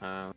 Uh,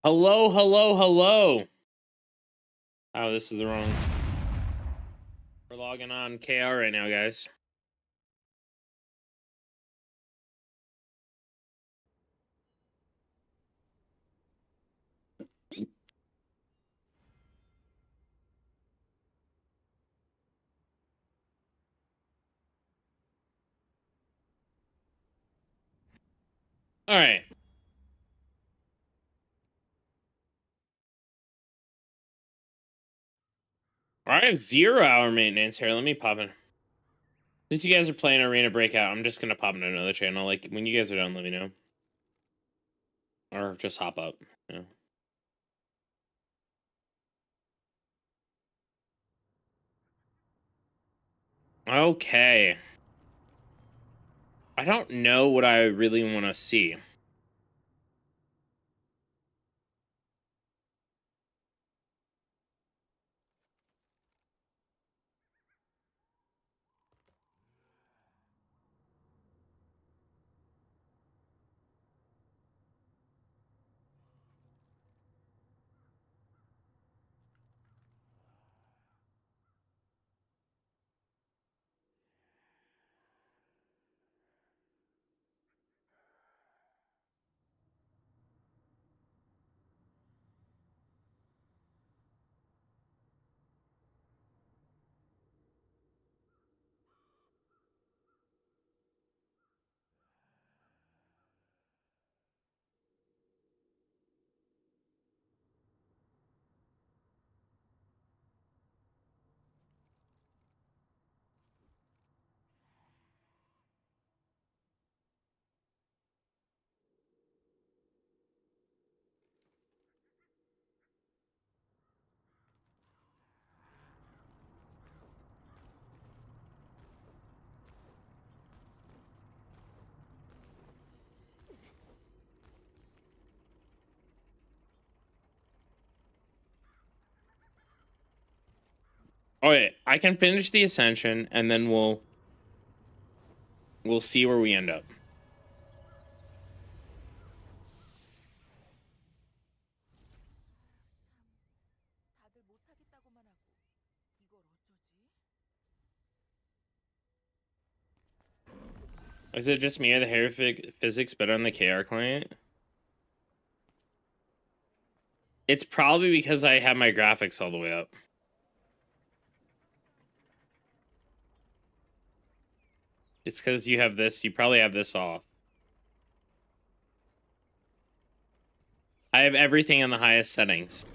hello, hello, hello. Oh, this is the wrong. We're logging on KR right now, guys. All right. I have 0-hour maintenance here. Let me pop in. Since you guys are playing Arena Breakout, I'm just gonna pop in another channel. Like when you guys are done, let me know, or just hop up. Yeah. Okay. I don't know what I really want to see. Okay, I can finish the ascension and then we'll see where we end up. Is it just me or the hair physics better on the KR client? It's probably because I have my graphics all the way up. It's because you have this. You probably have this off. I have everything in the highest settings.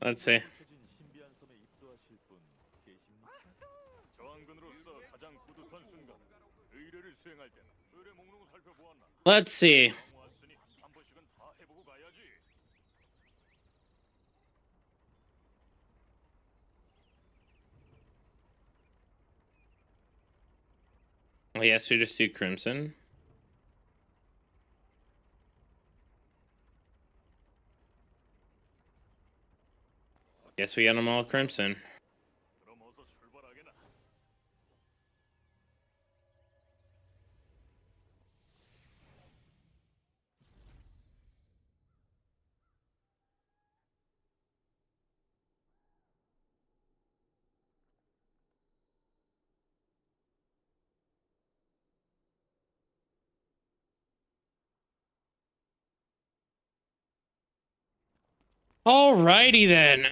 Let's see. Let's see. I guess we just do Crimson. Guess we got them all Crimson. Alrighty then.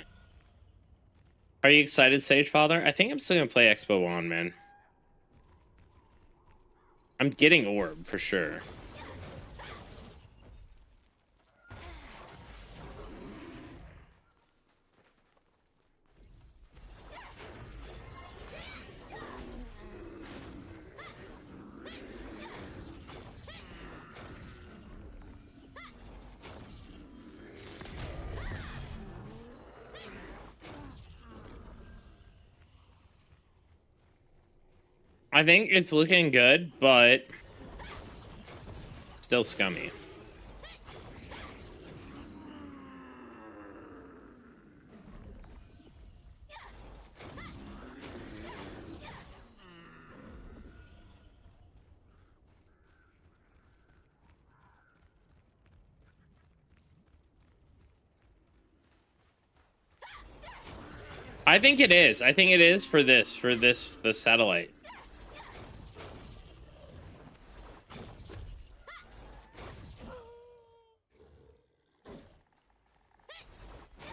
Are you excited, Sage Father? I think I'm still gonna play Expo on, man. I'm getting orb for sure. I think it's looking good, but still scummy. I think it is. I think it is for the satellite.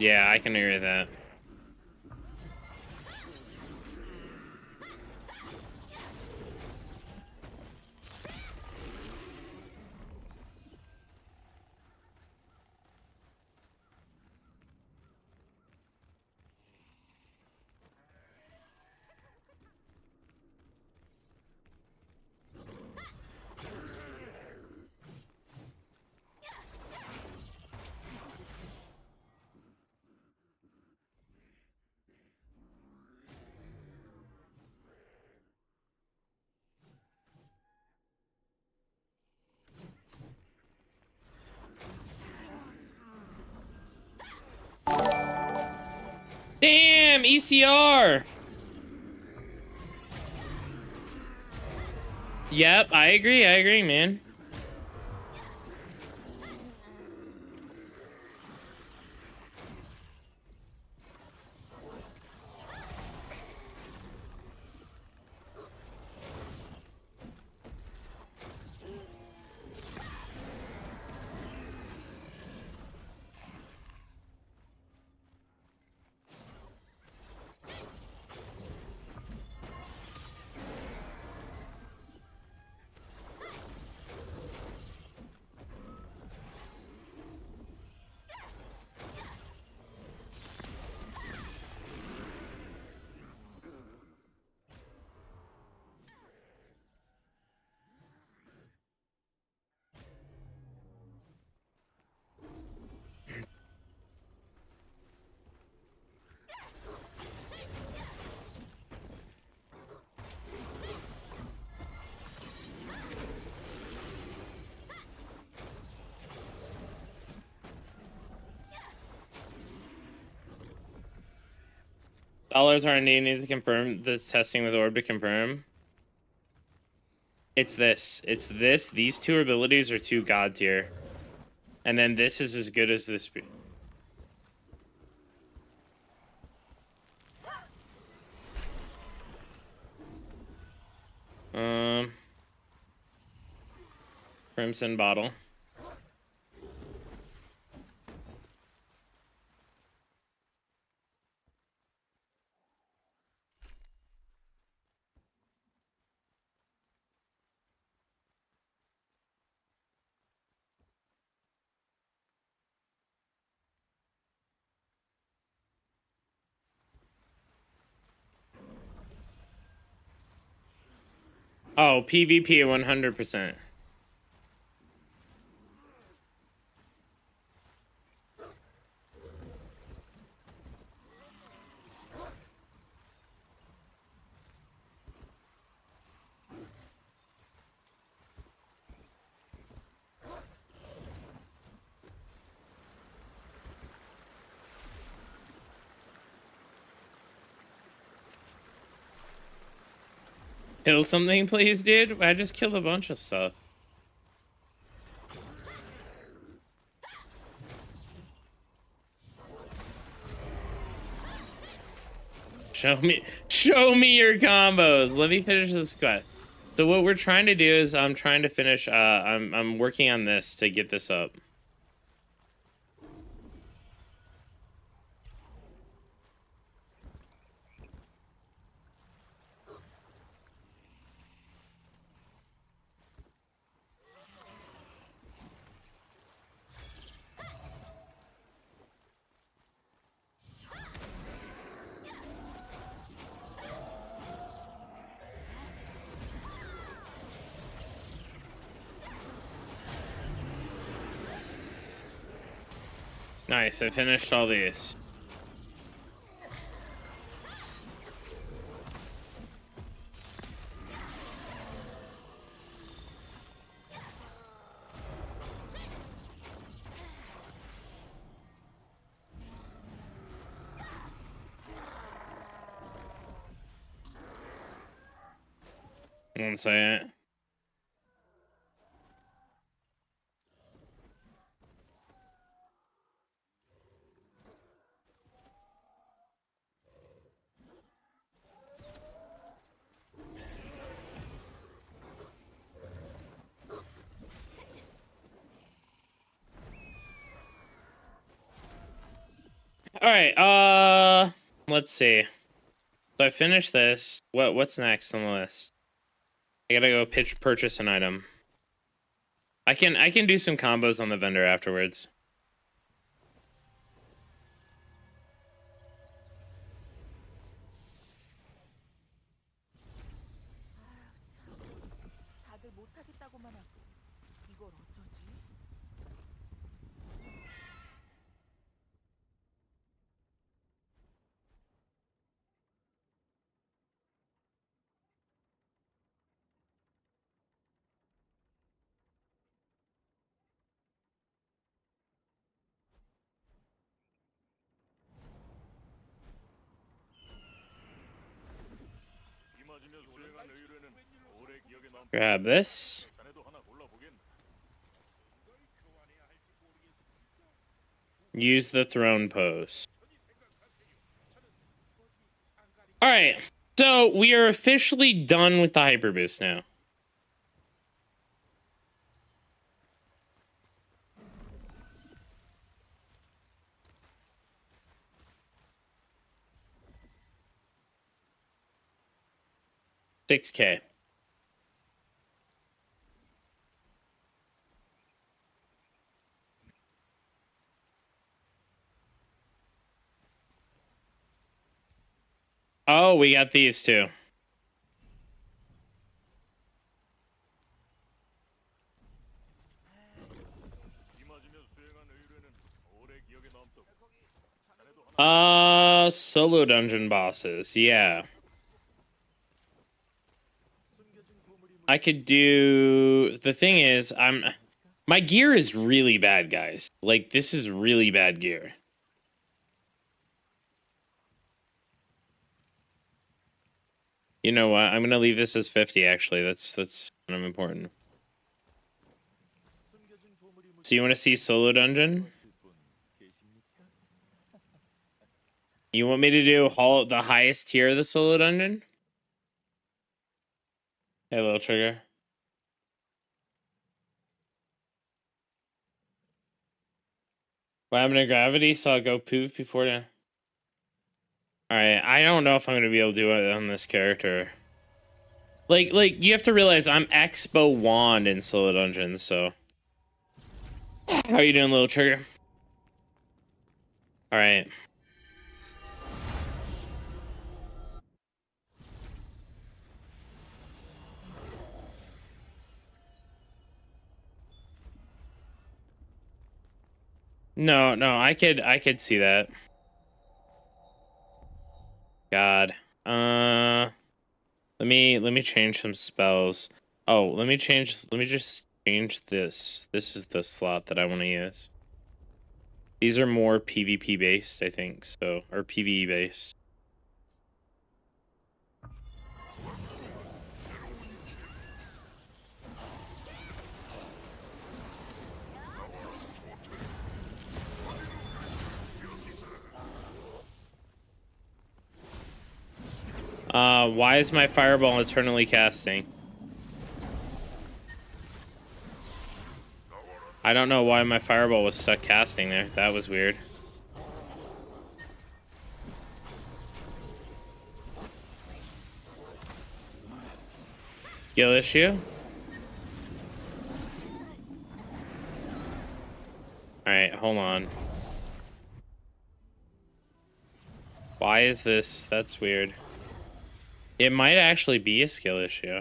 Yeah, I can agree with that. Damn, ECR. Yep, I agree, man. Dollars R&D needs to confirm this testing with orb to confirm. It's this. It's this. These two abilities are two god tier. And then this is as good as this. Crimson bottle. Oh, PvP 100%. Kill something, please, dude. I just killed a bunch of stuff. Show me your combos. Let me finish this quest. So what we're trying to do is I'm trying to finish. I'm working on this to get this up. Nice, I finished all these. One second. All right, let's see. So I finished this. What's next on the list? I gotta go purchase an item. I can do some combos on the vendor afterwards. Grab this. Use the throne pose. All right, so we are officially done with the hyper boost now. $6K. Oh, we got these too. Solo dungeon bosses, yeah. I could do... The thing is, my gear is really bad, guys. Like, this is really bad gear. You know what? I'm gonna leave this as 50. Actually, that's kind of important. So you want to see solo dungeon? You want me to do the highest tier of the solo dungeon? Hey, little trigger. What happened to gravity? Saw it go poof before now. Alright, I don't know if I'm gonna be able to do it on this character. Like, you have to realize I'm Expo Wand in solo dungeons, so. How are you doing, little trigger? Alright. No, I could see that. God. Let me change some spells. Oh, let me just change this. This is the slot that I want to use. These are more PvP based, I think, so, or PvE based. Why is my fireball eternally casting? I don't know why my fireball was stuck casting there. That was weird. Skill issue? Alright, hold on. Why is this? That's weird. It might actually be a skill issue.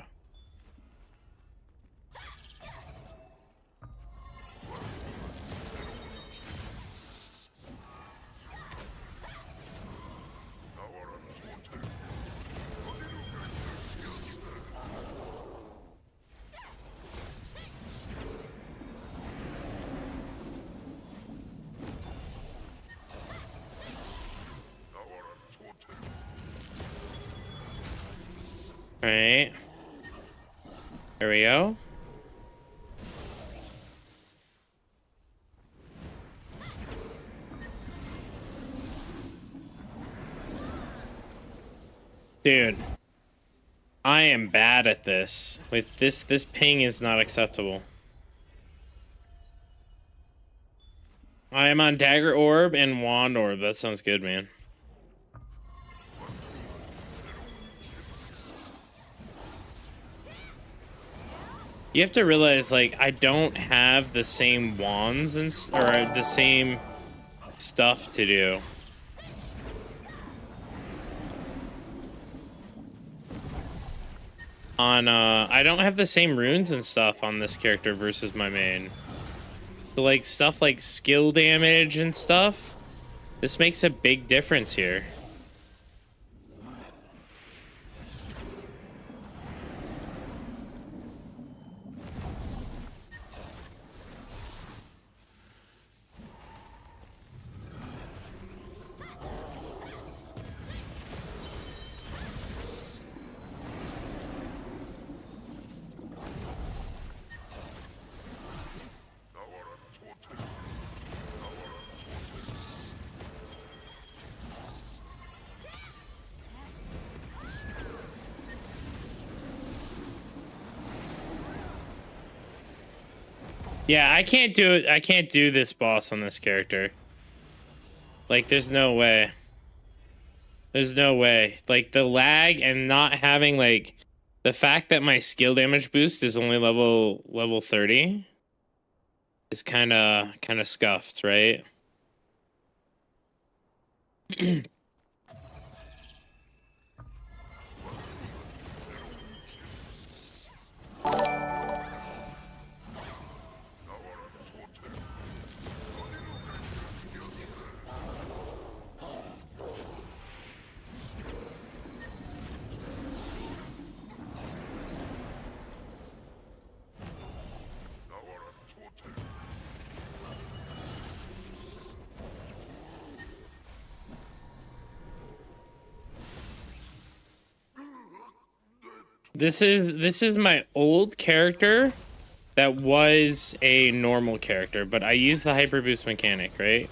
Alright. There we go. Dude. I am bad at this. With this ping is not acceptable. I am on Dagger Orb and Wand Orb. That sounds good, man. You have to realize, like, I don't have the same wands or the same stuff to do. I don't have the same runes and stuff on this character versus my main. So, like, stuff like skill damage and stuff, this makes a big difference here. Yeah, I can't do it. I can't do this boss on this character. Like, there's no way. There's no way. Like, the lag and not having, like, the fact that my skill damage boost is only level 30 is kind of scuffed, right? This is my old character that was a normal character, but I use the hyper boost mechanic, right?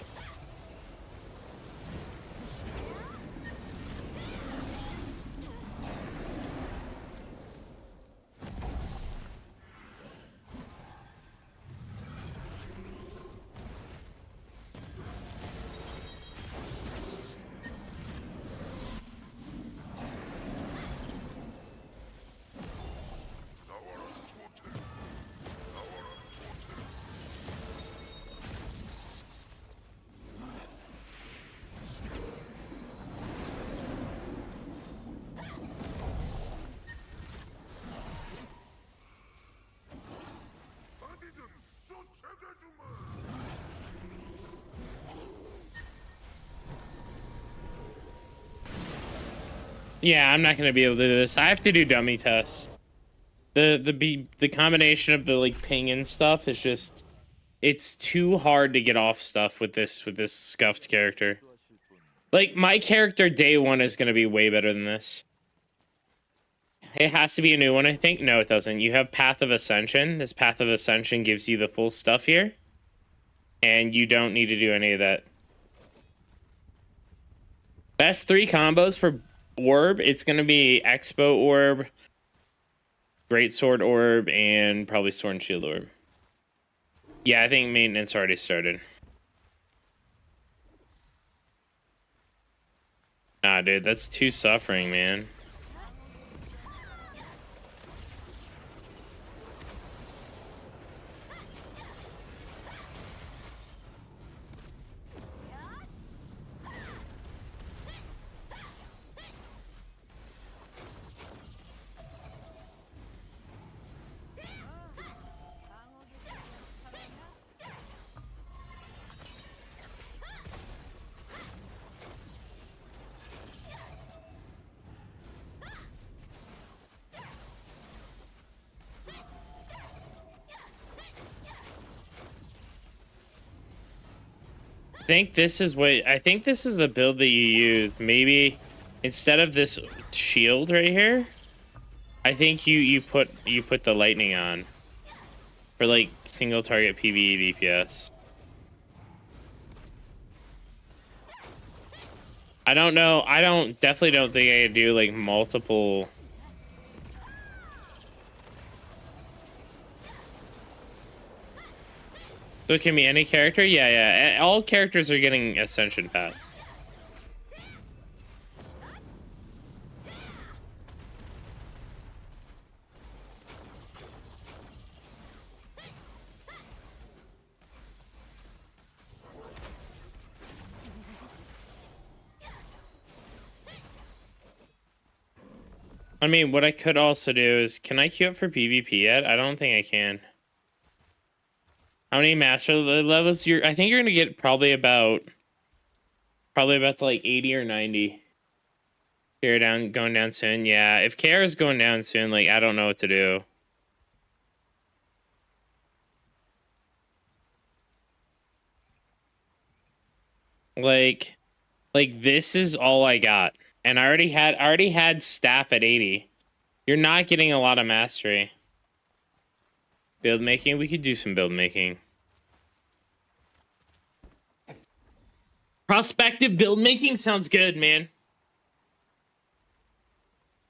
Yeah, I'm not gonna be able to do this. I have to do dummy tests. The combination of the like ping and stuff is just, it's too hard to get off stuff with this scuffed character. Like my character day one is gonna be way better than this. It has to be a new one, I think. No, it doesn't. You have Path of Ascension. This Path of Ascension gives you the full stuff here, and you don't need to do any of that. Best 3 combos for Orb, it's gonna be Expo Orb, Greatsword Orb, and probably Sword and Shield Orb. Yeah, I think maintenance already started. Nah, dude, that's too suffering, man. I think this is the build that you use. Maybe instead of this shield right here, I think you put the lightning on for like single target PvE DPS. I don't know. Definitely don't think I could do like multiple. So it can be any character? Yeah. All characters are getting Ascension Path. I mean, what I could also do is, can I queue up for PvP yet? I don't think I can. How many master levels? I think you're gonna get probably about to like 80 or 90. Here going down soon. Yeah, if KR is going down soon, like I don't know what to do. Like this is all I got. And I already had staff at 80. You're not getting a lot of mastery. Build making? We could do some build making. Prospective build making sounds good, man.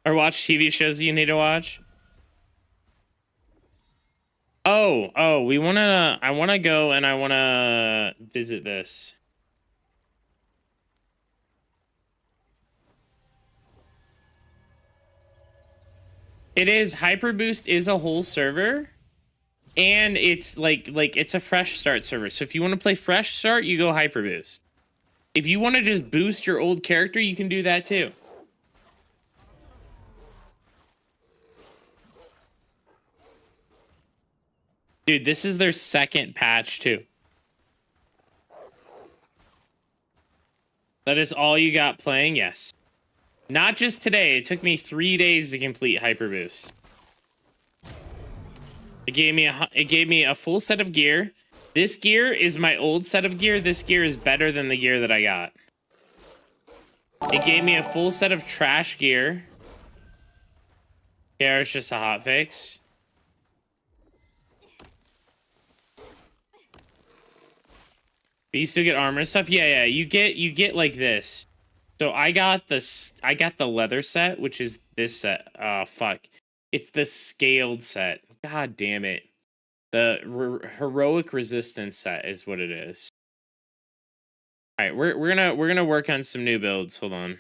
Or watch TV shows you need to watch. Oh, I wanna go and I wanna visit this. It is, Hyper Boost is a whole server. And it's like it's a fresh start server. So if you want to play fresh start, you go Hyper Boost. If you want to just boost your old character, you can do that too. Dude, this is their second patch too. That is all you got playing? Yes. Not just today. It took me 3 days to complete Hyper Boost. It gave me a full set of gear. This gear is my old set of gear. This gear is better than the gear that I got. It gave me a full set of trash gear. Yeah, it's just a hotfix. But you still get armor and stuff. Yeah, you get like this. So I got the leather set, which is this set. Oh fuck, it's the scaled set. God damn it. The heroic resistance set is what it is. All right, we're gonna work on some new builds. Hold on.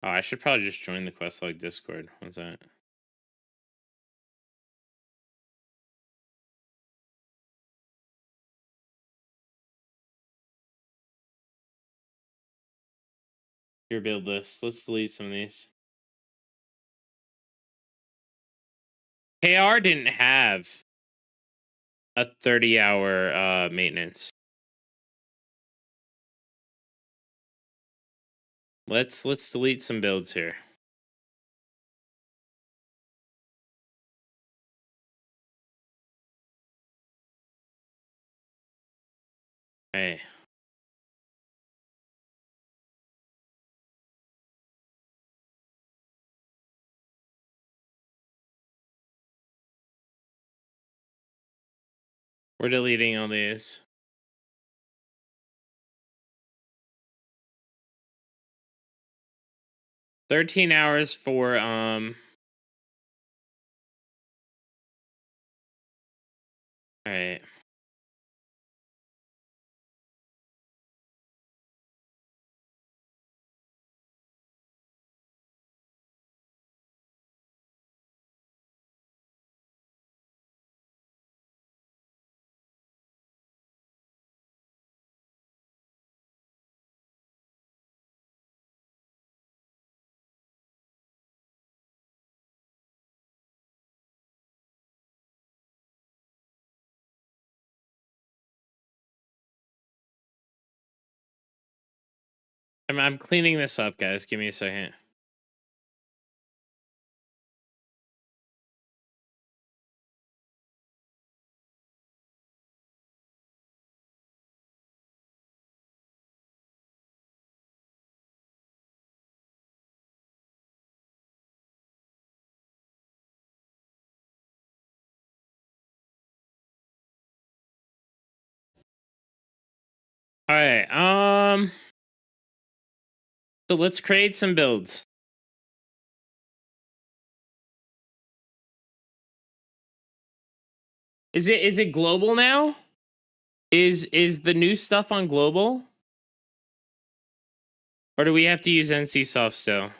Oh, I should probably just join the Questlog Discord. What's that? Your build list. Let's delete some of these. KR didn't have a 30-hour maintenance. Let's delete some builds here. Hey. We're deleting all these. $13 hours for all right. I'm cleaning this up, guys. Give me a second. All right. So let's create some builds. Is it global now? Is the new stuff on global? Or do we have to use NC soft still?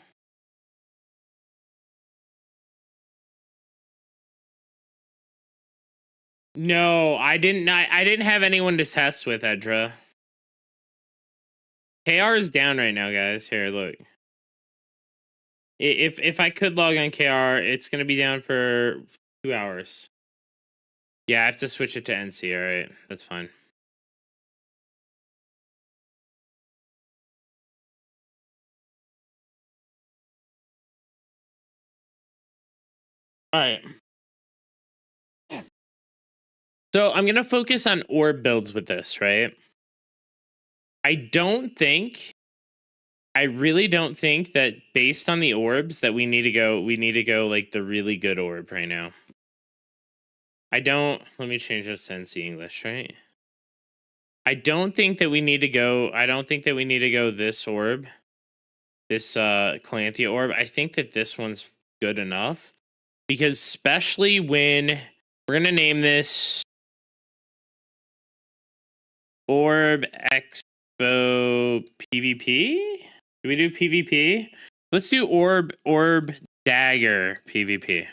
No, I didn't have anyone to test with, Edra. KR is down right now, guys. Here, look. If I could log on KR, it's gonna be down for 2 hours. Yeah, I have to switch it to NC. All right, that's fine. All right. So I'm gonna focus on orb builds with this, right? I really don't think that based on the orbs that we need to go like the really good orb right now. Let me change this to NC English, right? I don't think that we need to go this orb. This Calanthea orb. I think that this one's good enough. Because especially when we're gonna name this Orb Expo PvP? Do we do PvP? Let's do Orb Dagger PvP.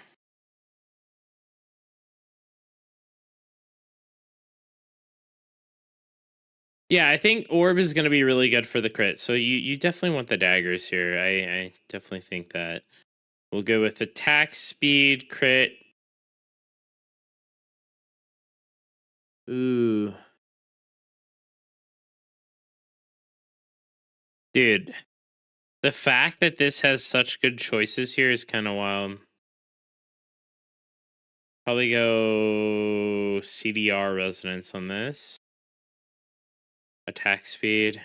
Yeah, I think Orb is going to be really good for the crit. So you definitely want the daggers here. I definitely think that. We'll go with attack speed, crit. Ooh. Dude, the fact that this has such good choices here is kind of wild. Probably go CDR resonance on this. Attack speed.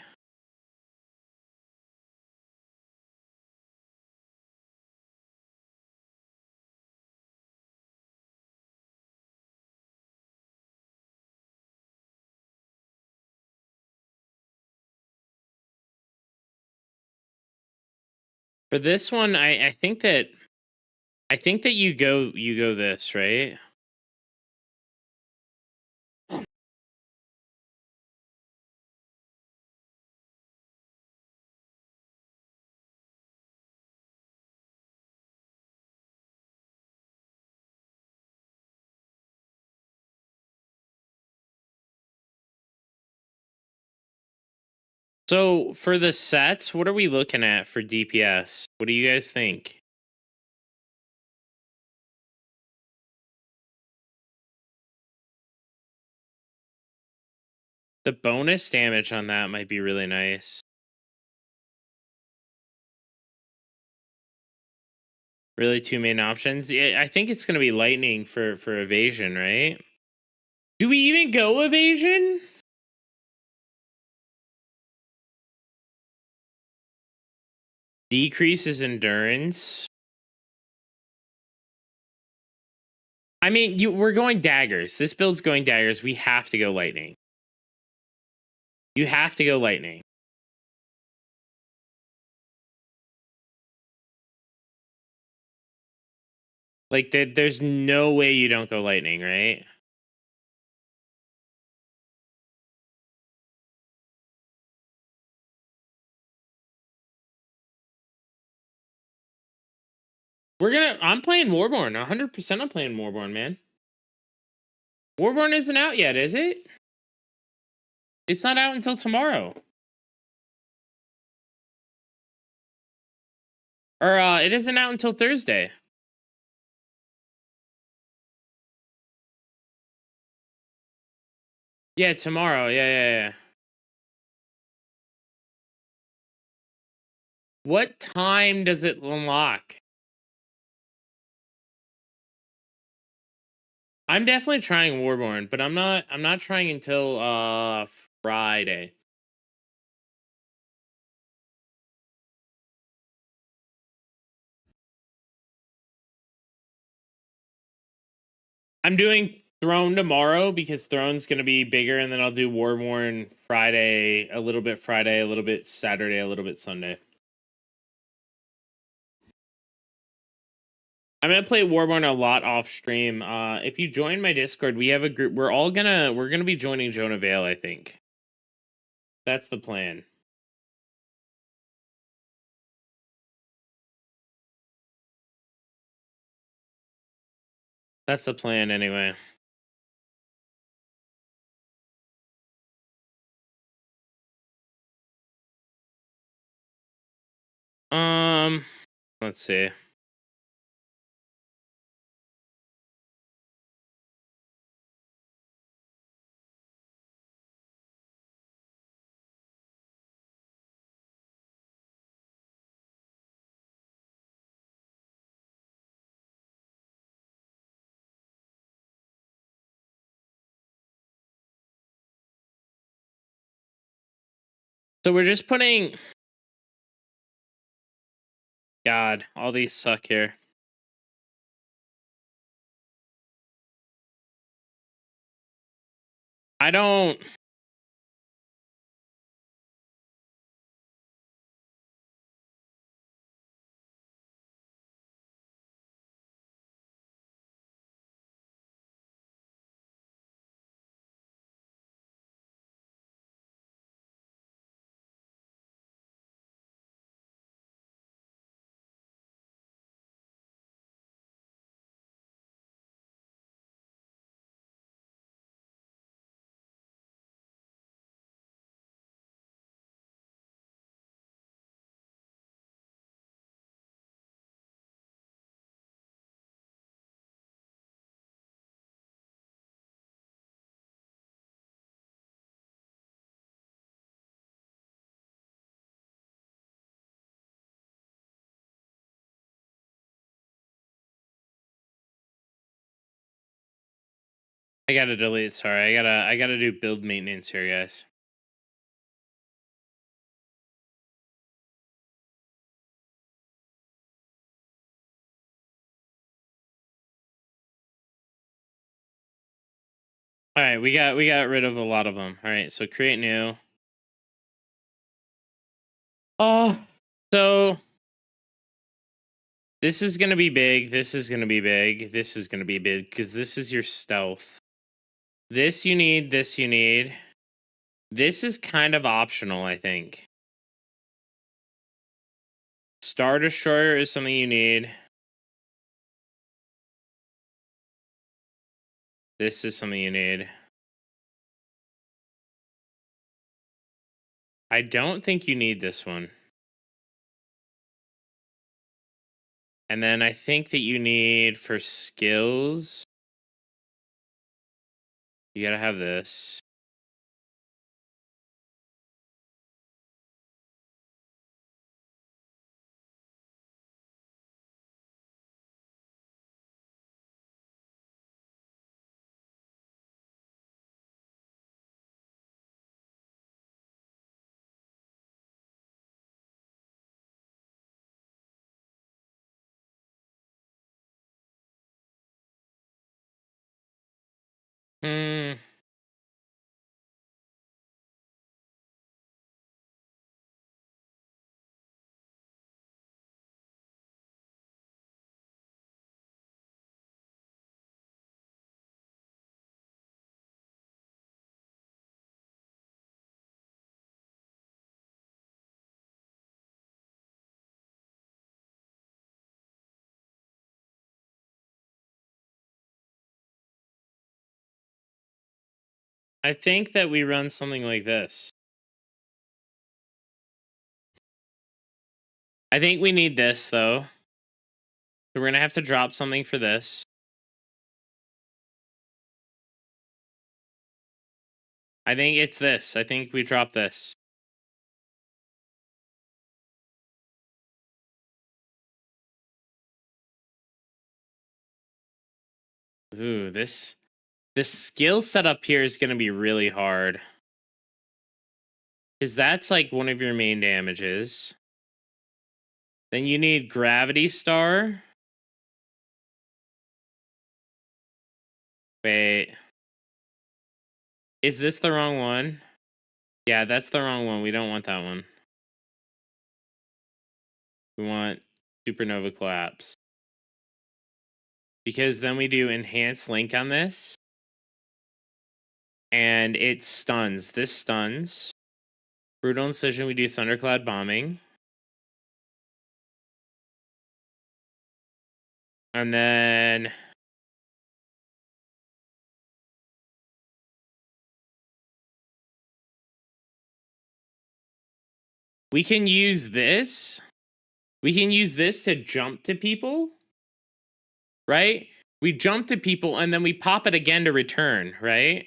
For this one, I think that you go this, right? So for the sets, what are we looking at for DPS? What do you guys think? The bonus damage on that might be really nice. Really, two main options. Yeah, I think it's going to be lightning for evasion, right? Do we even go evasion? Decreases endurance. I mean, we're going daggers. This build's going daggers. We have to go lightning. You have to go lightning. Like, there's no way you don't go lightning, right? I'm playing Warborn. 100% I'm playing Warborn, man. Warborn isn't out yet, is it? It's not out until tomorrow. Or, it isn't out until Thursday. Yeah, tomorrow. Yeah. What time does it unlock? I'm definitely trying Warborn, but I'm not trying until Friday. I'm doing Throne tomorrow because Throne's going to be bigger, and then I'll do Warborn Friday, a little bit Saturday, a little bit Sunday. I'm gonna play Warborn a lot off stream. If you join my Discord, we have a group. We're gonna be joining Jonah Vale, I think. That's the plan. That's the plan anyway. Let's see. So we're just putting. God, all these suck here. I don't. I gotta delete. Sorry, I gotta do build maintenance here, guys. All right, we got rid of a lot of them. All right, so create new. Oh, so This is going to be big. This is going to be big. This is going to be big because this is your stealth. This you need. This you need. This is kind of optional, I think. Star Destroyer is something you need. This is something you need. I don't think you need this one. And then I think that you need for skills. You gotta have this. Hmm. I think that we run something like this. I think we need this, though. So we're gonna have to drop something for this. I think it's this. I think we drop this. Ooh, this skill setup here is gonna be really hard. Because that's like one of your main damages. Then you need Gravity Star. Wait. Is this the wrong one? Yeah, that's the wrong one. We don't want that one. We want Supernova Collapse. Because then we do Enhanced Link on this. And it stuns. This stuns. Brutal Incision, we do Thundercloud Bombing. And then we can use this. We can use this to jump to people. Right? We jump to people and then we pop it again to return, right?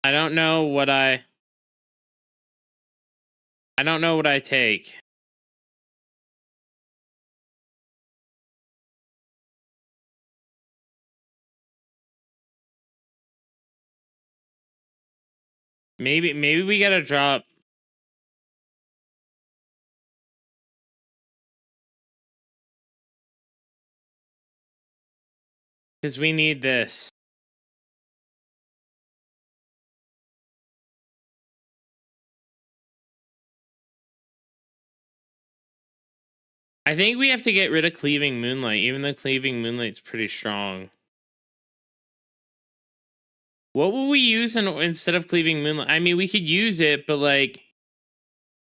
I don't know what I don't know what I take. Maybe we gotta drop. Because we need this. I think we have to get rid of Cleaving Moonlight, even though Cleaving Moonlight's pretty strong. What will we use instead of Cleaving Moonlight? I mean, we could use it, but like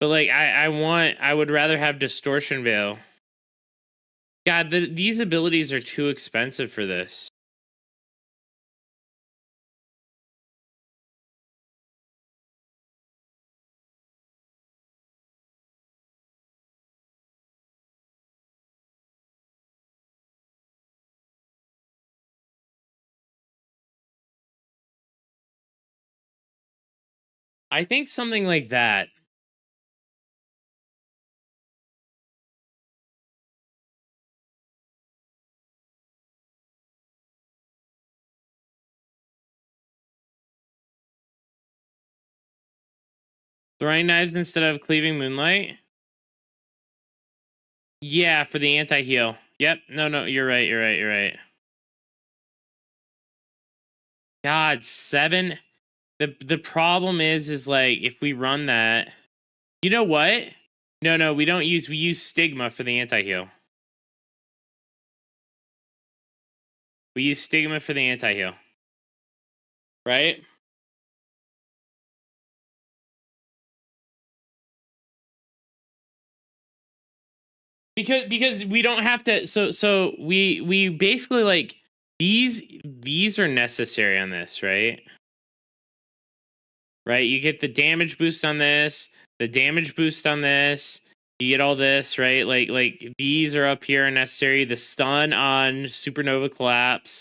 I would rather have Distortion Veil. God, these abilities are too expensive for this. I think something like that. Throwing knives instead of cleaving moonlight. Yeah, for the anti-heal. Yep. No, you're right. You're right. God, 7. The problem is like if we run that, you know what? No, we don't use. We use stigma for the anti-heal. We use stigma for the anti-heal. Right? Because we don't have to, so we basically like these are necessary on this, right? Right? You get the damage boost on this, the damage boost on this, you get all this, right? Like these are up here and necessary. The stun on supernova collapse.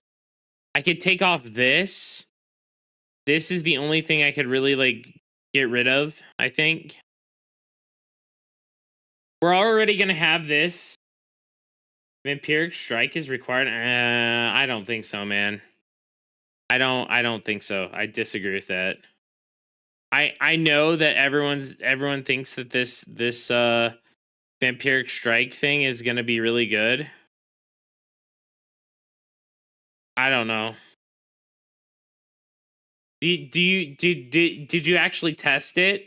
I could take off this. This is the only thing I could really like get rid of, I think. We're already gonna have this. Vampiric strike is required. I don't think so, man. I don't think so. I disagree with that. I know that everyone thinks that this vampiric strike thing is gonna be really good. I don't know. Did you actually test it?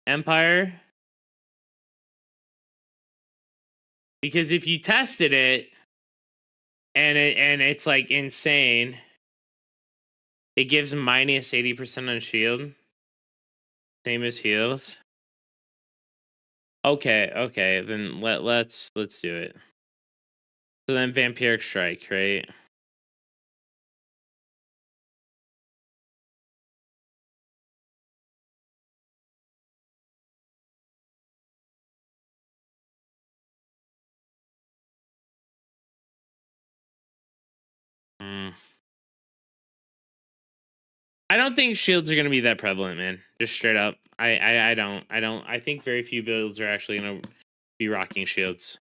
Empire? Because if you tested it and it's like insane, it gives minus 80% on shield. Same as heals. Okay, then let's do it. So then vampiric strike, right? I don't think shields are gonna be that prevalent, man. Just straight up. I don't. I think very few builds are actually gonna be rocking shields.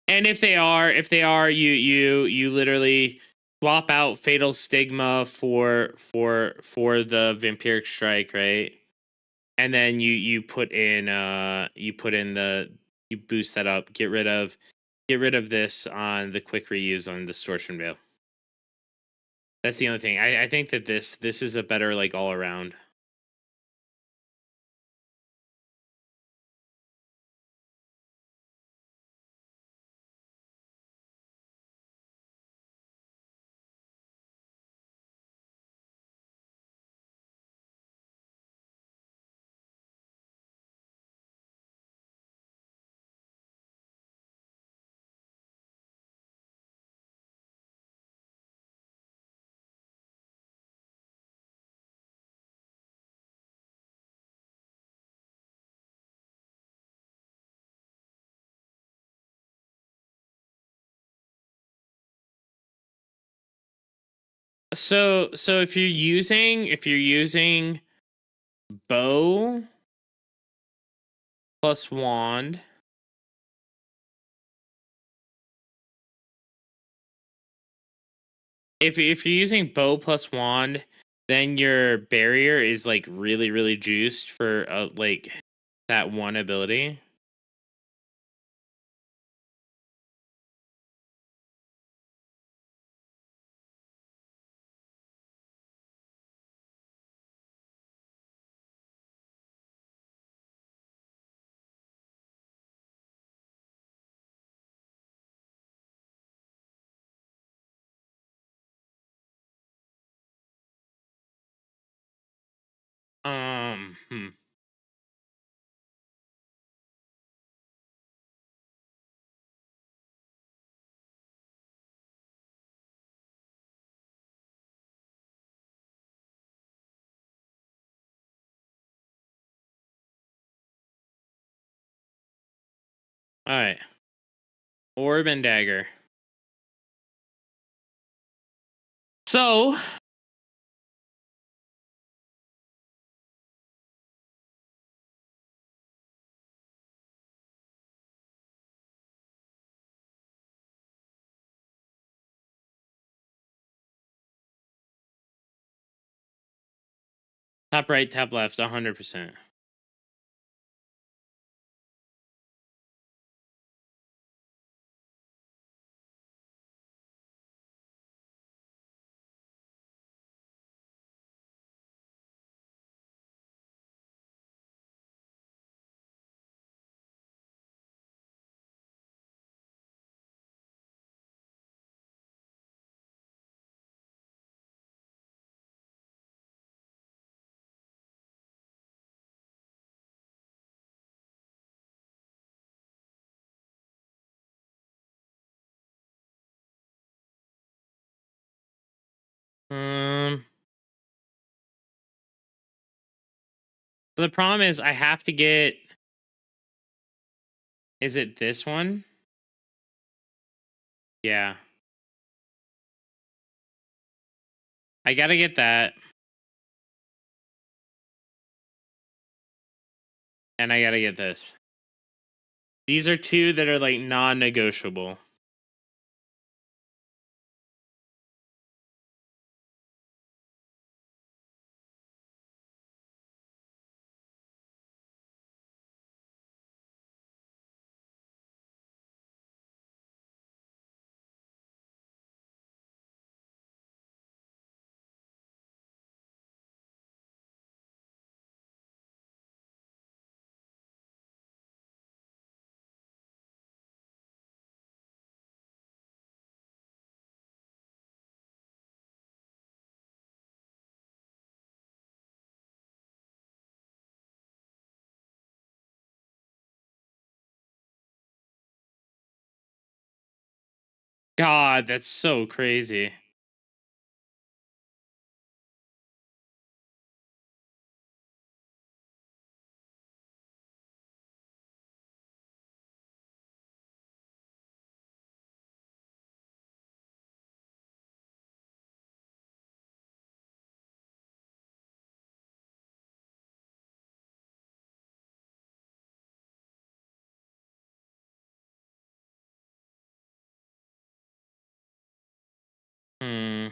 And if they are, you literally swap out fatal stigma for the vampiric strike, right? And then you put in you boost that up, get rid of this on the quick reuse on distortion veil. That's the only thing. I think that this is a better like all around. So if you're using bow plus wand, if you're using bow plus wand, then your barrier is like really juiced for like that one ability. Hmm. All right. Orb and dagger. So Top right, top left, 100%. So the problem is I have to get. Is it this one? Yeah. I gotta get that. And I gotta get this. These are two that are like non-negotiable. God, that's so crazy. Hmm.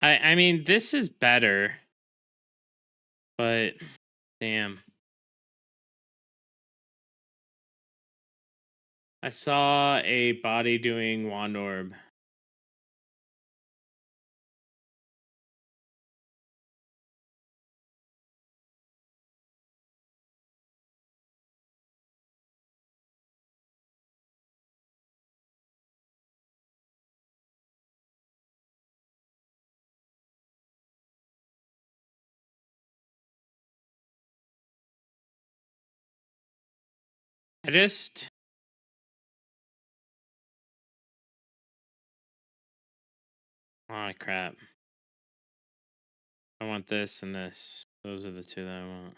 I mean, this is better, but damn. I saw a body doing wand orb. I just. Oh crap. I want this and this. Those are the two that I want.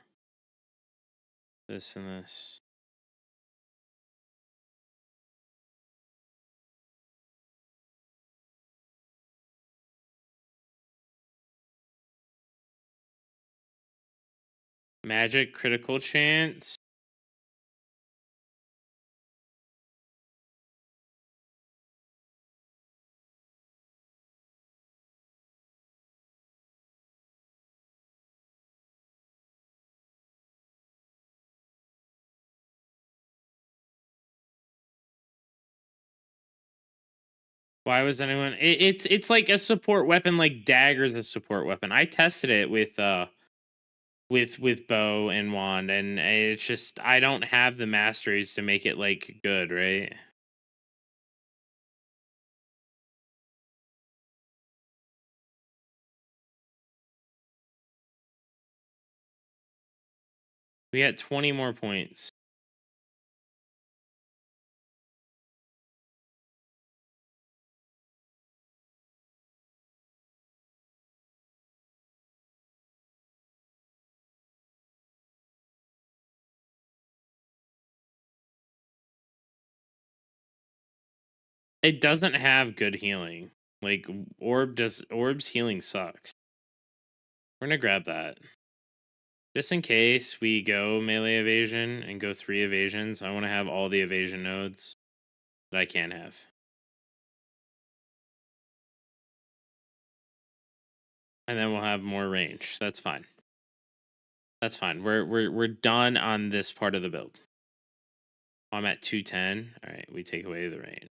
This and this. Magic critical chance. Why was anyone? It's like a support weapon. Like dagger's a support weapon. I tested it with bow and wand, and it's just I don't have the masteries to make it like good, right? We got 20 more points. It doesn't have good healing. Like orb's healing sucks. We're gonna grab that. Just in case we go melee evasion and go 3 evasions, I want to have all the evasion nodes. that I can't have. And then we'll have more range. That's fine. That's fine. We're done on this part of the build. I'm at 210. All right, we take away the range.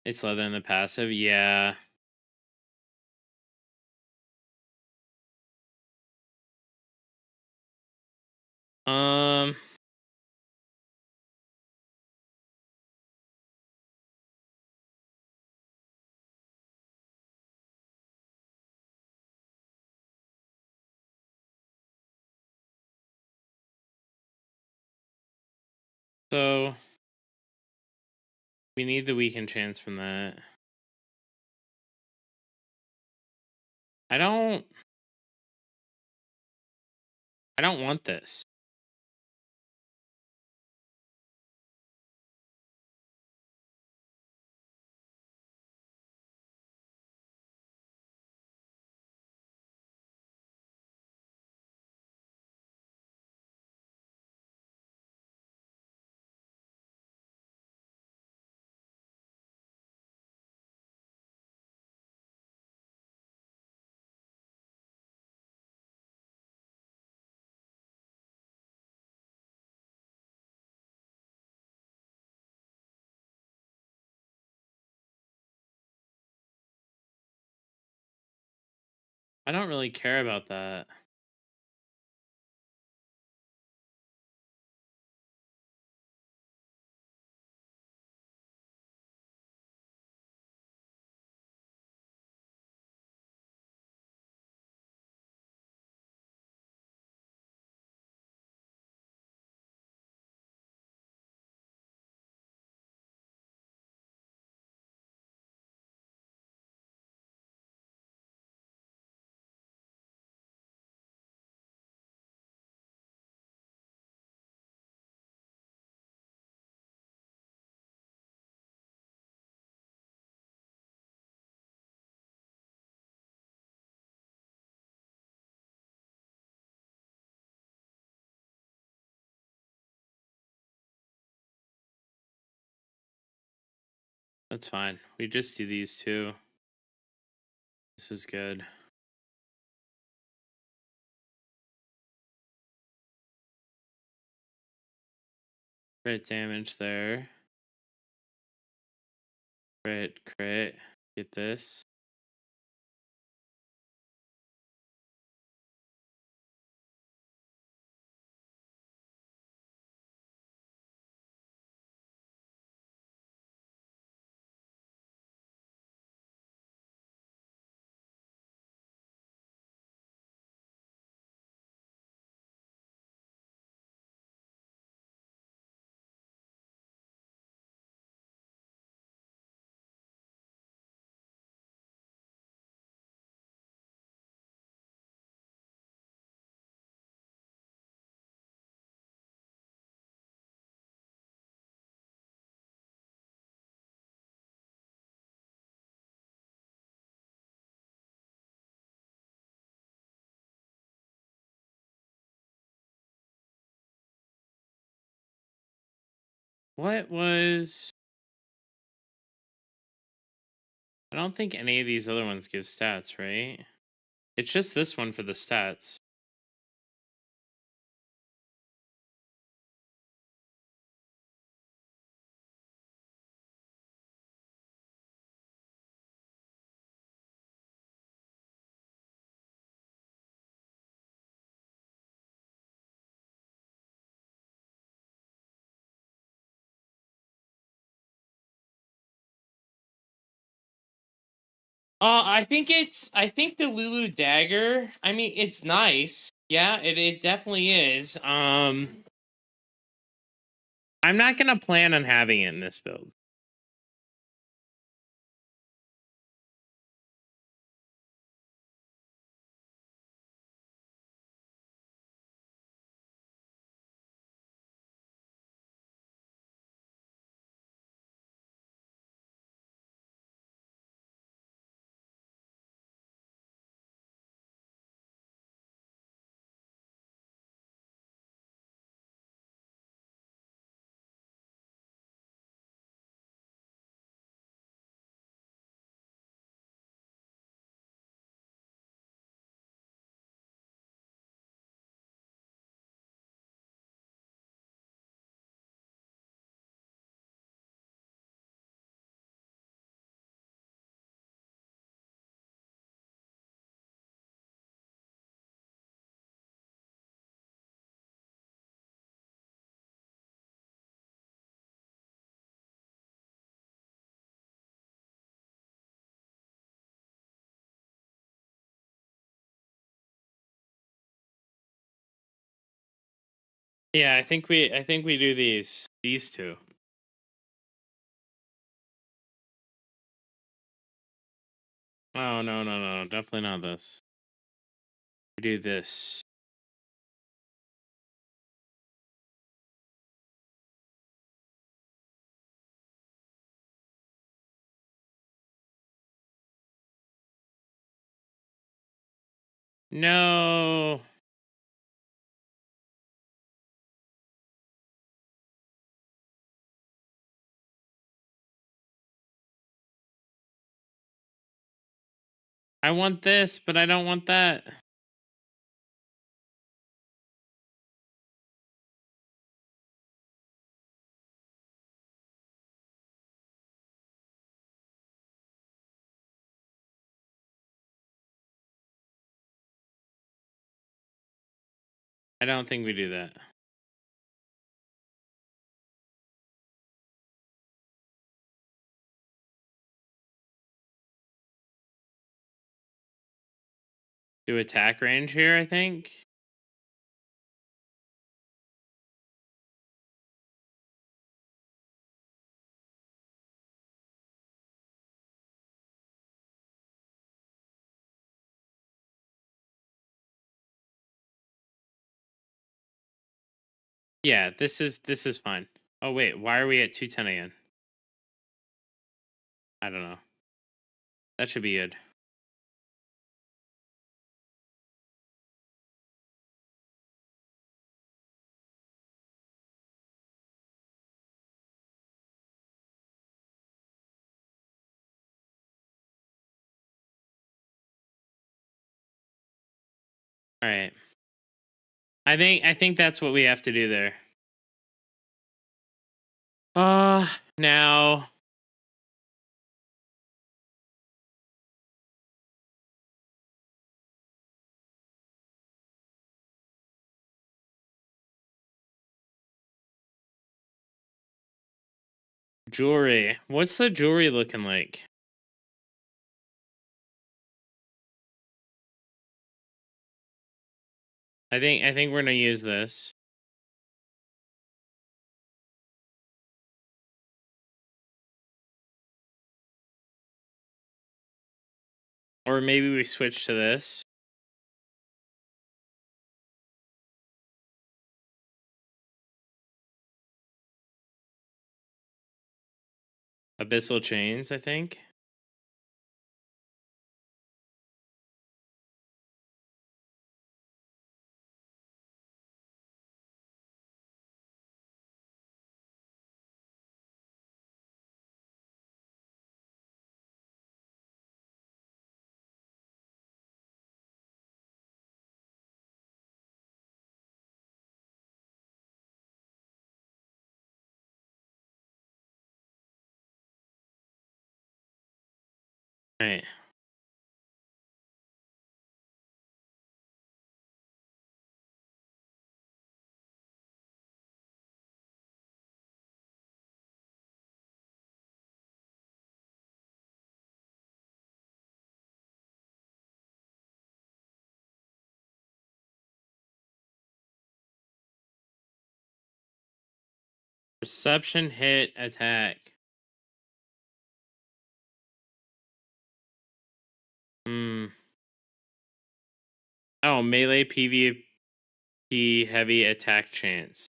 It's leather in the passive, yeah. So we need the weaken chance from that. I don't want this. I don't really care about that. That's fine. We just do these two. This is good. Crit damage there. Crit. Get this. What was... I don't think any of these other ones give stats, right? It's just this one for the stats. I think the Lulu dagger, I mean, it's nice. Yeah, it definitely is. I'm not gonna plan on having it in this build. Yeah, I think we do these two. Oh no, definitely not this. We do this. No. I want this, but I don't want that. I don't think we do that. Do attack range here, I think. Yeah, this is fine. Oh wait, why are we at 210 again? I don't know. That should be good. All right. I think that's what we have to do there. Now jewelry. What's the jewelry looking like? I think we're gonna use this. Or maybe we switch to this. Abyssal chains, I think. All right. Perception hit attack. Hmm. Oh, melee PvP heavy attack chance.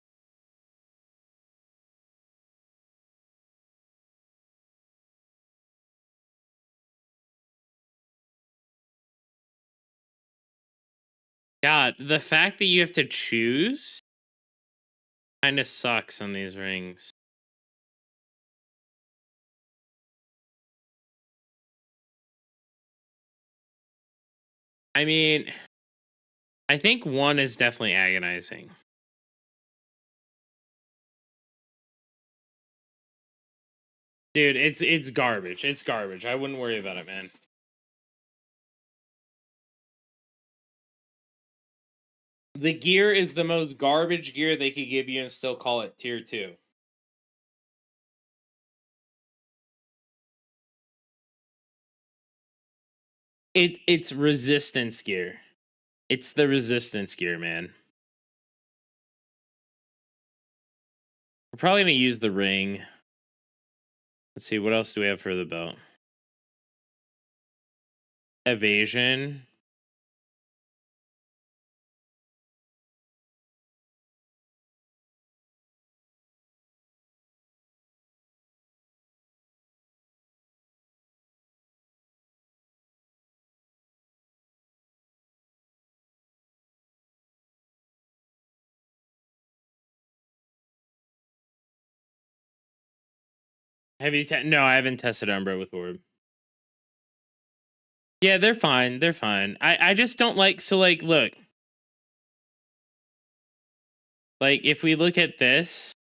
God, the fact that you have to choose kind of sucks on these rings. I mean, I think one is definitely agonizing. Dude, it's garbage. It's garbage. I wouldn't worry about it, man. The gear is the most garbage gear they could give you and still call it tier 2. It's resistance gear. It's the resistance gear, man. We're probably gonna use the ring. Let's see, what else do we have for the belt? Evasion. Have you no, I haven't tested Umbra with Orb. Yeah, they're fine. They're fine. I just don't like, so like, look. Like, if we look at this.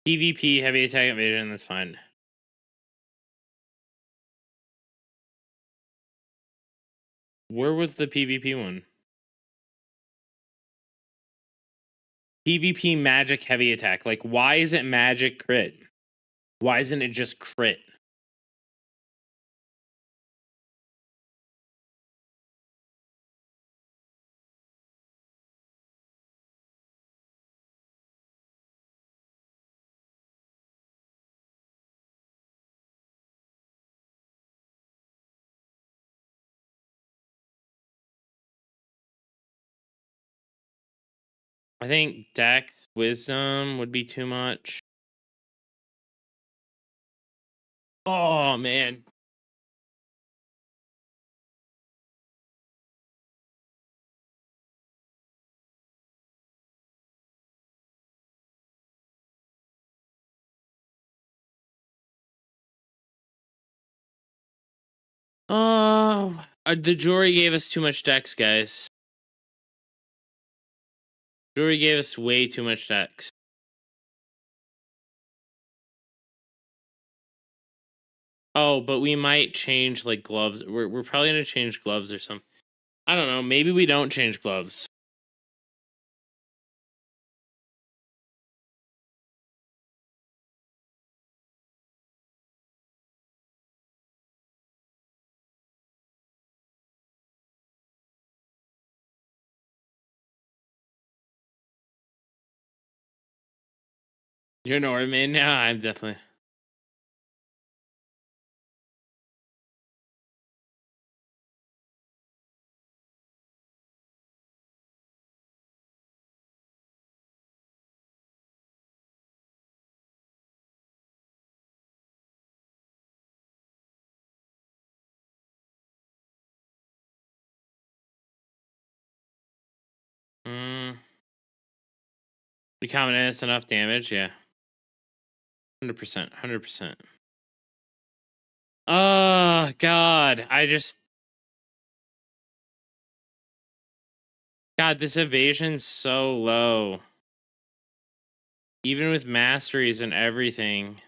PvP, heavy attack evasion, that's fine. Where was the PvP one? PvP magic heavy attack. Like, why is it magic crit? Why isn't it just crit? I think Dex Wisdom would be too much. Oh, man. Oh, the jury gave us too much Dex, guys. Jury gave us way too much Dex. Oh, but we might change, like, gloves. We're probably gonna change gloves or something. I don't know. Maybe we don't change gloves. You're Norman now? I'm definitely... Recombinant is enough damage, yeah. 100%, 100%. Oh, God. God, this evasion's so low. Even with masteries and everything.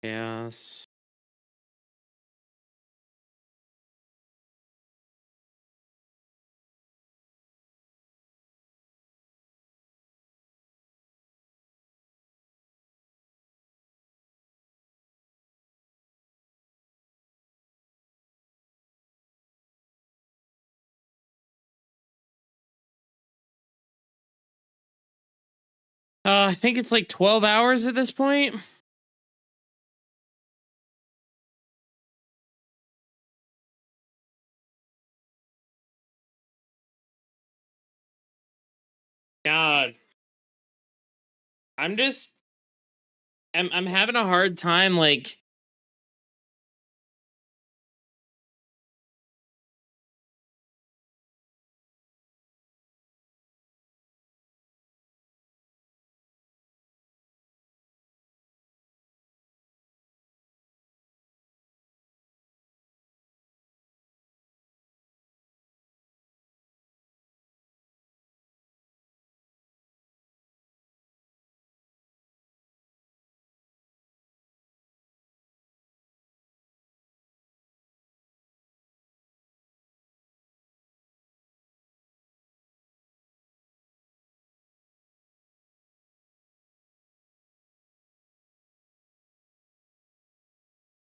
Yes. I think it's like 12 hours at this point. God. I'm having a hard time, like...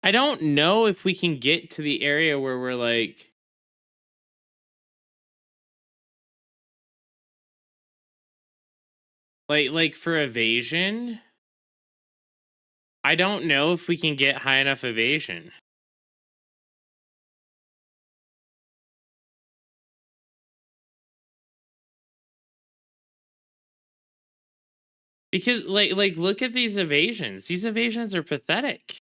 I don't know if we can get to the area where we're like for evasion. I don't know if we can get high enough evasion. Because like look at these evasions. These evasions are pathetic.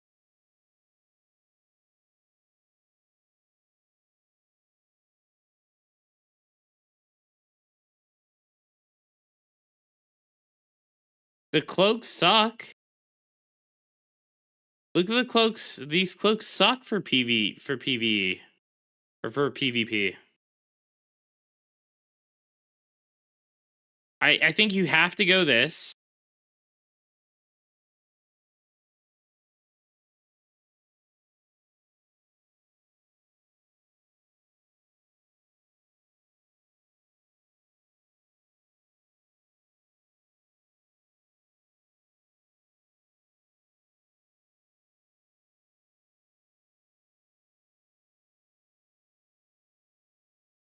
The cloaks suck. Look at the cloaks. These cloaks suck for PvE or for PvP. I think you have to go this.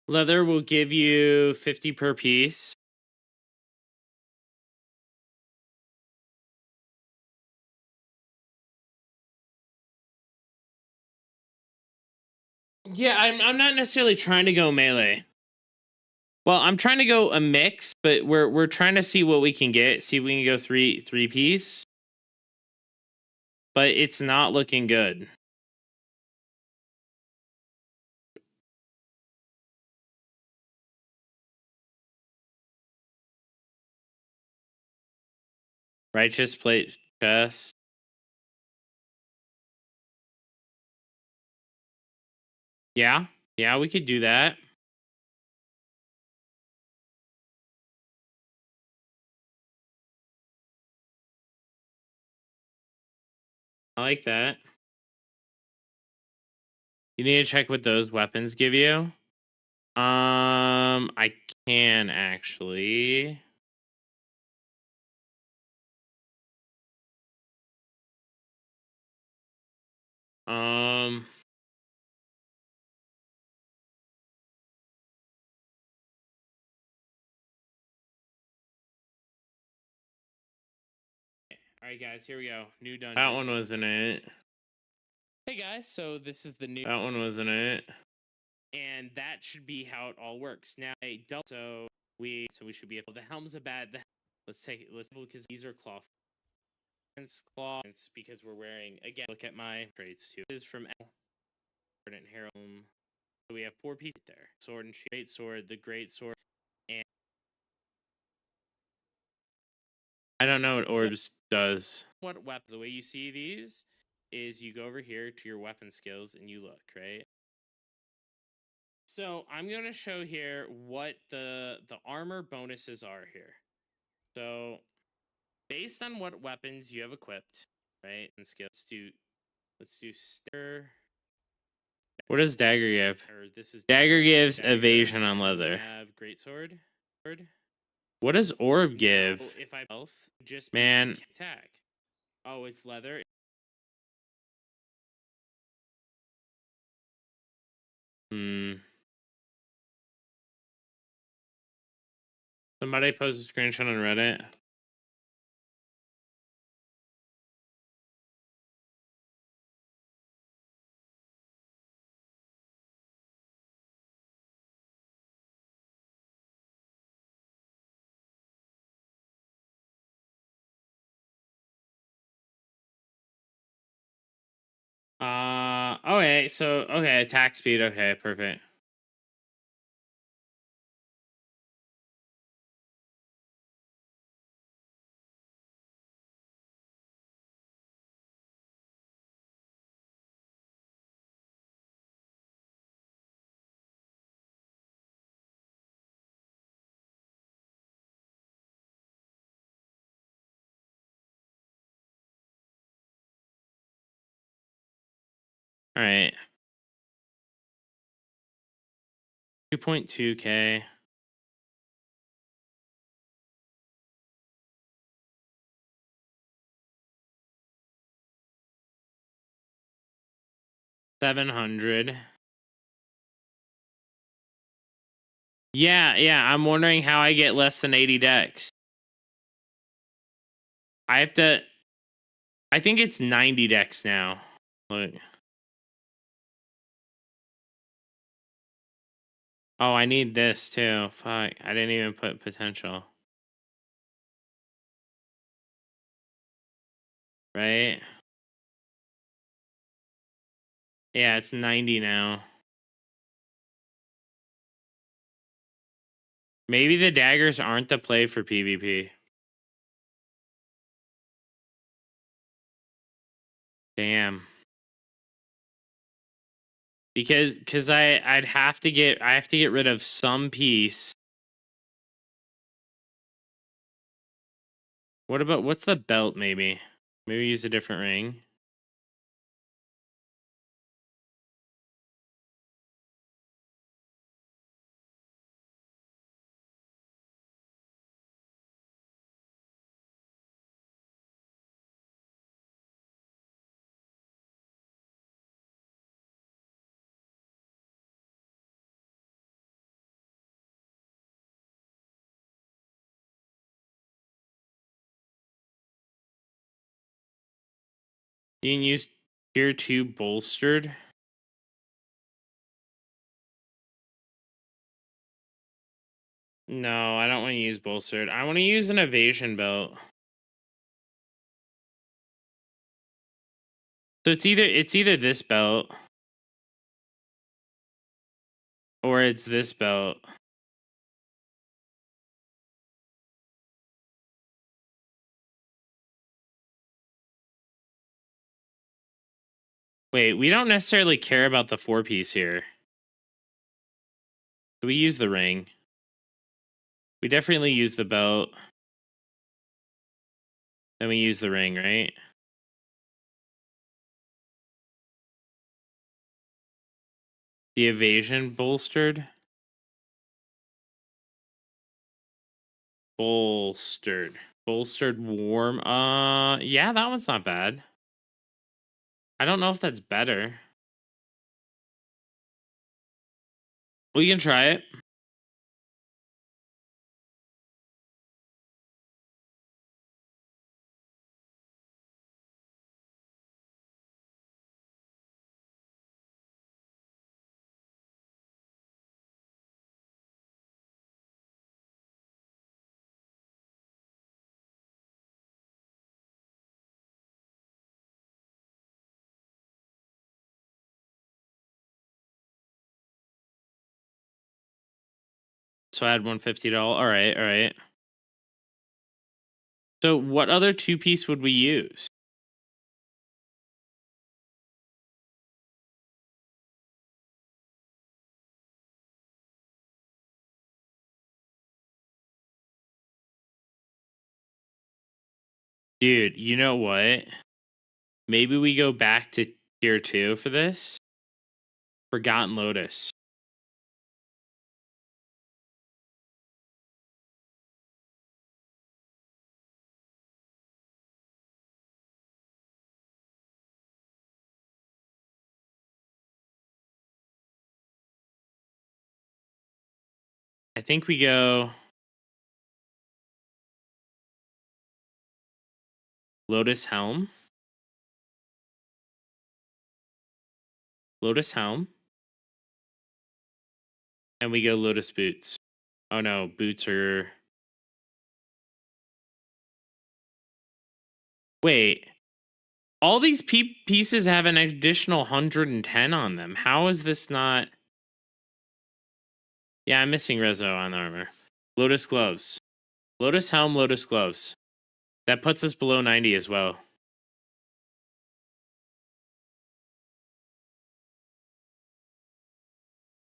Leather will give you 50 per piece. Yeah, I'm not necessarily trying to go melee. Well, I'm trying to go a mix, but we're trying to see what we can get. See if we can go three piece. But it's not looking good. Righteous plate chest. Yeah, we could do that. I like that. You need to check what those weapons give you. I can actually. All right, guys, here we go. New dungeon. That one wasn't it. Hey guys, so this is the new. That one wasn't it. And that should be how it all works. Now, so we should be able. The helm's a bad. Let's because these are cloth. Because we're wearing again. Look at my traits too. This is from Ardent Herald. So we have 4 pieces there. Sword and shield. Great sword, the great sword, and I don't know what orbs does. What weapon? The way you see these is you go over here to your weapon skills and you look, right? So I'm going to show here what the armor bonuses are here. So based on what weapons you have equipped, right? And skills, let's do stir. What does dagger give? Or this is dagger gives evasion on leather. Have greatsword. What does orb give? If I health, just man attack. Oh, it's leather. Somebody post a screenshot on Reddit. Okay, so attack speed. Okay, perfect. All right. 2.2K. 700. Yeah, I'm wondering how I get less than 80 decks. I have to... I think it's 90 decks now. Look. Oh, I need this too. Fuck, I didn't even put potential. Right? Yeah, it's 90 now. Maybe the daggers aren't the play for PvP. Damn. Because I have to get rid of some piece. What's the belt maybe? Maybe use a different ring. You can use tier 2 bolstered. No, I don't want to use bolstered. I want to use an evasion belt. So it's either this belt or it's this belt. Wait, we don't necessarily care about the 4-piece here. So we use the ring. We definitely use the belt. Then we use the ring, right? The evasion bolstered. Bolstered warm. Yeah, that one's not bad. I don't know if that's better. We can try it. So add $150. All right. So what other 2-piece would we use? Dude, you know what? Maybe we go back to tier 2 for this. Forgotten Lotus. I think we go Lotus Helm. Lotus Helm. And we go Lotus Boots. Oh no, boots are... Wait. All these pieces have an additional 110 on them. How is this not... Yeah, I'm missing Rezo on the armor. Lotus Gloves. Lotus Helm, Lotus Gloves. That puts us below 90 as well.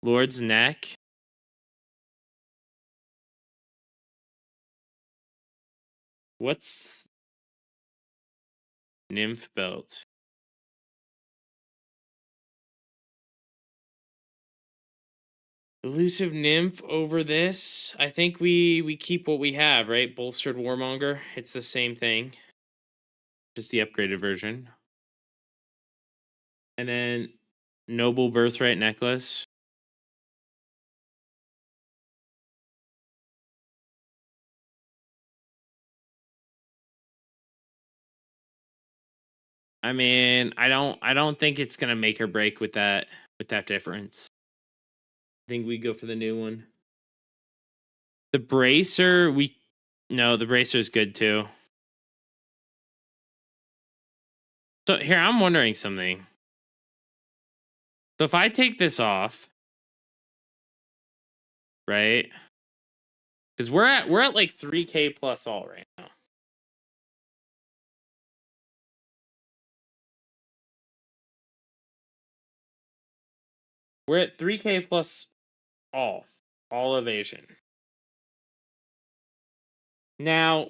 Lord's Neck. What's... Nymph Belt. Elusive Nymph over this. I think we keep what we have, right? Bolstered Warmonger. It's the same thing. Just the upgraded version. And then Noble birthright necklace. I mean, I don't think it's gonna make or break with that difference. I think we go for the new one. The bracer, no, the bracer's good too. So here, I'm wondering something. So if I take this off, right? Because we're at like 3K plus all right now. We're at 3K plus all evasion. Now,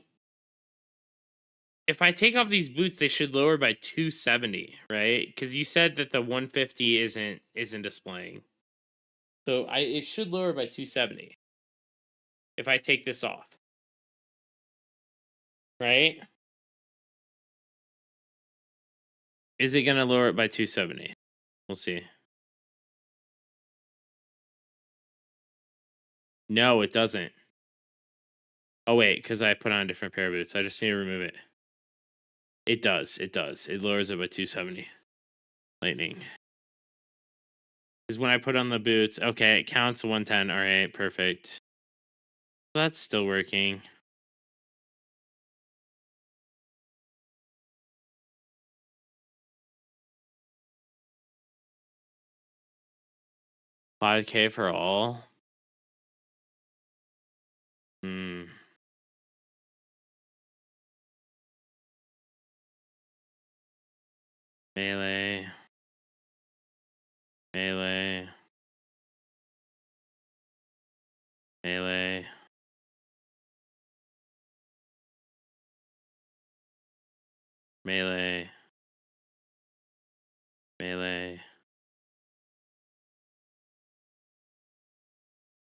if I take off these boots, they should lower by 270, right? Because you said that the 150 isn't displaying. So it should lower by 270 if I take this off. Right? Is it gonna lower it by 270? We'll see. No, it doesn't. Oh wait, because I put on a different pair of boots. I just need to remove it. It does. It does. It lowers it by 270. Lightning. Because when I put on the boots, okay, it counts to 110. All right, perfect. That's still working. $5K for all. Hmm. Melee. Melee. Melee. Melee. Melee.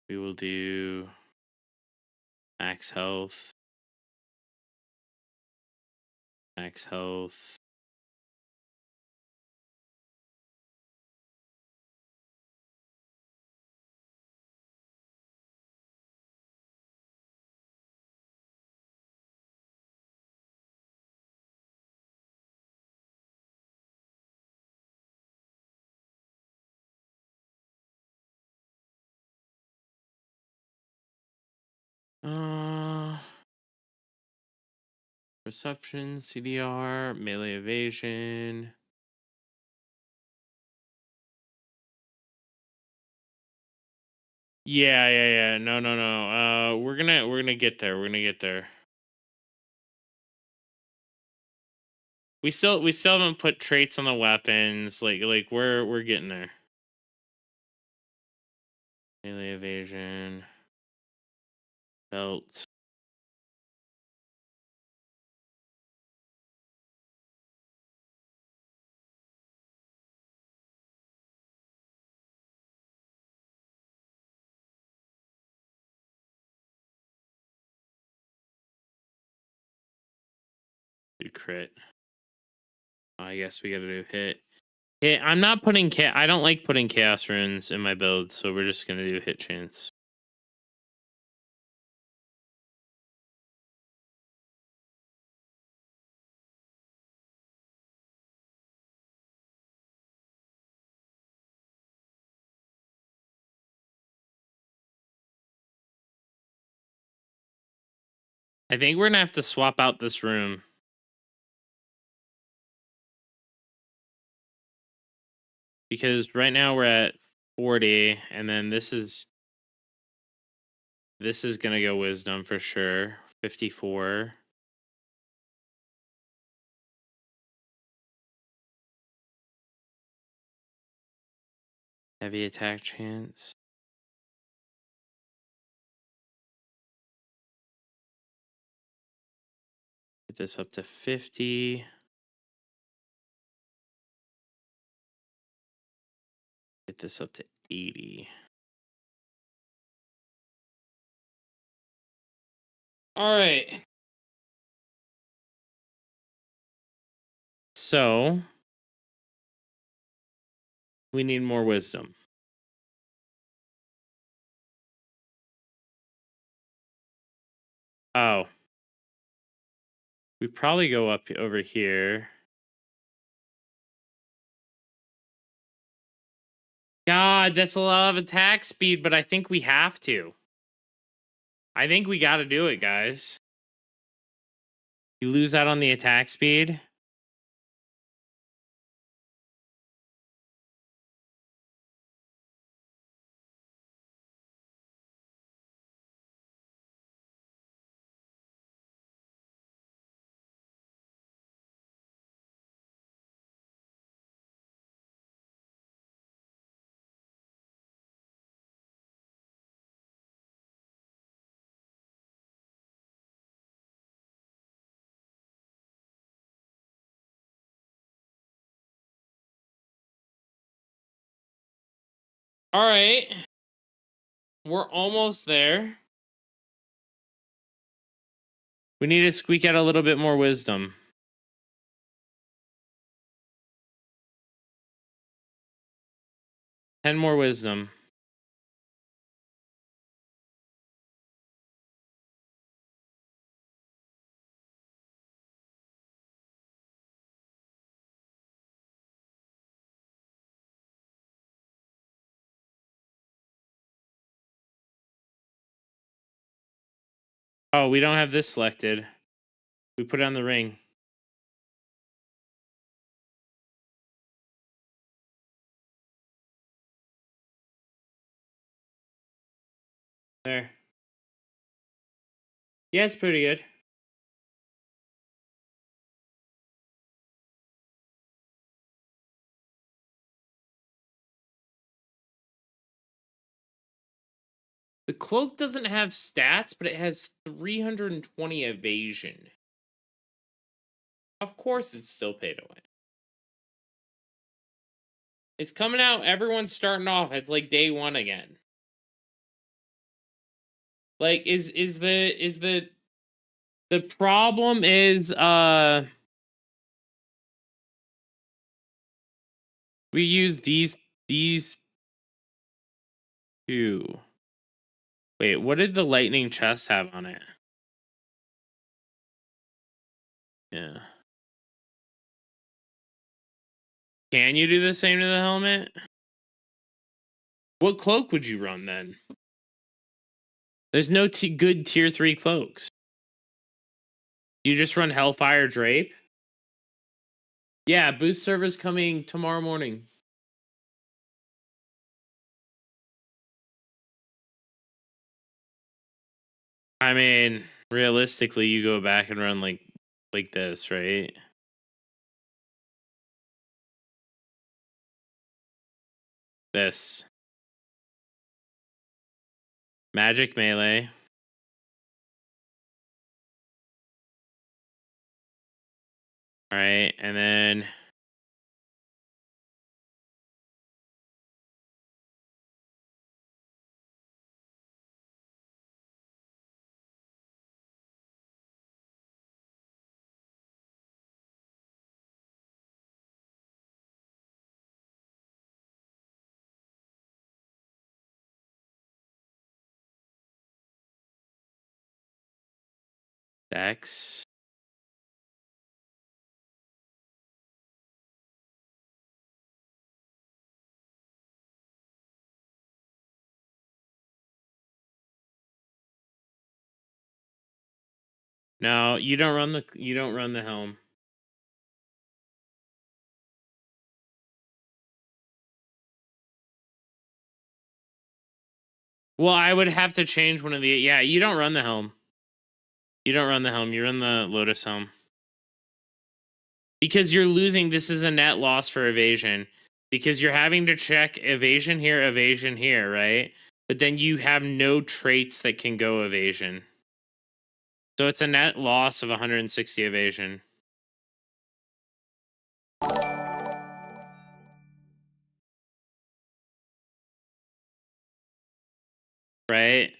We will do max health. Max health. Perception, CDR, melee evasion. Yeah. No. We're gonna get there. We're gonna get there. We still haven't put traits on the weapons. Like we're getting there. Melee evasion. Belt. Do crit. I guess we gotta do hit. Hit. I'm not putting I don't like putting chaos runes in my build, so we're just gonna do hit chance. I think we're gonna have to swap out this room. Because right now we're at 40, and then this is gonna go wisdom for sure. 54. Heavy attack chance. Get this up to 50. Get this up to 80. All right. So We need more wisdom. Oh. We probably go up over here. God, that's a lot of attack speed, but I think we have to. I think we got to do it, guys. You lose out on the attack speed. All right. We're almost there. We need to squeak out a little bit more wisdom. Ten more wisdom. Oh, we don't have this selected. We put it on the ring. There. Yeah, it's pretty good. The cloak doesn't have stats, but it has 320 evasion. Of course, it's still pay to win. It's coming out. Everyone's starting off. It's like day one again. Like, is the problem is we use these two. Wait, what did the lightning chest have on it? Yeah. Can you do the same to the helmet? What cloak would you run then? There's no good tier 3 cloaks. You just run Hellfire Drape? Yeah, boost server's coming tomorrow morning. I mean, realistically, you go back and run like this, right? This. Magic melee. All right, and then Dex. No, you don't run the helm. Well, I would have to change one of the you don't run the helm. You don't run the helm, you run the Lotus helm. Because you're losing, this is a net loss for evasion. Because you're having to check evasion here, right? But then you have no traits that can go evasion. So it's a net loss of 160 evasion. Right?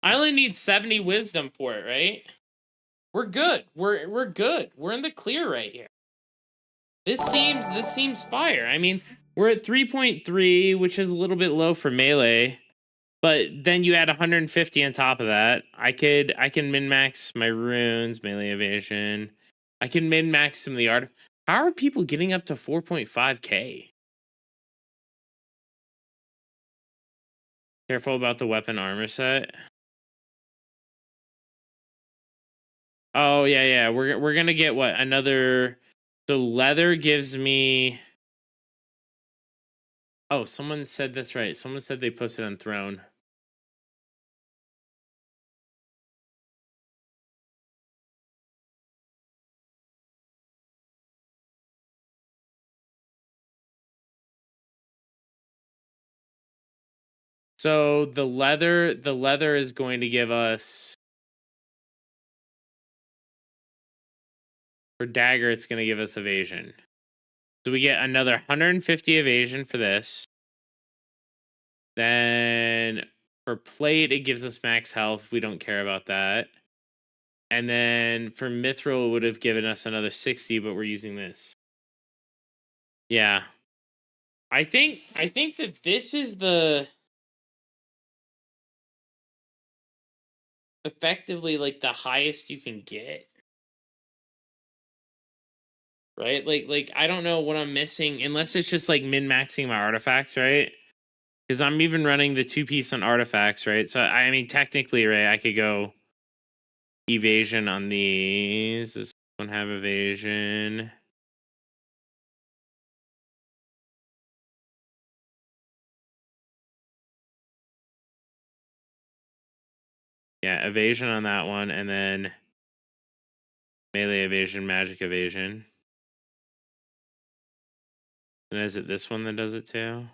I only need 70 wisdom for it, right? We're good. We're good. We're in the clear right here. This seems fire. I mean, we're at 3.3, which is a little bit low for melee. But then you add 150 on top of that. I can min-max my runes, melee evasion. I can min-max some of the art. How are people getting up to 4.5k? Careful about the weapon armor set. Oh yeah. We're gonna get what, another. So leather gives me. Oh, someone said that's right. Someone said they posted on Throne. So the leather is going to give us, for dagger, it's going to give us evasion. So we get another 150 evasion for this. Then for plate, it gives us max health. We don't care about that. And then for mithril, it would have given us another 60, but we're using this. Yeah. I think that this is the effectively like the highest you can get. Right? Like I don't know what I'm missing unless it's just like min-maxing my artifacts, right? Because I'm even running the 2-piece on artifacts, right? So I mean technically, right, I could go evasion on these. Does this one have evasion? Yeah, evasion on that one, and then melee evasion, magic evasion. And is it this one that does it too?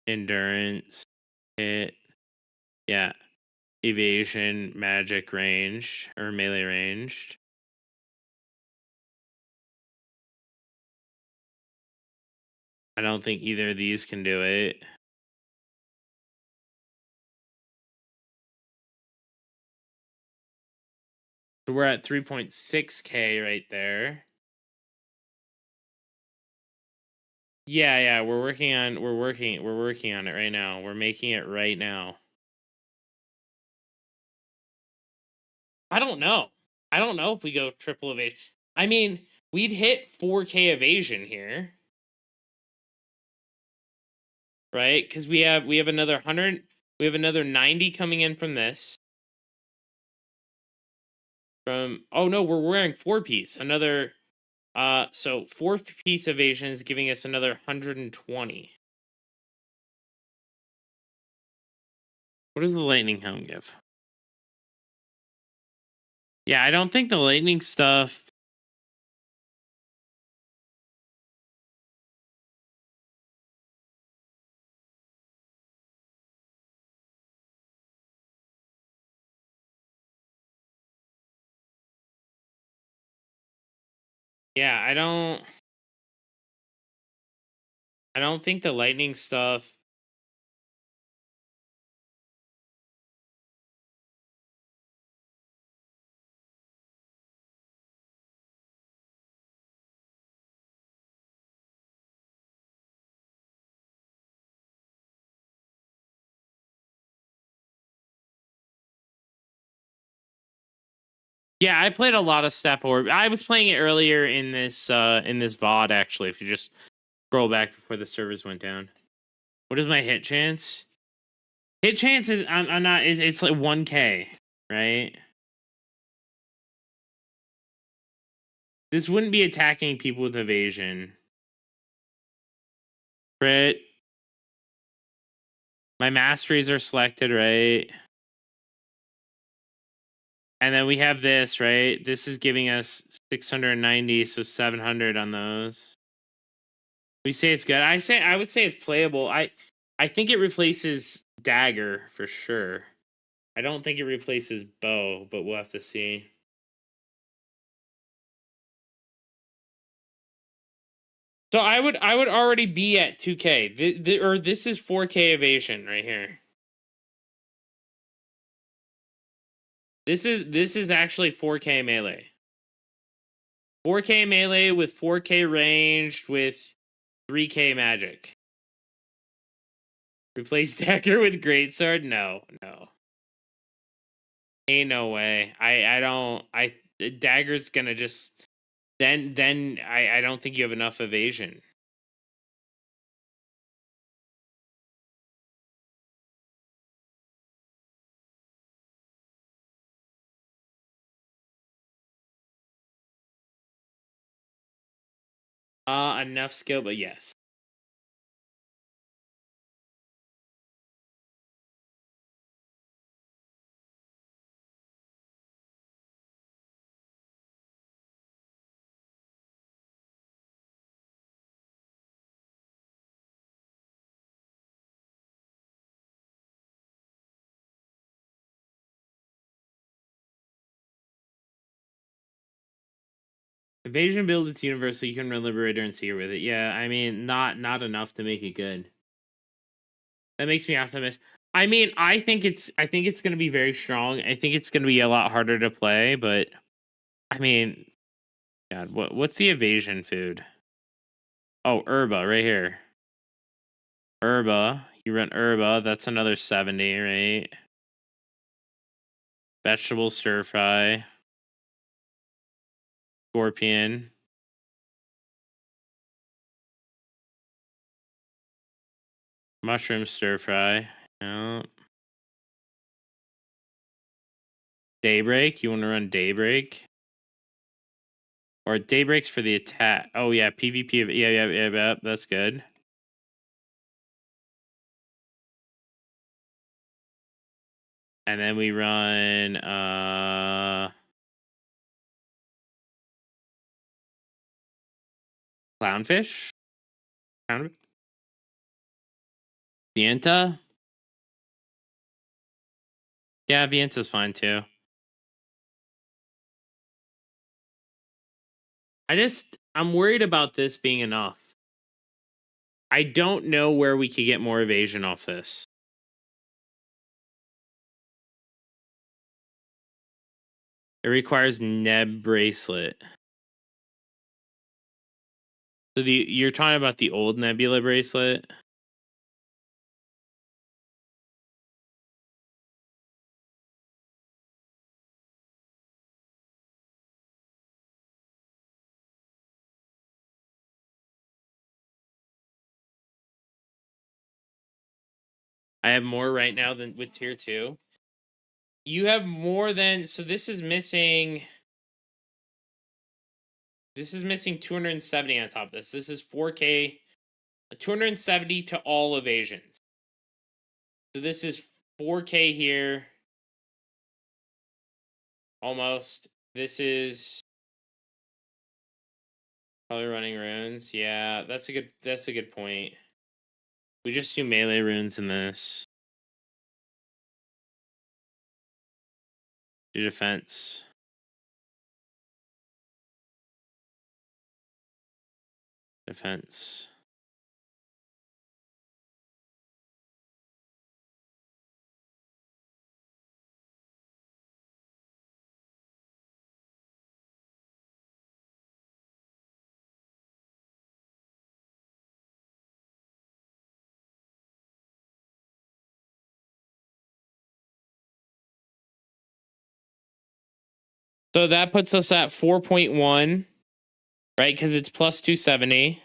Endurance, hit, yeah, evasion, magic ranged, or melee ranged. I don't think either of these can do it. So we're at 3.6k right there. Yeah, we're working on it right now. We're making it right now. I don't know. I don't know if we go triple evasion. I mean, we'd hit 4k evasion here. Right? Because we have another 100, we have another 90 coming in from this. From, oh no, we're wearing 4-piece. Another so 4-piece evasion is giving us another 120. What does the lightning helm give? Yeah, I don't think the lightning stuff. Yeah, I don't think the lightning stuff. Yeah, I played a lot of Steph Orb. I was playing it earlier in this VOD actually. If you just scroll back before the servers went down. What is my hit chance? Hit chance is I'm not. It's like 1k, right? This wouldn't be attacking people with evasion. Crit. My masteries are selected, right? And then we have this, right? This is giving us 690, so 700 on those. We say it's good. I would say it's playable. I think it replaces dagger for sure. I don't think it replaces bow, but we'll have to see. So I would already be at 2K. Or this is 4K evasion right here. This is actually 4K melee. 4K melee with 4K ranged with 3K magic. Replace dagger with greatsword? No. Ain't no way. I don't. Dagger's gonna just then I don't think you have enough evasion. Enough skill, but yes. Evasion build it's universal. You can run Liberator and Seer with it. Yeah, I mean, not enough to make it good. That makes me optimistic. I mean, I think it's going to be very strong. I think it's going to be a lot harder to play, but I mean, God, what's the evasion food? Oh, herba right here. Herba, you run herba. That's another 70, right? Vegetable stir fry. Scorpion. Mushroom stir fry. Yeah. Daybreak. You want to run Daybreak? Or Daybreak's for the attack. Oh, yeah. PvP. Yeah. That's good. And then we run... Clownfish? Vienta? Yeah, Vienta's fine too. I'm worried about this being enough. I don't know where we could get more evasion off this. It requires Neb bracelet. So you're talking about the old Nebula bracelet? I have more right now than with tier 2. You have more than... So this is missing... This is missing 270 on top of this. This is 4K... 270 to all evasions. So this is 4K here. Almost. This is... Probably running runes. Yeah, that's a good point. We just do melee runes in this. Do defense. Defense. So that puts us at 4.1, right? Because it's plus 270.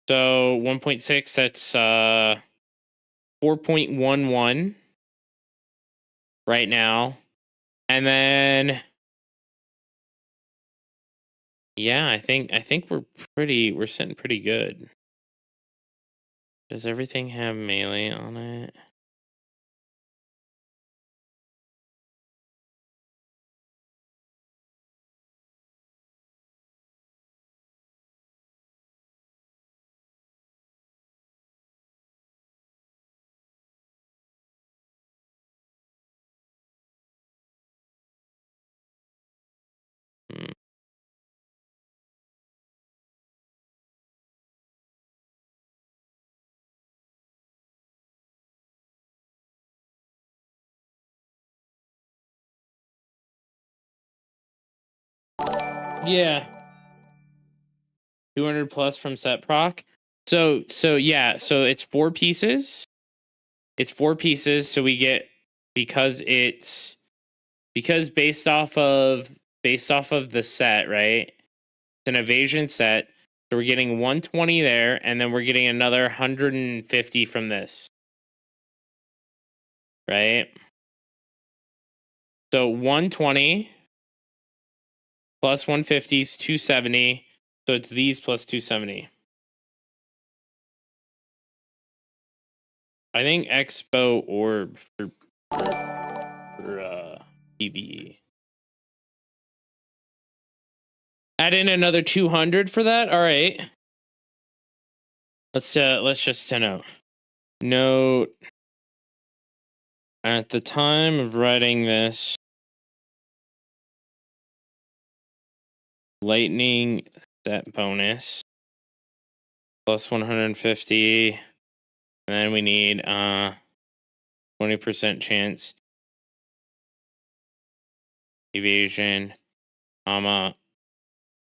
So 1.6, that's 4.11 right now. And then yeah, I think we're sitting pretty good. Does everything have melee on it? Yeah. 200 plus from set proc. So yeah, so it's 4 pieces. It's 4 pieces, so we get because based off of the set, right? It's an evasion set. So we're getting 120 there, and then we're getting another 150 from this. Right? So 120 plus 150 is 270. So it's these plus 270. I think Expo orb for PvE. Add in another 200 for that. All right. Let's just note. Note at the time of writing this, lightning set bonus plus 150, and then we need 20% chance evasion,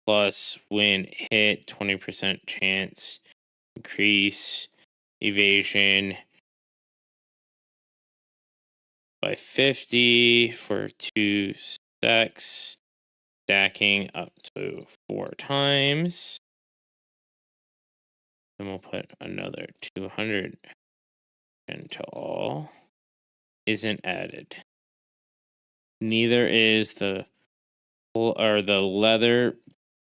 plus when hit 20% chance increase evasion by 50 for 2 stacks, stacking up to 4 times. Then we'll put another 200 into all. Isn't added. Neither is the leather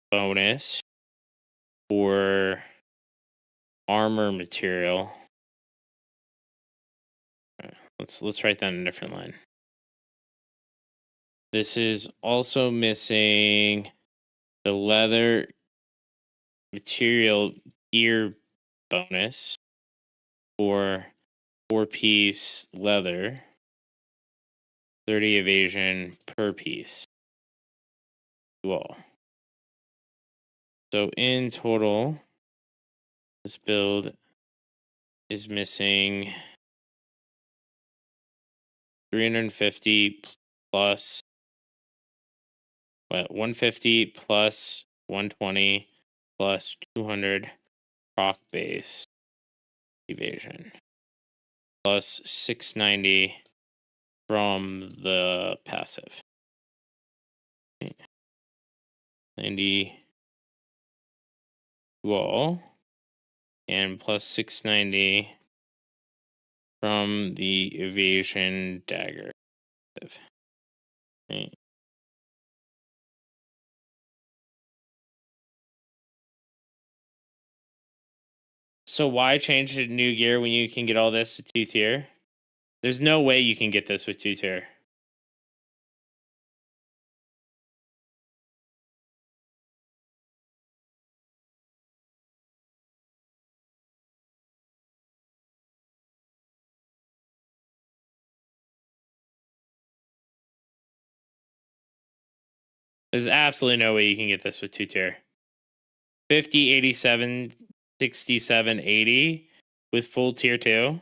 bonus or armor material. Let's write that in a different line. This is also missing the leather material gear bonus for 4-piece leather, 30 evasion per piece. All. So in total, this build is missing 350 plus 150 plus 120 plus 200 proc base evasion plus 690 from the passive. 90 wall and plus 690 from the evasion dagger. Right. So why change to new gear when you can get all this to 2 tier? There's no way you can get this with 2 tier. There's absolutely no way you can get this with 2 tier. 50, 87, 67, 80 with full tier 2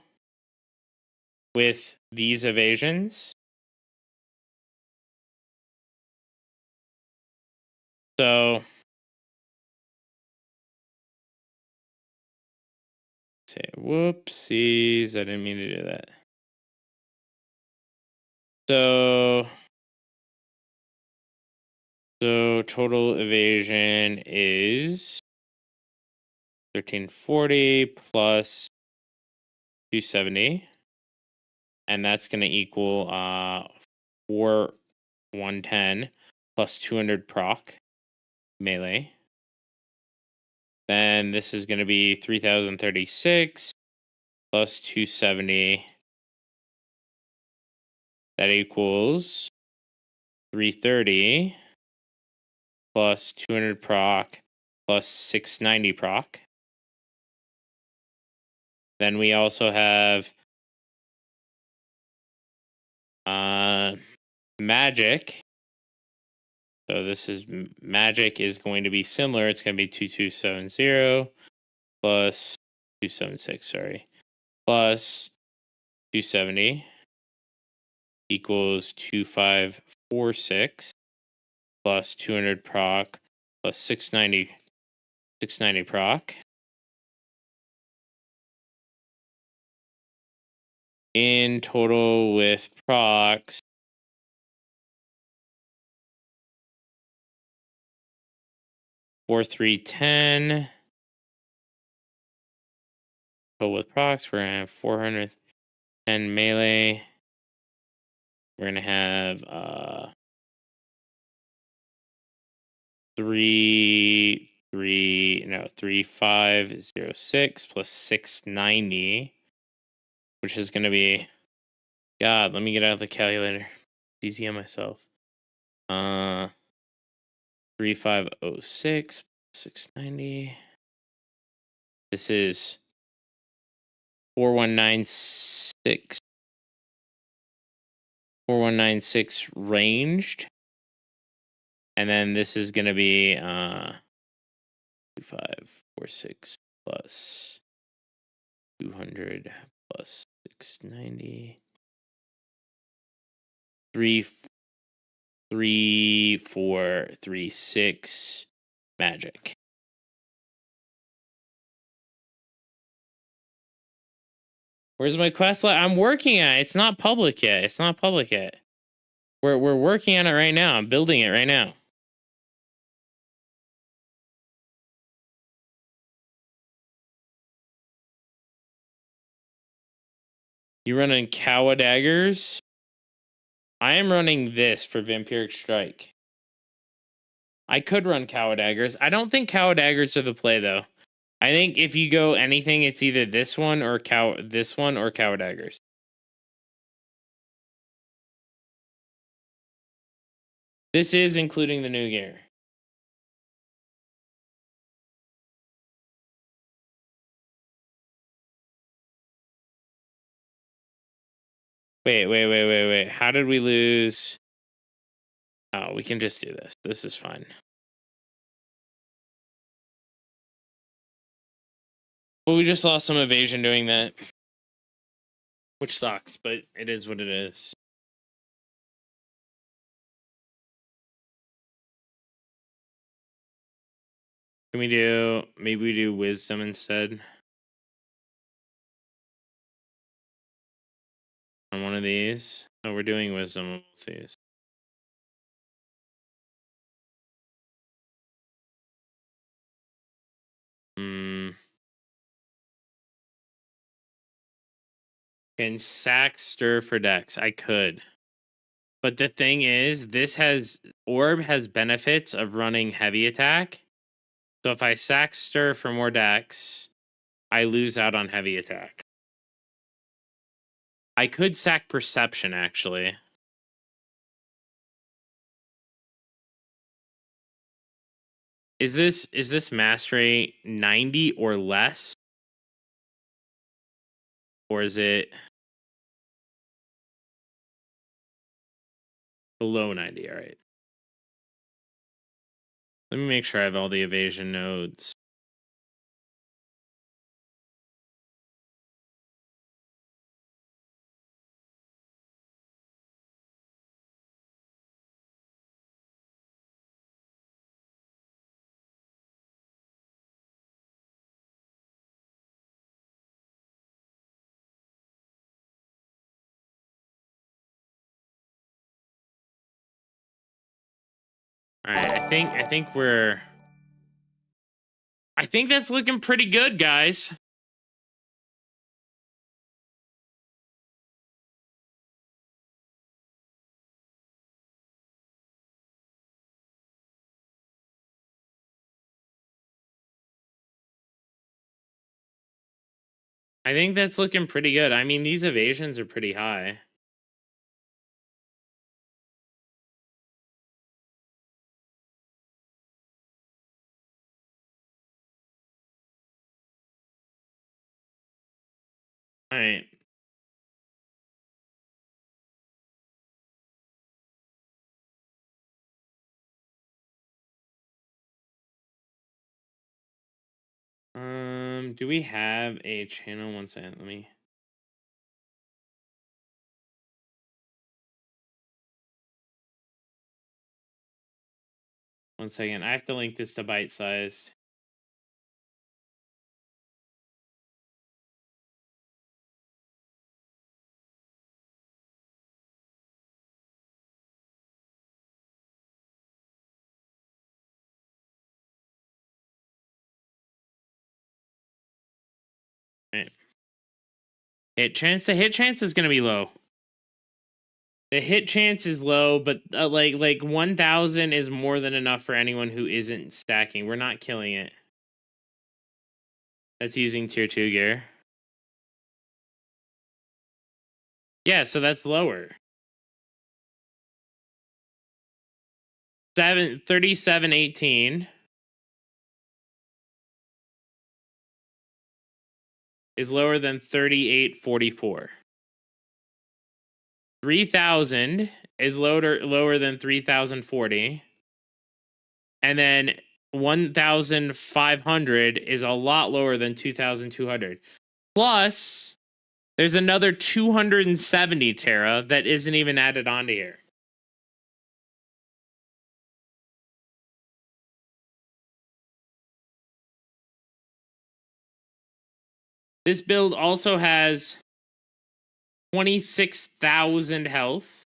with these evasions. So say whoopsies, I didn't mean to do that. So total evasion is 1340 plus 270. And that's going to equal 4110 plus 200 proc melee. Then this is going to be 3036 plus 270. That equals 330 plus 200 proc plus 690 proc. Then we also have magic. So this is magic is going to be similar. It's going to be 2270 plus 276, sorry. Plus 270 equals 2546 plus 200 proc plus 690 proc. In total with procs, 4310. Total with procs, we're gonna have 410 melee. We're gonna have 3506 plus 690, which is gonna be, God, let me get out of the calculator. It's easy on myself. 3506 690. This is 4196 ranged. And then this is gonna be 2546 plus 200 plus 690. 3436 magic. Where's my quest? I'm working on it. It's not public yet. It's not public yet. We're working on it right now. I'm building it right now. You running Kawa daggers? I am running this for Vampiric Strike. I could run Kawa daggers. I don't think Kawa daggers are the play though. I think if you go anything, it's either this one or Kawa daggers. This is including the new gear. Wait. How did we lose? Oh, we can just do this. This is fine. Well, we just lost some evasion doing that. Which sucks, but it is what it is. Can we do, maybe we do wisdom instead? On one of these? Oh, we're doing wisdom on both these. Can sack stir for dex? I could. But the thing is, orb has benefits of running heavy attack. So if I sack stir for more dex, I lose out on heavy attack. I could sack perception actually. Is this mastery 90 or less? Or is it below 90? All right. Let me make sure I have all the evasion nodes. All right, I think that's looking pretty good, guys. I think that's looking pretty good. I mean, these evasions are pretty high. All right. Do we have a channel? One second, let me. 1 second. I have to link this to bite sized. Right. The hit chance is gonna be low. The hit chance is low, but like 1,000 is more than enough for anyone who isn't stacking. We're not killing it. That's using tier 2 gear. Yeah, so that's lower. 3718 is lower than 3844. 3,000 is lower than 3,040. And then 1,500 is a lot lower than 2,200. Plus, there's another 270 Terra that isn't even added onto here. This build also has 26,000 health.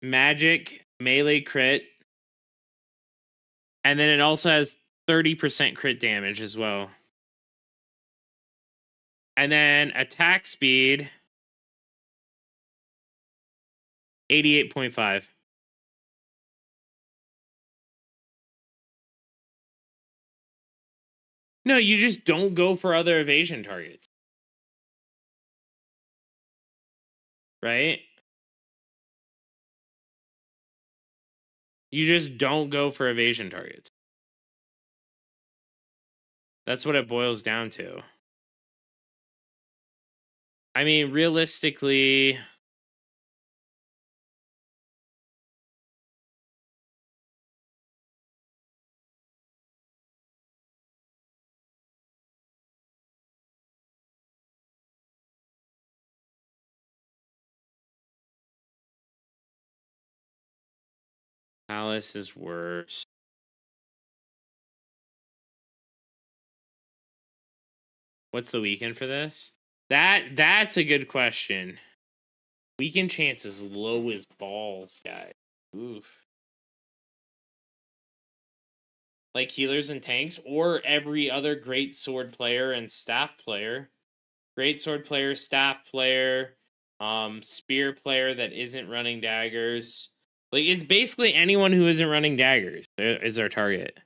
Magic, melee crit. And then it also has 30% crit damage as well. And then attack speed, 88.5. No, you just don't go for other evasion targets. Right? You just don't go for evasion targets. That's what it boils down to. I mean, realistically, Alice is worse. What's the weekend for this? That's a good question. Weekend chance is low as balls, guys. Oof. Like healers and tanks, or every other great sword player and staff player. Great sword player, staff player, spear player that isn't running daggers. Like it's basically anyone who isn't running daggers is our target.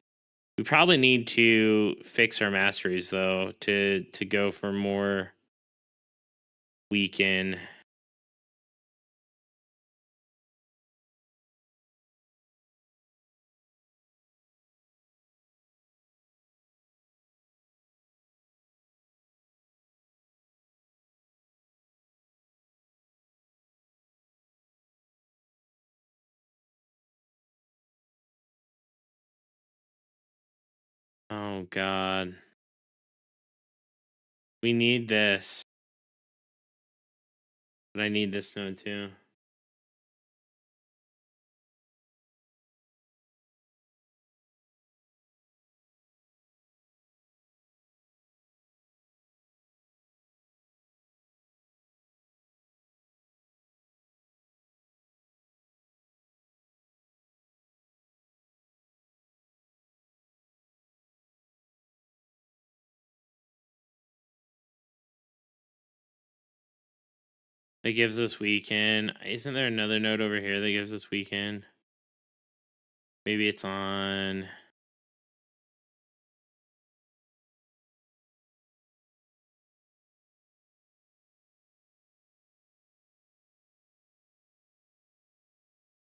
We probably need to fix our masteries though to go for more weekend. Oh god. We need this. But I need this node too. That gives us weekend. Isn't there another node over here that gives us weekend? Maybe it's on.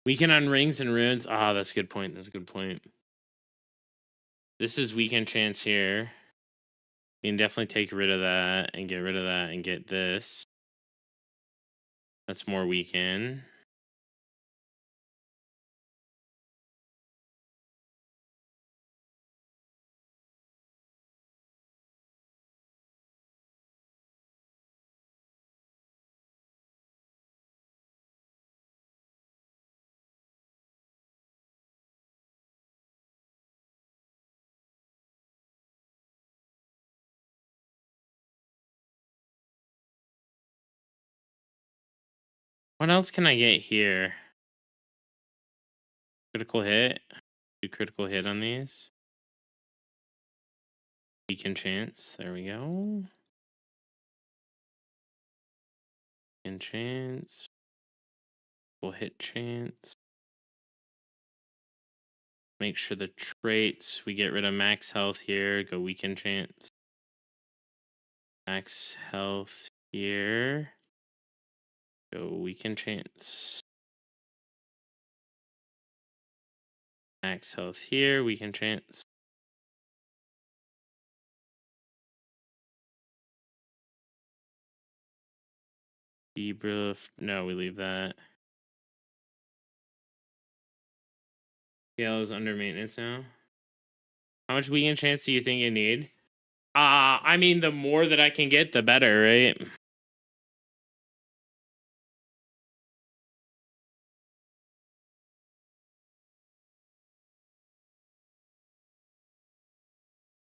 Weekend on rings and runes. Ah, that's a good point. That's a good point. This is weekend chance here. You can definitely take rid of that and get rid of that and get this. That's more weekend. What else can I get here? Critical hit. Do critical hit on these. Beacon chance. There we go. Beacon chance. We'll hit chance. Make sure the traits, we get rid of max health here. Go weaken chance. Max health here. Go weaken chance. Max health here. Weaken chance. Debrief. No, we leave that. Scale is under maintenance now. How much weaken chance do you think you need? I mean, the more that I can get, the better, right?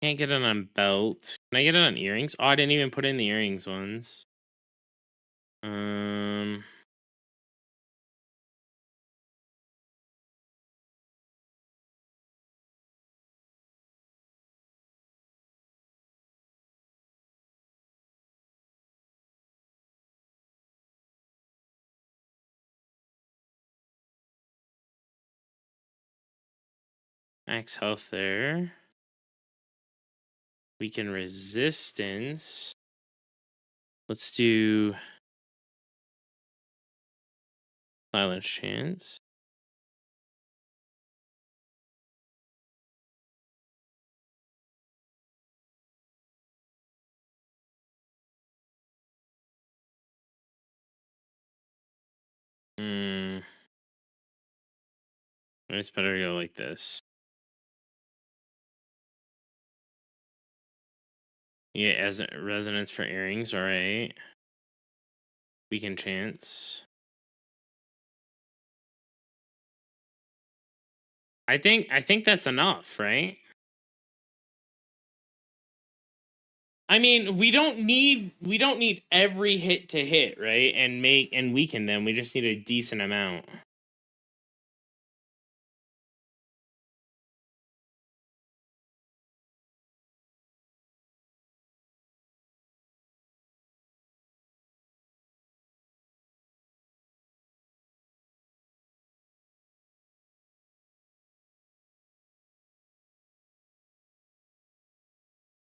Can't get it on belt. Can I get it on earrings? Oh, I didn't even put in the earrings ones. Max health there. Weaken resistance. Let's do silence chance. It's better to go like this. Yeah, as resonance for earrings, alright. Weaken chance. I think that's enough, right? I mean, we don't need every hit to hit, right? And weaken them. We just need a decent amount.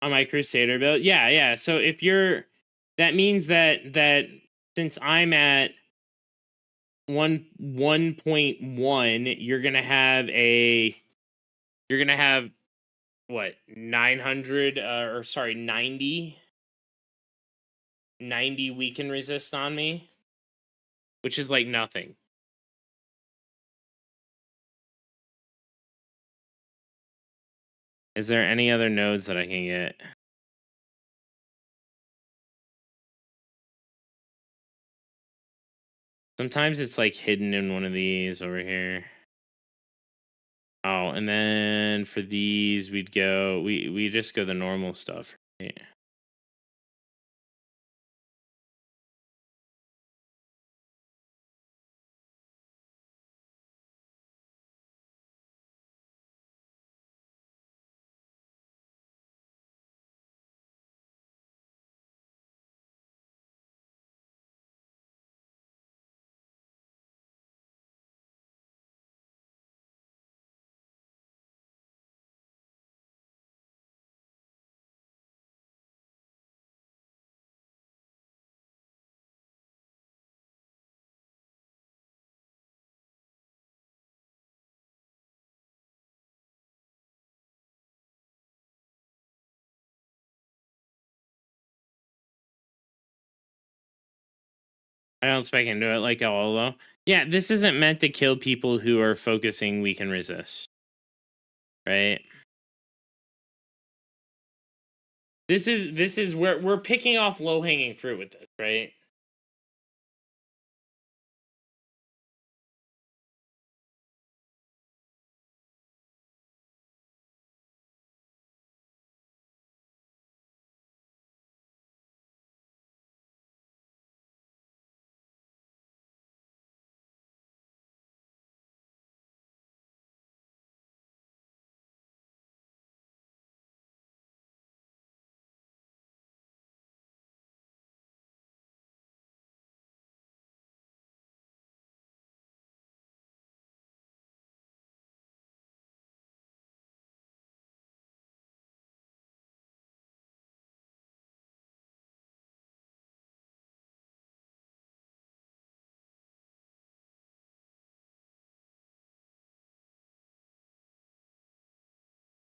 On my Crusader build, yeah. So if you're, that means that since I'm at 1.1, you're gonna have what, 900 or sorry 90 weaken resist on me, which is like nothing. Is there any other nodes that I can get? Sometimes it's like hidden in one of these over here. Oh, and then for these we'd go, we just go the normal stuff, right? I don't spec into it like Olo. Yeah, this isn't meant to kill people who are focusing weaken resist. Right? This is where we're picking off low-hanging fruit with this, right?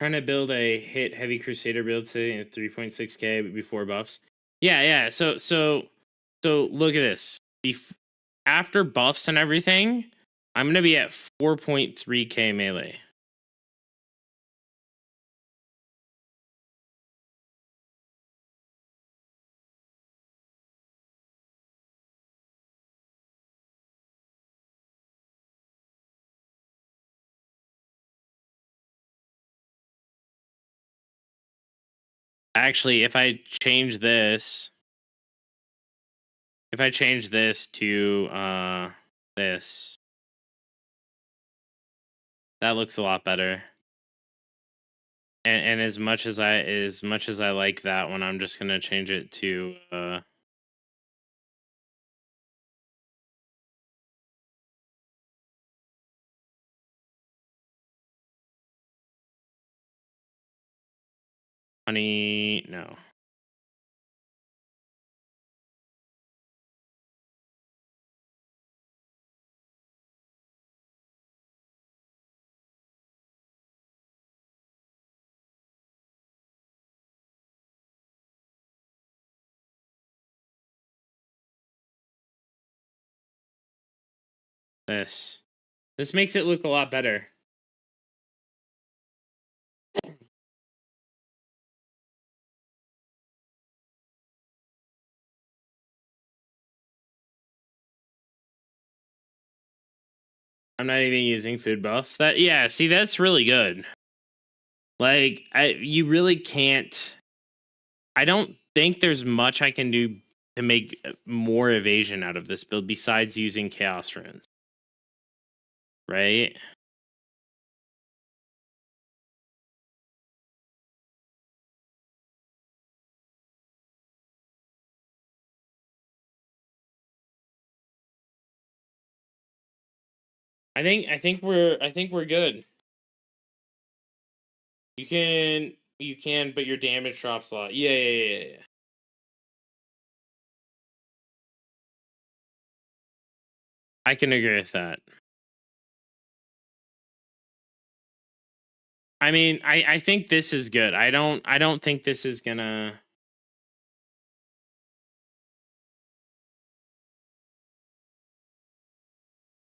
Trying to build a hit heavy crusader build today at 3.6k before buffs. Yeah. So look at this. After buffs and everything, I'm gonna be at 4.3k melee. Actually, if I change this to this, that looks a lot better. And as much as I like that one, I'm just gonna change it to honey. No. This makes it look a lot better. I'm not even using food buffs. See, that's really good. Like, you really can't. I don't think there's much I can do to make more evasion out of this build besides using chaos runes. Right? I think we're good. You can, but your damage drops a lot. Yeah. I can agree with that. I mean, I think this is good. I don't think this is gonna.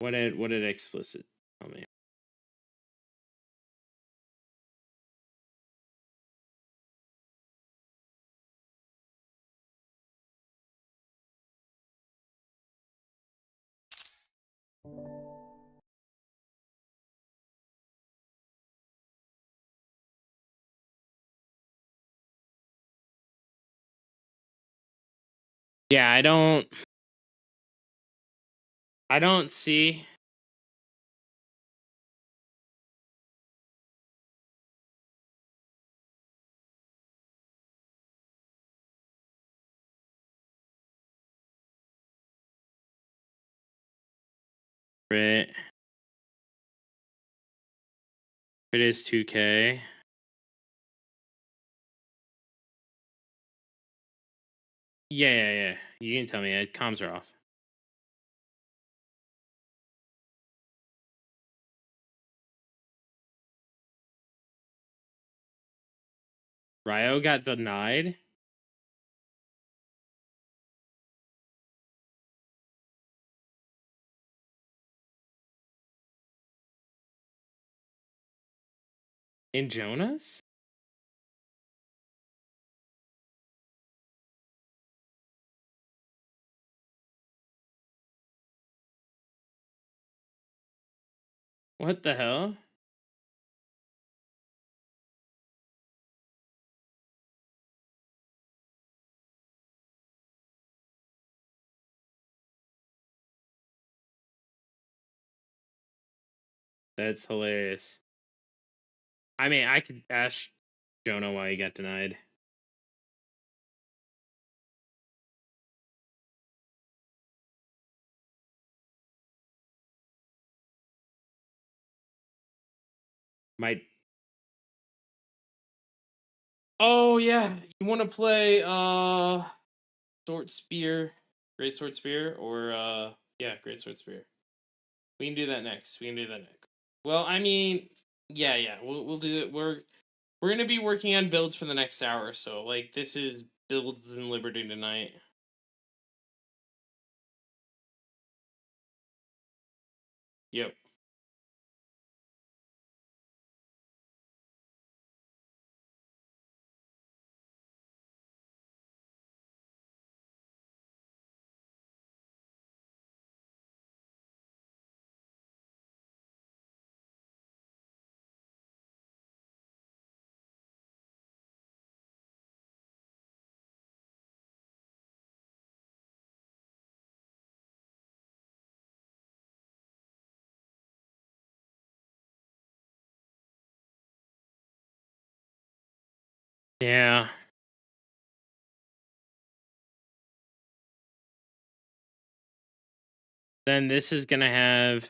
What did explicit tell me? Yeah, I don't see. Crit. It is 2k. Yeah. You can tell me. Comms are off. Ryo got denied. In Jonas? What the hell? That's hilarious. I mean, I could ask Jonah why he got denied. Might. Oh yeah, you want to play Sword Spear, Great Sword Spear, or yeah, Great Sword Spear. We can do that next. Well, I mean, yeah, we'll do it. We're gonna be working on builds for the next hour or so. Like, this is builds in Liberty tonight. Yep. Yeah. Then this is gonna have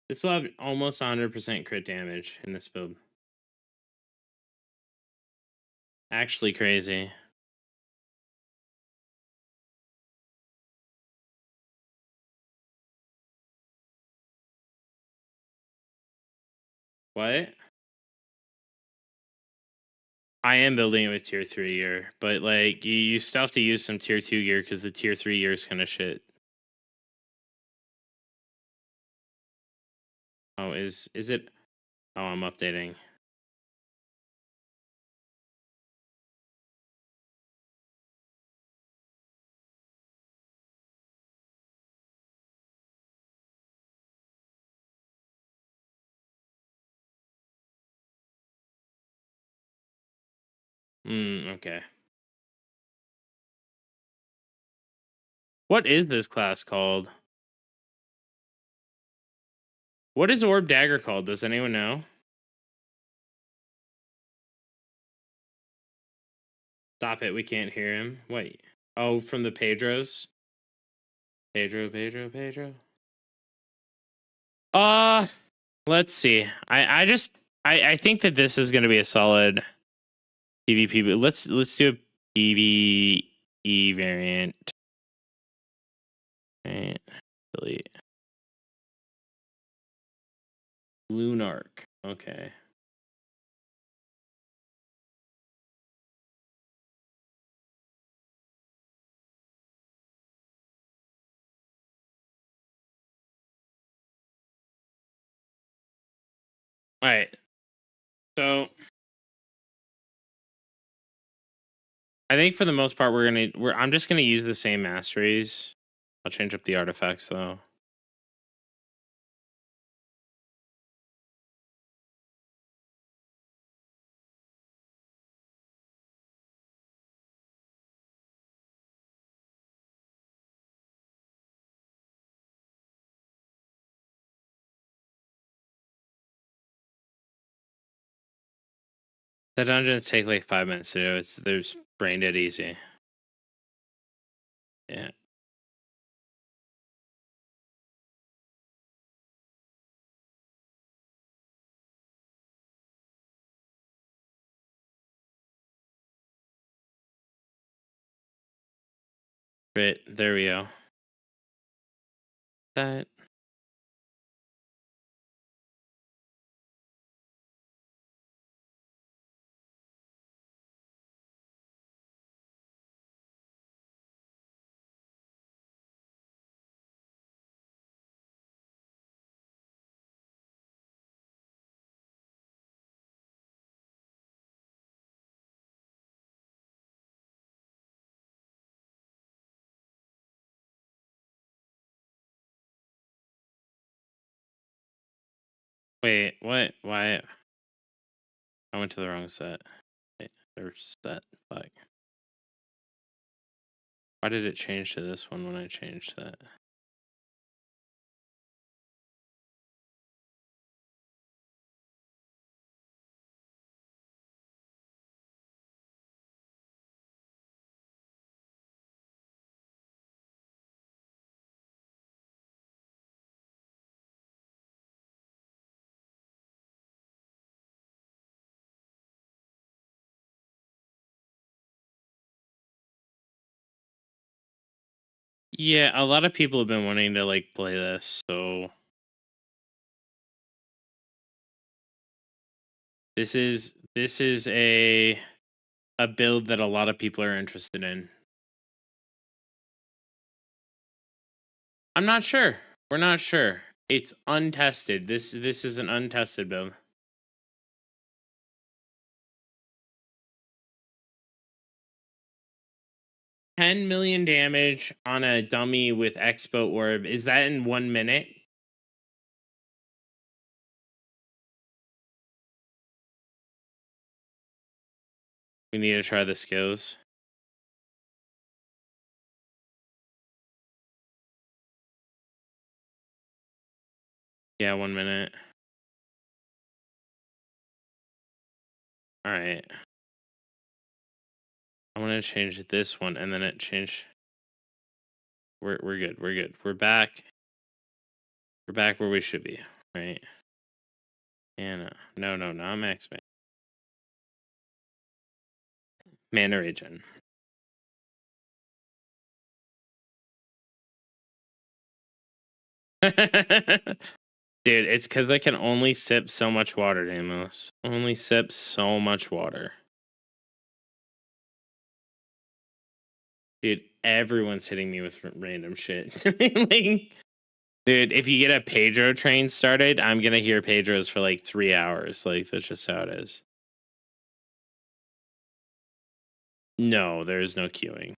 this will have almost 100% crit damage in this build. Actually crazy. What? I am building it with tier 3 gear, but like you still have to use some tier 2 gear because the tier 3 gear is kind of shit. Oh, is it? Oh, I'm updating. Okay. What is this class called? What is Orb Dagger called? Does anyone know? Stop it, we can't hear him. Wait. Oh, from the Pedros? Pedro. Let's see. I think that this is gonna be a solid PvP, but let's do a PvE variant. Right. Delete. Lunark. Okay. All right. So I think for the most part I'm just gonna use the same masteries. I'll change up the artifacts though. The dungeons take like 5 minutes to do. There's brain dead easy. Yeah. Right, there we go. That. Wait, what? Why? I went to the wrong set. Wait, there's that. Fuck. Why did it change to this one when I changed that? Yeah, a lot of people have been wanting to like play this, so this is a build that a lot of people are interested in. I'm not sure. We're not sure. It's untested. This is an untested build. $10 million damage on a dummy with Expo Orb. Is that in 1 minute? We need to try the skills. Yeah, 1 minute. All right. I want to change this one, and then it changed. We're good. We're good. We're back. We're back where we should be. Right. And no, not max man. Mana regen. Dude, it's because I can only sip so much water, Damos. Only sip so much water. Dude, everyone's hitting me with random shit. Like, dude, if you get a Pedro train started, I'm gonna hear Pedro's for like 3 hours. Like, that's just how it is. No, there's no queuing.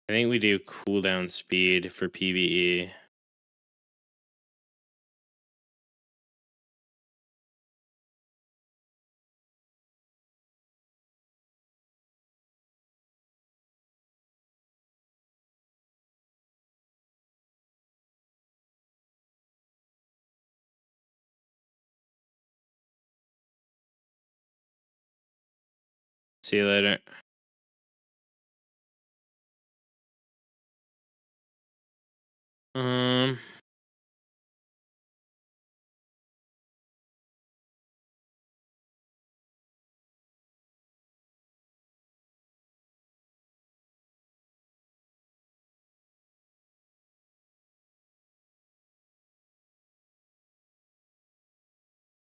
I think we do cooldown speed for PvE. See you later. Um,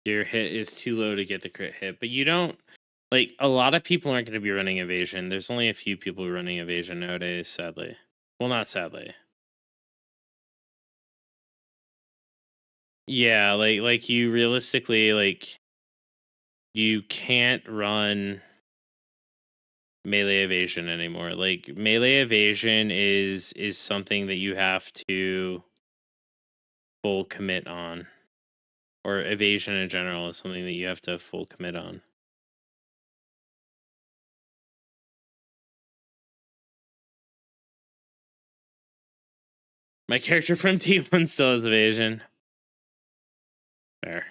your hit is too low to get the crit hit, but you don't like a lot of people aren't going to be running evasion. There's only a few people running evasion nowadays, sadly. Well, not sadly. Yeah, like you realistically like you can't run melee evasion anymore. Like melee evasion is something that you have to full commit on. Or evasion in general is something that you have to full commit on. My character from T1 still has evasion. Fair.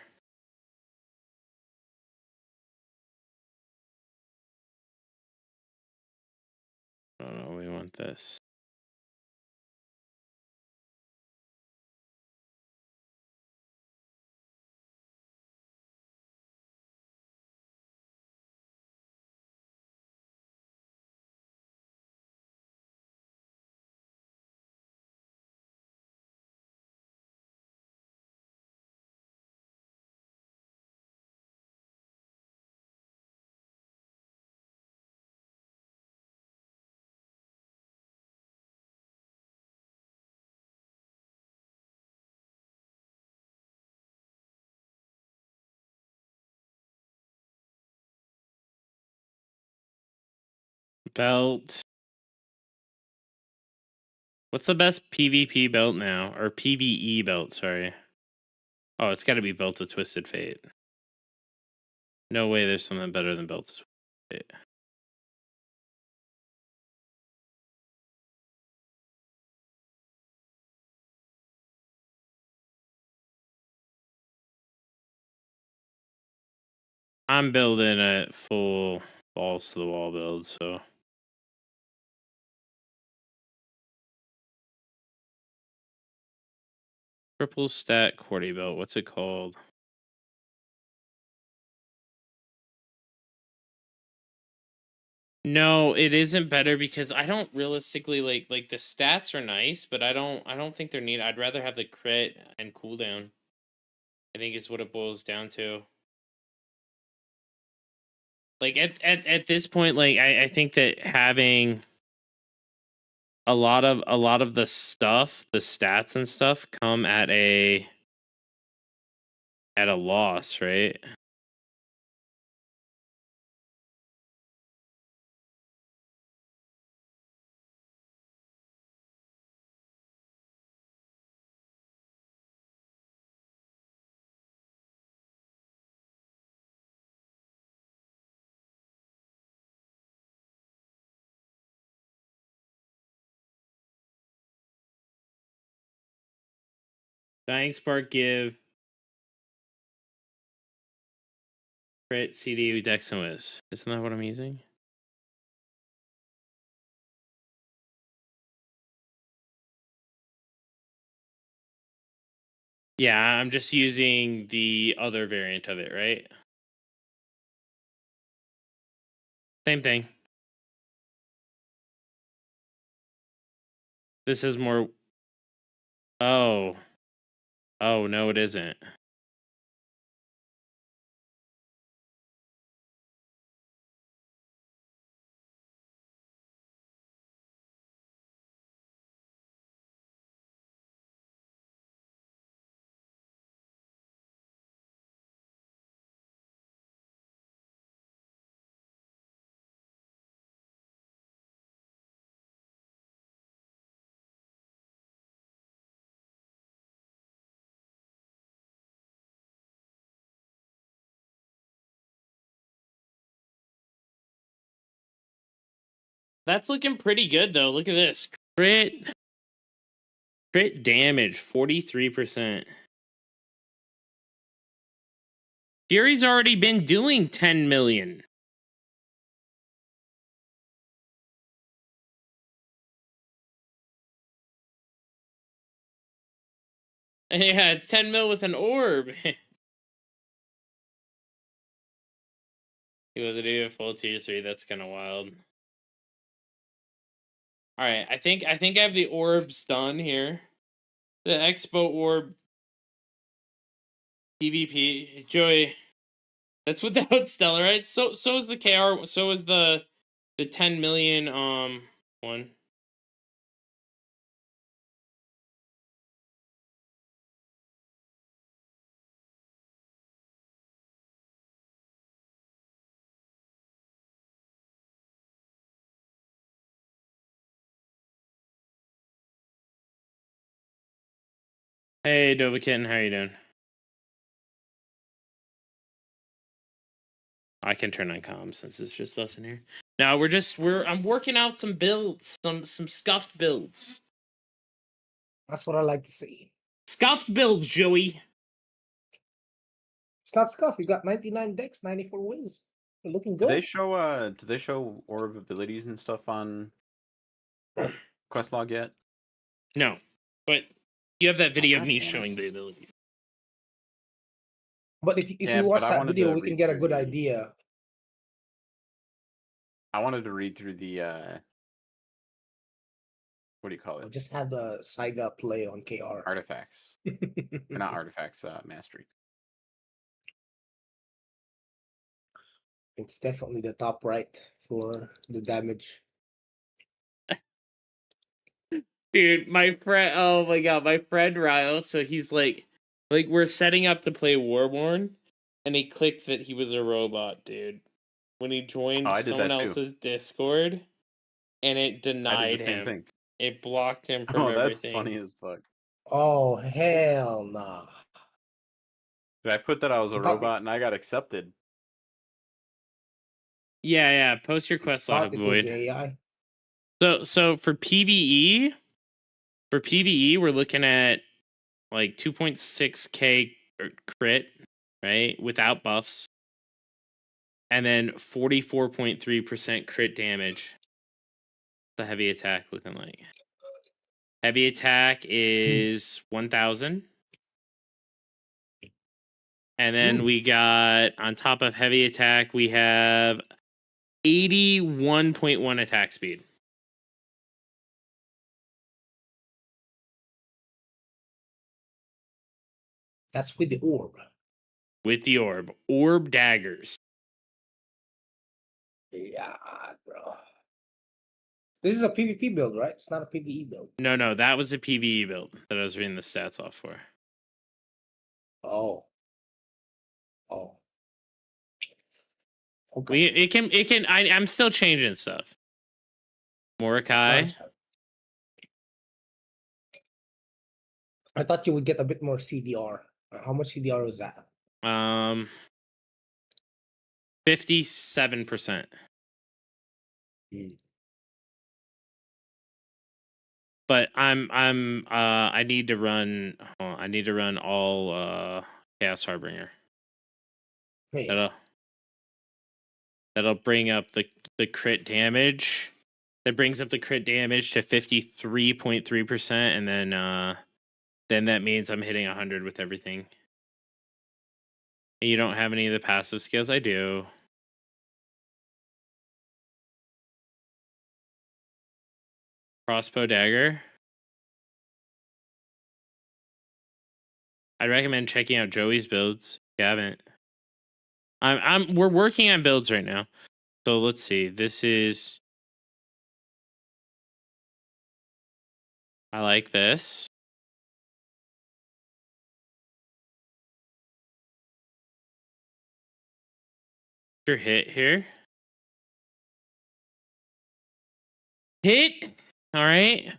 Oh no, we want this. Belt. What's the best PvP belt now? Or PvE belt, sorry. Oh, it's gotta be Belt of Twisted Fate. No way there's something better than Belt of Twisted Fate. I'm building a full balls to the wall build, so. Triple stat Quarty belt, what's it called? No, it isn't better because I don't realistically like the stats are nice, but I don't think they're neat. I'd rather have the crit and cooldown. I think is what it boils down to. Like at this point, like I think that having a lot of the stuff, the stats and stuff come at a loss, right? Dying Spark give crit CD Dex and Wiz. Isn't that what I'm using? Yeah, I'm just using the other variant of it, right? Same thing. This is more. Oh. Oh, no, it isn't. That's looking pretty good, though. Look at this. Crit damage, 43%. Fury's already been doing 10 million. Yeah, it's 10 mil with an orb. He wasn't even full tier 3. That's kind of wild. All right, I think I have the orbs done here. The Expo orb PvP. Joey, that's without Stellarite. So is the KR. So is the 10 million one. Hey, Dovahkitten, how you doing? I can turn on comms since it's just us in here. Now I'm working out some builds, some scuffed builds. That's what I like to see. Scuffed builds, Joey. It's not scuff. You got 99 decks, 94 wins. You're looking good. Do they show orb abilities and stuff on quest log yet? No, but you have that video of me showing the abilities. But if you watch that video, we can get a good idea. I wanted to read through the what do you call it? Just have the Saiga play on KR. Artifacts. Not artifacts, mastery. It's definitely the top right for the damage. Dude, my friend, oh my god, my friend Ryo, so he's like we're setting up to play Warborn, and he clicked that he was a robot, dude. When he joined someone else's Discord, and it denied him. Thing. It blocked him from everything. That's funny as fuck. Oh, hell nah. Did I put that I was a robot and I got accepted? Yeah, post your quest log, Void. AI. So for PvE, we're looking at like 2.6k crit, right? Without buffs. And then 44.3% crit damage. The heavy attack looking like. Heavy attack is 1,000. And then we got, on top of heavy attack, we have 81.1 attack speed. That's with the orb. With the orb. Orb daggers. Yeah, bro. This is a PvP build, right? It's not a PvE build. No, that was a PvE build that I was reading the stats off for. Oh. Okay. I'm still changing stuff. Mordecai. Nice. I thought you would get a bit more CDR. How much CDR was that? 57%. But I need to run all Chaos Harbinger. Hey. That'll bring up the crit damage. That brings up the crit damage to 53.3%, and then that means I'm hitting 100 with everything. And you don't have any of the passive skills? I do. Crossbow dagger. I'd recommend checking out Joey's builds if you haven't. We're working on builds right now. So let's see. This is, I like this. Your hit here. Hit. All right.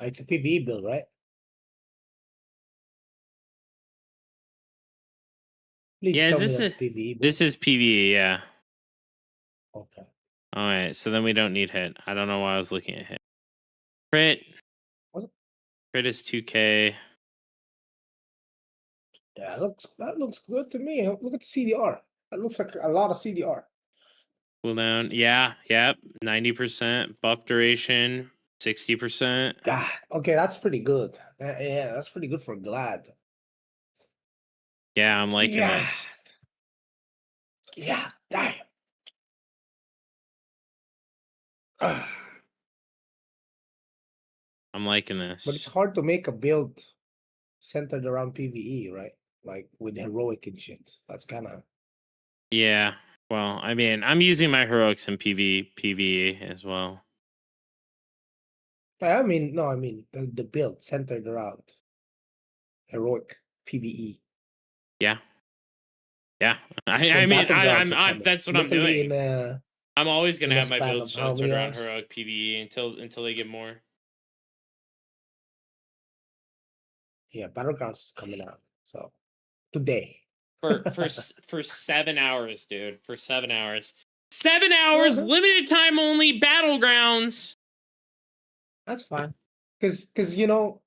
It's a PvE build, right? Please Yeah, tell is me this that's PvE build. This is PvE, yeah. Okay. All right, so then we don't need hit. I don't know why I was looking at hit. Crit. Crit is 2K. Yeah, that looks good to me. Look at the CDR. That looks like a lot of CDR. Cooldown. Yeah, yep. 90%. Buff duration. 60%. God, okay, that's pretty good. Yeah, that's pretty good for Glad. Yeah, I'm liking this. Yeah, damn. But I'm liking this. it's hard to make a build centered around PvE, right? Like with heroic and shit. That's kind of. Yeah. Well, I mean, I'm using my heroics in PvE as well. I mean, no, I mean the build centered around heroic PvE. Yeah. Yeah. When Battlegrounds are coming, that's what I'm literally doing. I'm always gonna in a have my span builds of how centered many around hours? heroic PvE until they get more. Yeah, Battlegrounds is coming out. So today. For 7 hours, dude. For 7 hours. 7 hours, limited time only, Battlegrounds. That's fine. Cause you know,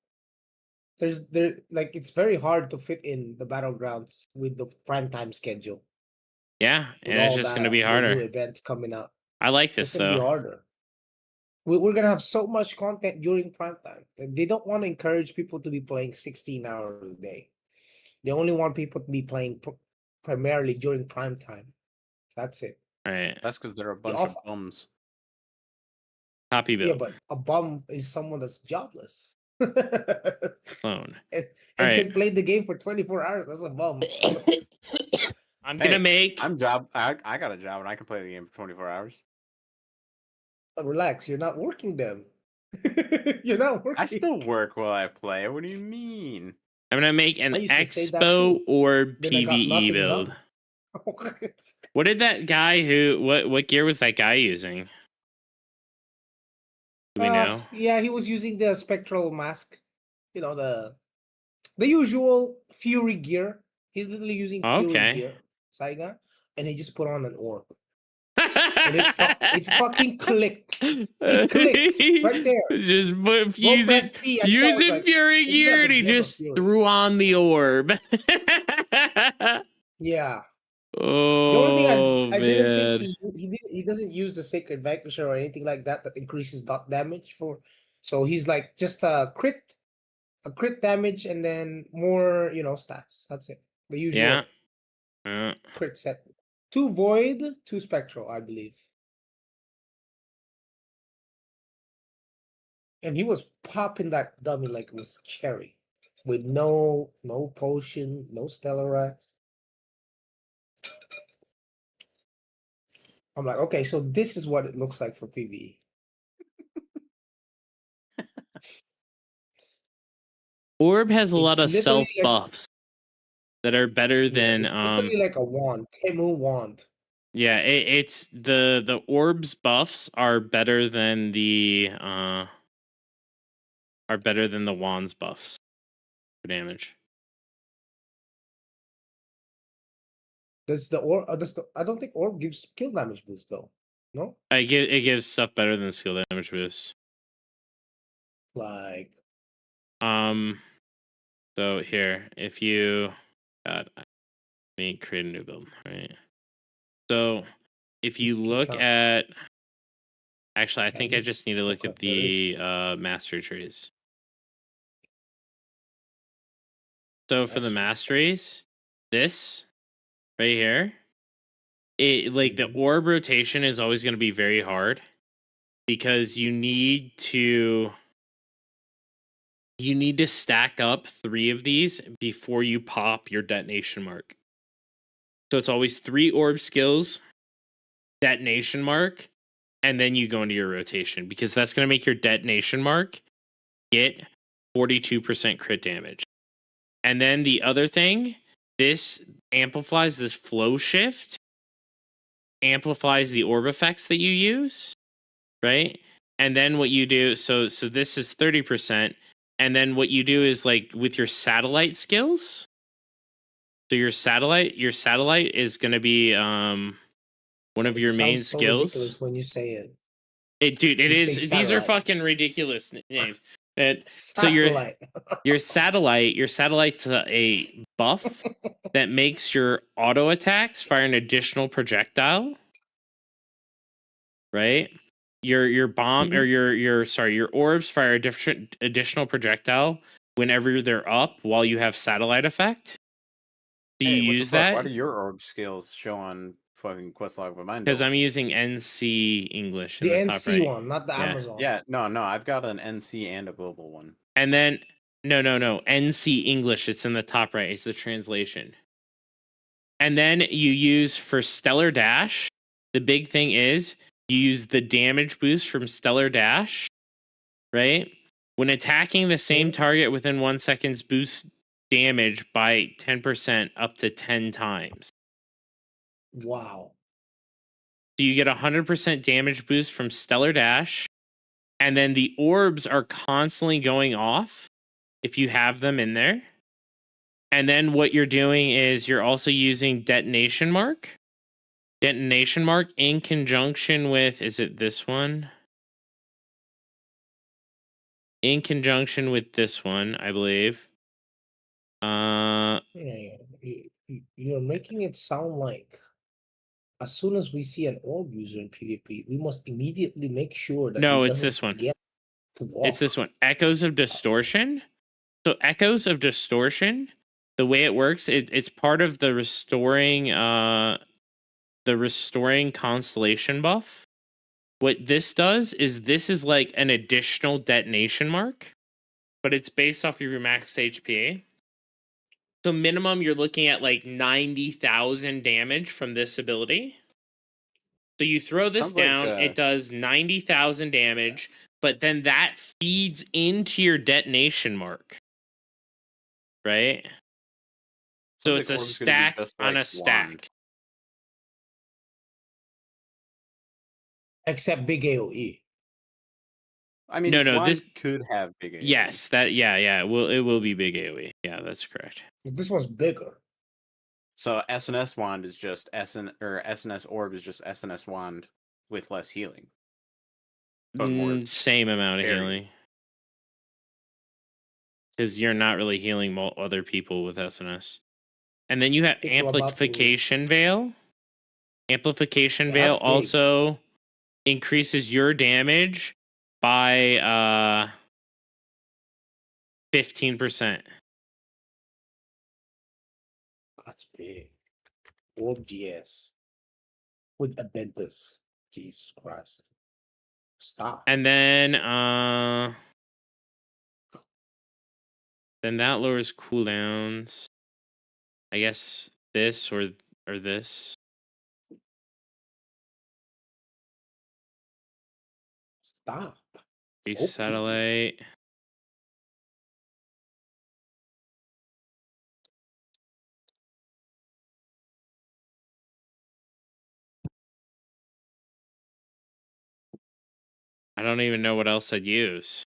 it's very hard to fit in the Battlegrounds with the primetime schedule. Yeah, With and it's all just gonna be the new harder. events coming out. I like It's this gonna be though. harder. We're gonna have so much content during prime time. They don't want to encourage people to be playing 16 hours a day. They only want people to be playing primarily during prime time. That's it. Right. That's because they're a bunch of bums. Copy build. Yeah, but a bum is someone that's jobless. Clone. and Right. can play the game for 24 hours. That's a bum. I'm gonna make. I got a job and I can play the game for 24 hours. Relax, you're not working then. You're not working. I still work while I play. What do you mean? I'm gonna make an I used to say that Expo too. or Then I got PvE nothing build. done. What did that guy what gear was that guy using? Do we know? Yeah, he was using the spectral mask. You know, the usual Fury gear. He's literally using Fury gear, Saiga, and he just put on an orb. And it fucking clicked. It clicked right there. Just using Fury gear, and he just threw on the orb. Yeah. Oh, the only thing I didn't think he doesn't use the Sacred Vanquisher or anything like that increases dot damage for. So he's like just a a crit damage and then more, stats. That's it. The usual crit set. 2 void, 2 spectral, I believe. And he was popping that dummy like it was cherry, with no potion, no stellar rats. I'm like, okay, so this is what it looks like for PvE. Orb has a It's lot of literally self buffs that are better than it's literally like a wand, Temu wand. Yeah, it's the orb's buffs are better than the wand's buffs for damage. Does the orb? I don't think orb gives skill damage boost though. No. It gives stuff better than skill damage boost. Like. So here, if you, God, let me create a new build, right? So if you look at, actually, I think I just need to look at the mastery trees. So for the masteries, this right here, it like the orb rotation is always going to be very hard because you need to stack up 3 of these before you pop your detonation mark. So it's always 3 orb skills, detonation mark, and then you go into your rotation because that's going to make your detonation mark get 42% crit damage. And then the other thing, this amplifies this flow shift, amplifies the orb effects that you use, right? And then what you do, so this is 30%, and then what you do is like with your satellite skills. So your satellite is going to be one of your main so skills. Ridiculous when you say it. Dude, it is. These are fucking ridiculous names. So your satellite's a buff that makes your auto attacks fire an additional projectile. Right? Your bomb or your orbs fire a different additional projectile whenever they're up while you have satellite effect. Do you use that? Why do your orb skills show on fucking questlog, but mine don't? Because I'm using NC English. The NC one, not the Amazon. Yeah, no, I've got an NC and a global one. And then no, NC English. It's in the top right. It's the translation. And then you use for Stellar Dash. The big thing is you use the damage boost from Stellar Dash, right? When attacking the same target within 1 second, boost damage by 10% up to 10 times. Wow. So you get 100% damage boost from Stellar Dash, and then the orbs are constantly going off if you have them in there. And then what you're doing is you're also using Detonation Mark. Detonation Mark in conjunction with, is it this one? In conjunction with this one, I believe. You're making it sound like as soon as we see an orb user in PvP, we must immediately make sure that it's this one. It's this one. Echoes of Distortion. So Echoes of Distortion, the way it works, it's part of the restoring constellation buff. What this does is this is like an additional detonation mark, but it's based off of your max HP. So minimum, you're looking at like 90,000 damage from this ability. So you throw this down, it does 90,000 damage, but then that feeds into your detonation mark. Right? So it's a stack on a stack. Except big AoE. I mean, no, this could have big AoE. Yes, it will be big AoE. Yeah, that's correct. This one's bigger. So SNS wand is just SNS orb is just SNS wand with less healing. But more same amount of healing. Because you're not really healing other people with SNS. And then you have Amplification Veil. Amplification Veil also increases your damage by 15%. That's big. Orb GS with Aventus. Jesus Christ. Stop. And then that lowers cooldowns. I guess this or this. Stop. Satellite. I don't even know what else I'd use.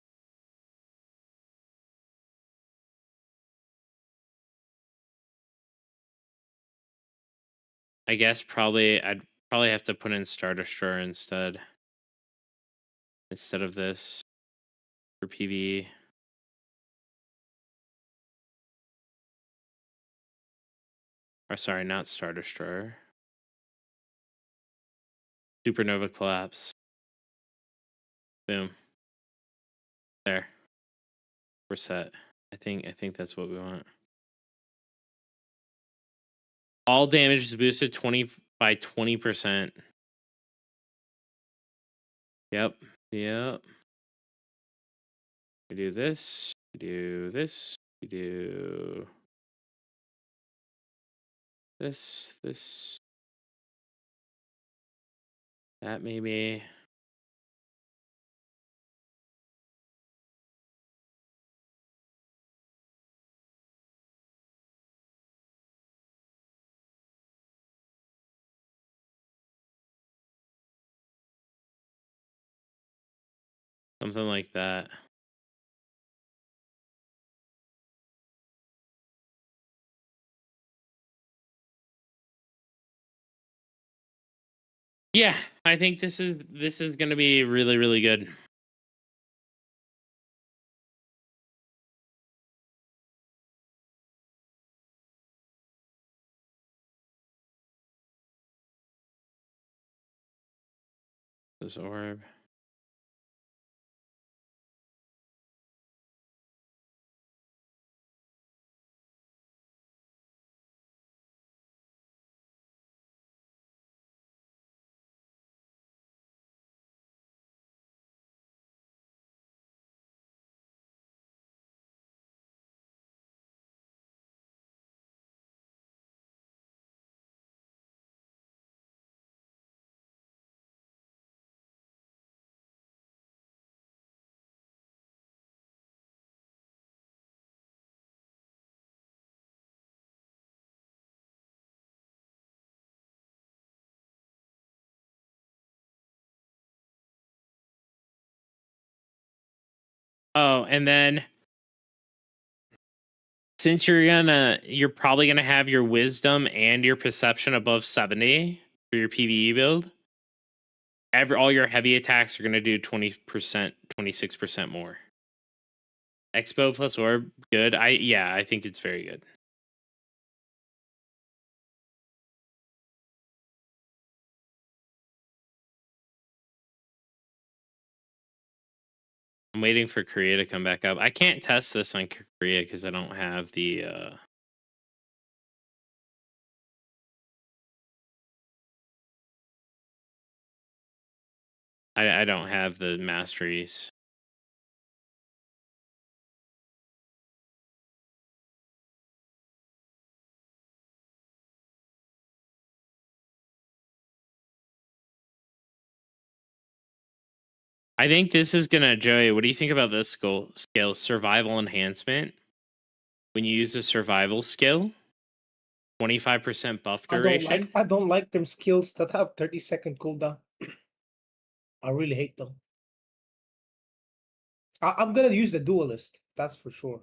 I guess I'd probably have to put in Star Destroyer instead of this for PvE. Or sorry, not Star Destroyer. Supernova Collapse. Boom. There. We're set. I think that's what we want. All damage is boosted 20%. Yep. We do this. We do this. We do this. That maybe. Something like that. Yeah, I think this is going to be really, really good. This orb. Oh, and then since you're probably gonna have your wisdom and your perception above 70 for your PvE build, all your heavy attacks are gonna do 20%, 26% more. Expo plus orb, good. I think it's very good. I'm waiting for Korea to come back up. I can't test this on Korea because I don't have the I don't have the masteries. I think this is gonna, Joey, what do you think about this skill? Survival enhancement. When you use a survival skill, 25% buff duration. I don't like them skills that have 30-second cooldown. I really hate them. I'm gonna use the duelist, that's for sure.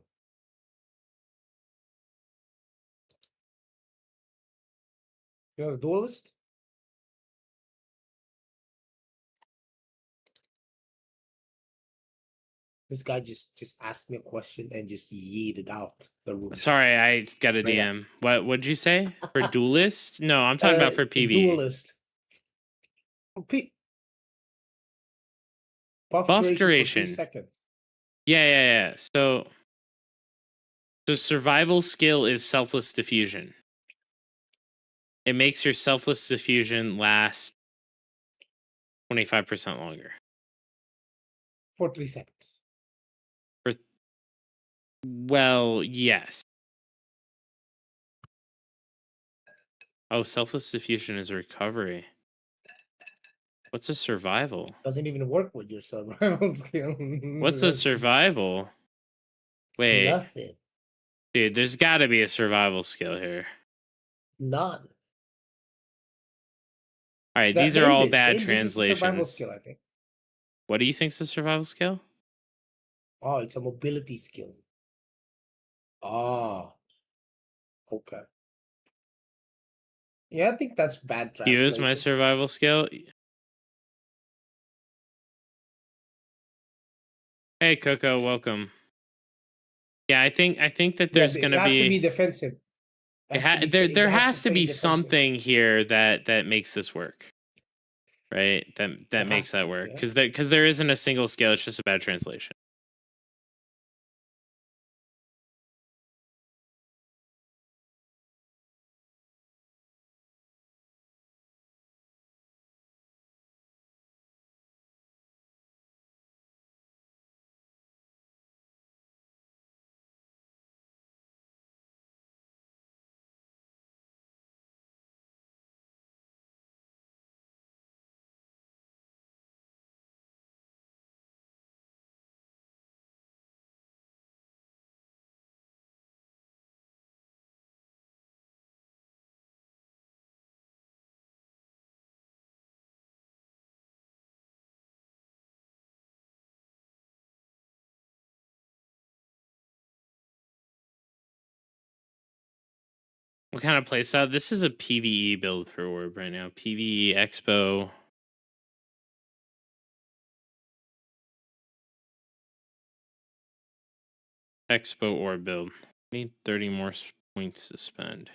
You know the duelist? This guy just asked me a question and just yeeted out the room. Sorry, I got a DM. What'd you say? For duelist? No, I'm talking about for PvE. Duelist. Buff duration. For 3 seconds. Yeah. So So survival skill is selfless diffusion. It makes your selfless diffusion last 25% longer. For 3 seconds. Well, yes. Oh, selfless diffusion is a recovery. What's a survival? Doesn't even work with your survival skill. What's a survival? Wait, Nothing. dude, there's got to be a survival skill here. None. All right, these are all bad This is a survival translations. skill, I think. What do you think's a survival skill? Oh, it's a mobility skill. Oh. Okay. Yeah, I think that's bad translation. Use my survival skill. Hey, Coco, welcome. Yeah, I think that there's gonna it has to be defensive. There has to be defensive. something here that makes this work, right? That makes that work yeah. because there isn't a single skill. It's just a bad translation. What kind of playstyle? This is a PvE build for Orb right now. PvE Expo. Expo Orb build. Need 30 more points to spend.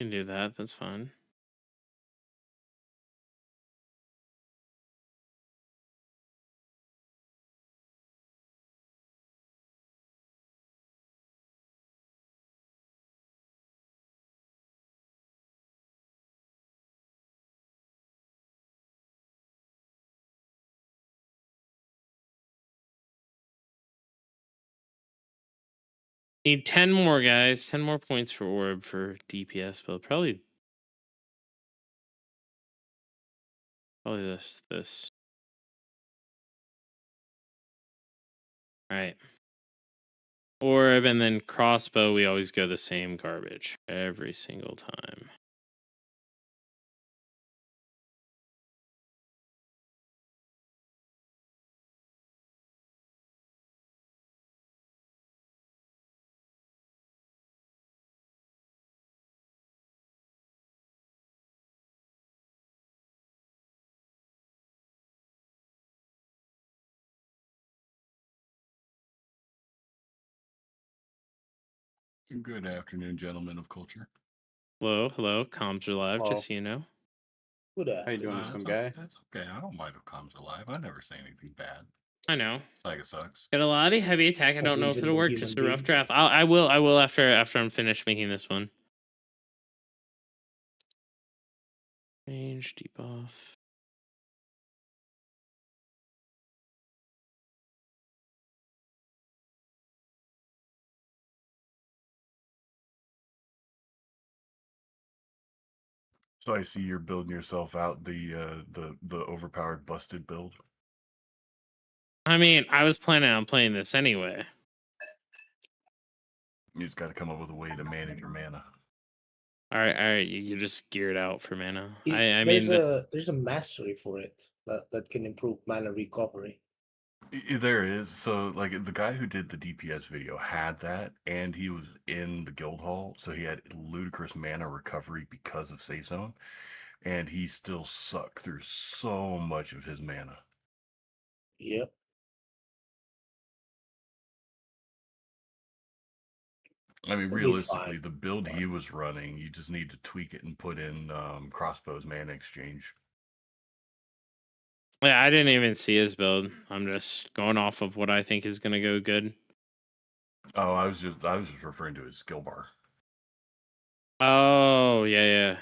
Can do that. That's fine. Need 10 more, guys. 10 more points for Orb for DPS build. Probably this. All right. Orb and then crossbow, we always go the same garbage every single time. Good afternoon, gentlemen of culture. Hello. Comms are live, Hello. just so you know. Good How you doing, some guy? That's okay. I don't mind if comms are live. I never say anything bad. I know. Saiga sucks. Got a lot of heavy attack. I don't know if it'll work. Just a rough draft. I will after I'm finished making this one. Range debuff. So I see you're building yourself out the overpowered busted build. I mean, I was planning on playing this anyway. You just got to come up with a way to manage your mana. All right. You're just geared out for mana. There's a mastery for it that can improve mana recovery. There is. So, like, the guy who did the DPS video had that, and he was in the guild hall, so he had ludicrous mana recovery because of save zone, and he still sucked through so much of his mana. Yep. I mean, It'll be realistically, fine. the build he was running, you just need to tweak it and put in crossbows mana exchange. Yeah, I didn't even see his build. I'm just going off of what I think is gonna go good. Oh, I was just referring to his skill bar. Oh, yeah.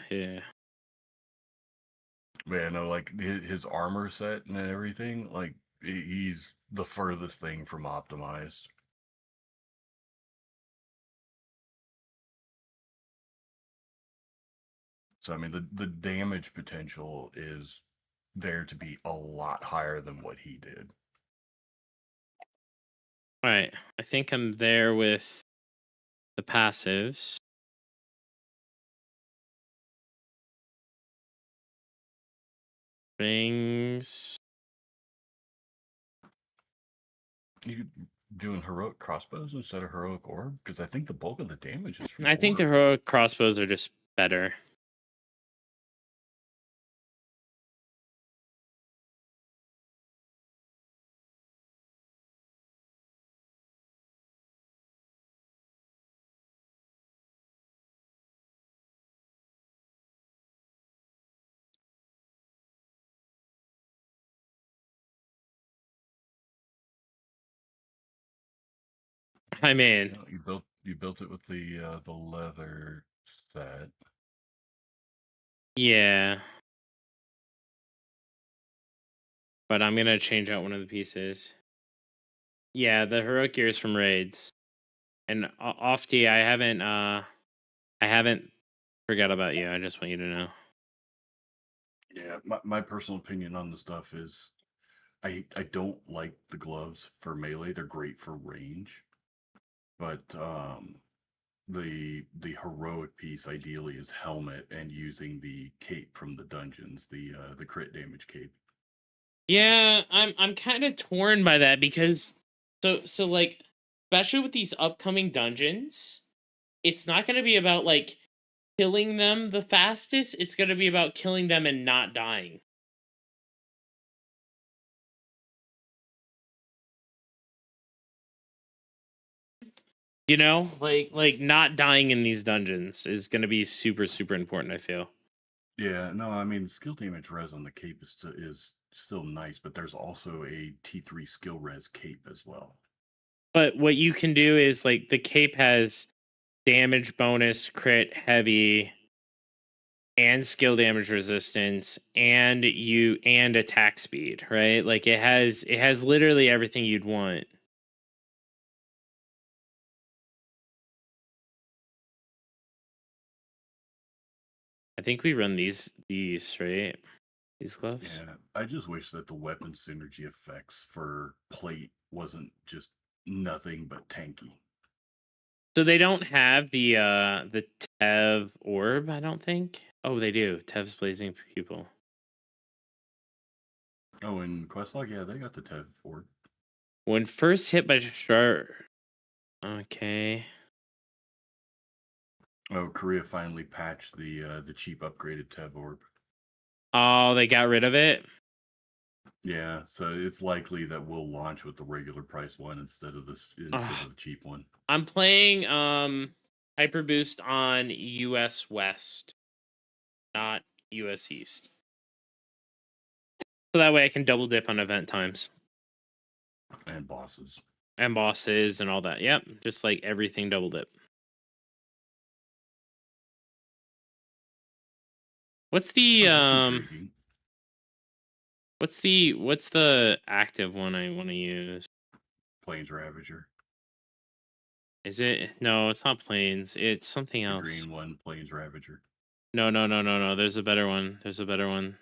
Man, no, like his armor set and everything, like he's the furthest thing from optimized. So I mean, the damage potential is there to be a lot higher than what he did. All right, I think I'm there with the passives. Things. You doing heroic crossbows instead of heroic orb? Because I think the bulk of the damage is from I think the orb. heroic crossbows are just better. I mean, You built it with the leather set. yeah. But I'm gonna change out one of the pieces. Yeah, the heroic gear is from raids. And off D, I haven't forgot about you. I just want you to know. Yeah, my personal opinion on the stuff is I don't like the gloves for melee. They're great for range. But the heroic piece ideally is helmet and using the cape from the dungeons, the crit damage cape. Yeah, I'm kind of torn by that because so like especially with these upcoming dungeons, it's not going to be about like killing them the fastest. It's going to be about killing them and not dying. You know, like not dying in these dungeons is going to be super important, I feel. Yeah, no, I mean skill damage res on the cape is still nice, but there's also a T3 skill res cape as well. But what you can do is like the cape has damage bonus, crit, heavy, and skill damage resistance, and attack speed, right? Like it has literally everything you'd want. I think we run these right? These gloves. Yeah, I just wish that the weapon synergy effects for plate wasn't just nothing but tanky. So they don't have the Tev orb, I don't think. Oh, they do. Tev's blazing pupil. Oh, in Questlog, yeah, they got the Tev orb. When first hit by sharp. Okay. Oh, Korea finally patched the cheap upgraded Tev orb. Oh, they got rid of it. Yeah, so it's likely that we'll launch with the regular price one instead of the cheap one. I'm playing Hyper Boost on US West, not US East. So that way I can double dip on event times. And bosses. And bosses and all that. Yep, just like everything double dip. What's the what's the active one I want to use? Plains Ravager. Is it? No, it's not Plains. It's something else. The green one, Plains Ravager. No. There's a better one. There's a better one.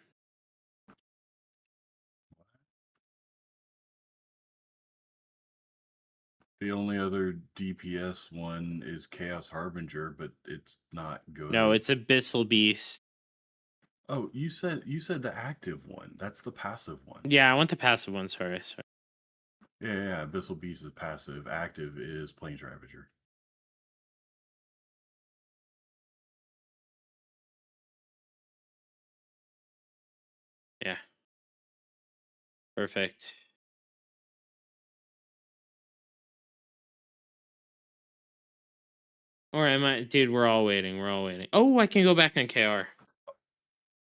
The only other DPS one is Chaos Harbinger, but it's not good. No, it's Abyssal Beast. Oh, you said the active one. That's the passive one. Yeah, I want the passive one. Sorry. Yeah, Abyssal Beast is passive. Active is Plains Ravager. Yeah. Perfect. Or am I, dude? We're all waiting. We're all waiting. Oh, I can go back on KR. All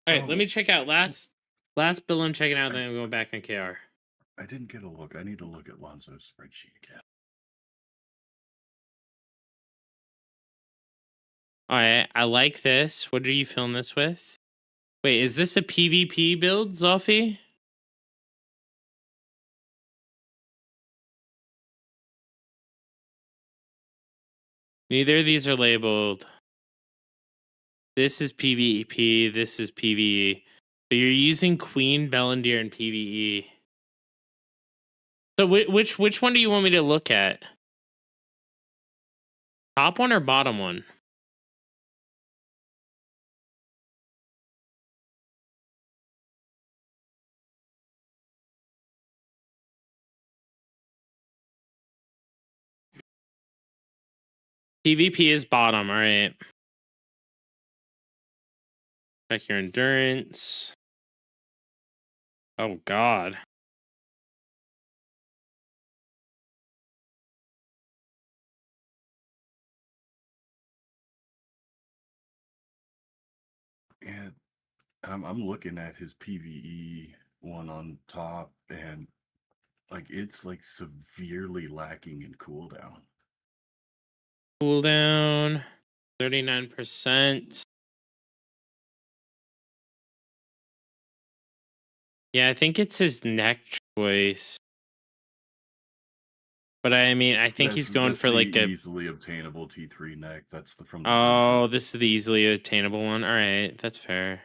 right, let me check out last bill I'm checking out. Then I'm going back on KR. I didn't get a look. I need to look at Lonzo's spreadsheet again. All right, I like this. What are you filling this with? Wait, is this a PvP build, Zoffy? Neither of these are labeled. This is PvP. This is PvE. So you're using Queen, Bellendir, and PvE. So which one do you want me to look at? Top one or bottom one? PvP is bottom. All right. Check your endurance. Oh, God. And I'm looking at his PvE one on top, and like it's like severely lacking in cooldown. Cooldown 39%. Yeah, I think it's his neck choice. But I mean, I think he's going for like a easily obtainable T3 neck. That's the from the Oh, dungeon. this is the easily attainable one. All right, that's fair.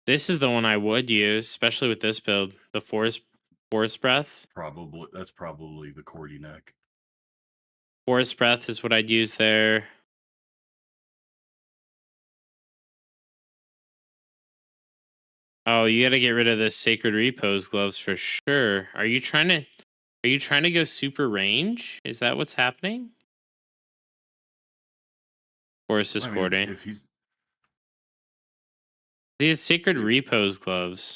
This is the one I would use, especially with this build. The forest breath. Probably that's probably the Cordy neck. Forest breath is what I'd use there. Oh, you got to get rid of the sacred repose gloves for sure. Are you trying to go super range? Is that what's happening? Forest is Cordy. If he's He has sacred repose gloves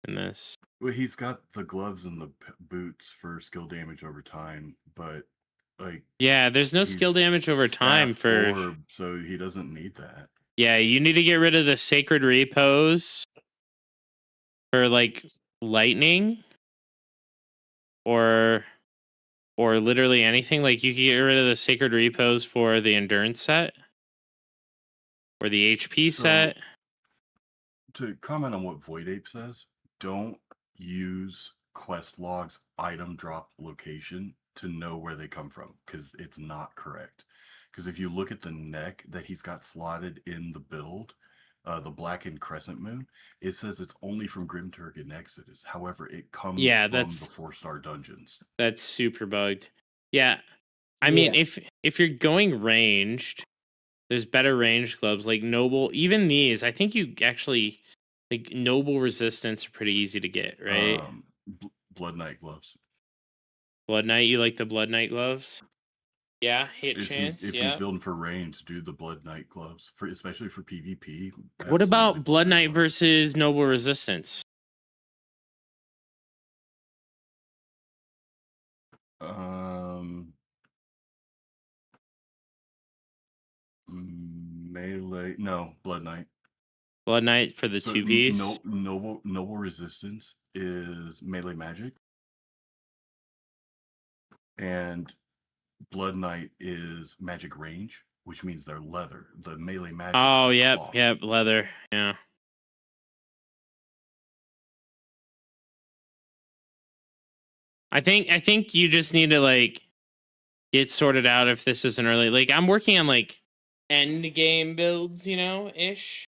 in this. Well, he's got the gloves and the boots for skill damage over time, but like yeah, there's no skill damage over time for orb, so he doesn't need that. Yeah, you need to get rid of the sacred repose for like lightning or literally anything. Like you can get rid of the sacred repose for the endurance set or the HP set. To comment on what Void Ape says, don't use quest logs item drop location to know where they come from, because it's not correct. Because if you look at the neck that he's got slotted in the build, the blackened crescent moon, it says it's only from Grim Turk and Exodus. However, it comes from the 4-star dungeons. That's super bugged. Yeah. I mean, if you're going ranged, there's better ranged gloves like Noble. Even these, I think you actually like Noble resistance are pretty easy to get, right? Blood Knight gloves. Blood Knight, you like the Blood Knight gloves? Yeah, hit if chance. If he's building for range, do the Blood Knight gloves for especially for PvP. What about Blood Knight versus Noble resistance? Melee. No, Blood Knight. Blood Knight for the 2-piece. Noble resistance is melee magic, and Blood Knight is magic range, which means they're leather. The melee magic. Oh, yep, leather. Yeah. I think you just need to like get sorted out if this is an early. Like I'm working on like end game builds, ish.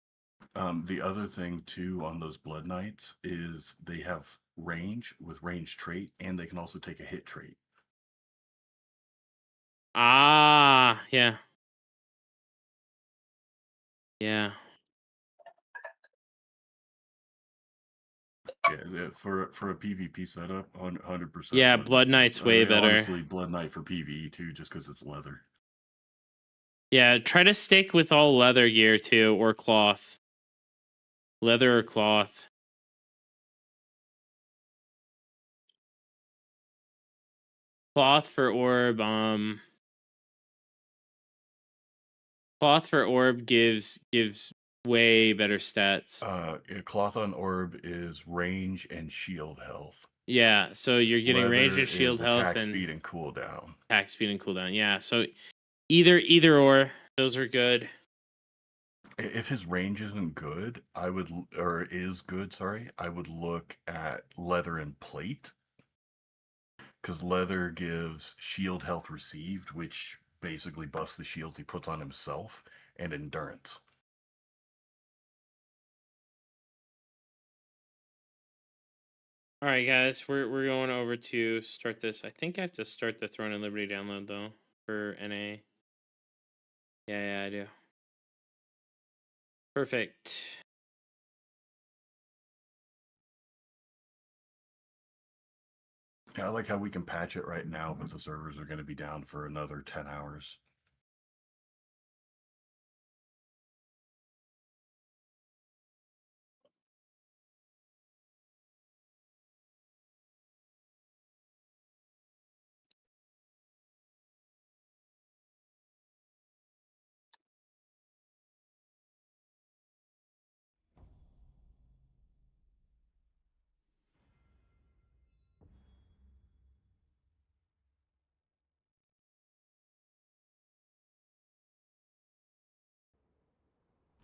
The other thing too on those Blood Knights is they have range with range trait, and they can also take a hit trait. Ah, yeah. Yeah. Yeah, for a PvP setup, 100%. Yeah, Blood Knight's way better. Honestly, Blood Knight for PvE too, just because it's leather. Yeah, try to stick with all leather gear too, or cloth. Leather or cloth. Cloth for orb. Cloth for orb gives way better stats. Cloth on orb is range and shield health. Yeah, so you're getting Leather range and shield is health attack and speed and cooldown. attack speed and cooldown. Yeah, so either or, those are good. If his range isn't good, is good, sorry, I would look at leather and plate. Because leather gives shield health received, which basically buffs the shields he puts on himself, and endurance. All right, guys, we're going over to start this. I think I have to start the Throne of Liberty download though for NA. Yeah, I do. Perfect. Yeah, I like how we can patch it right now, but the servers are going to be down for another 10 hours.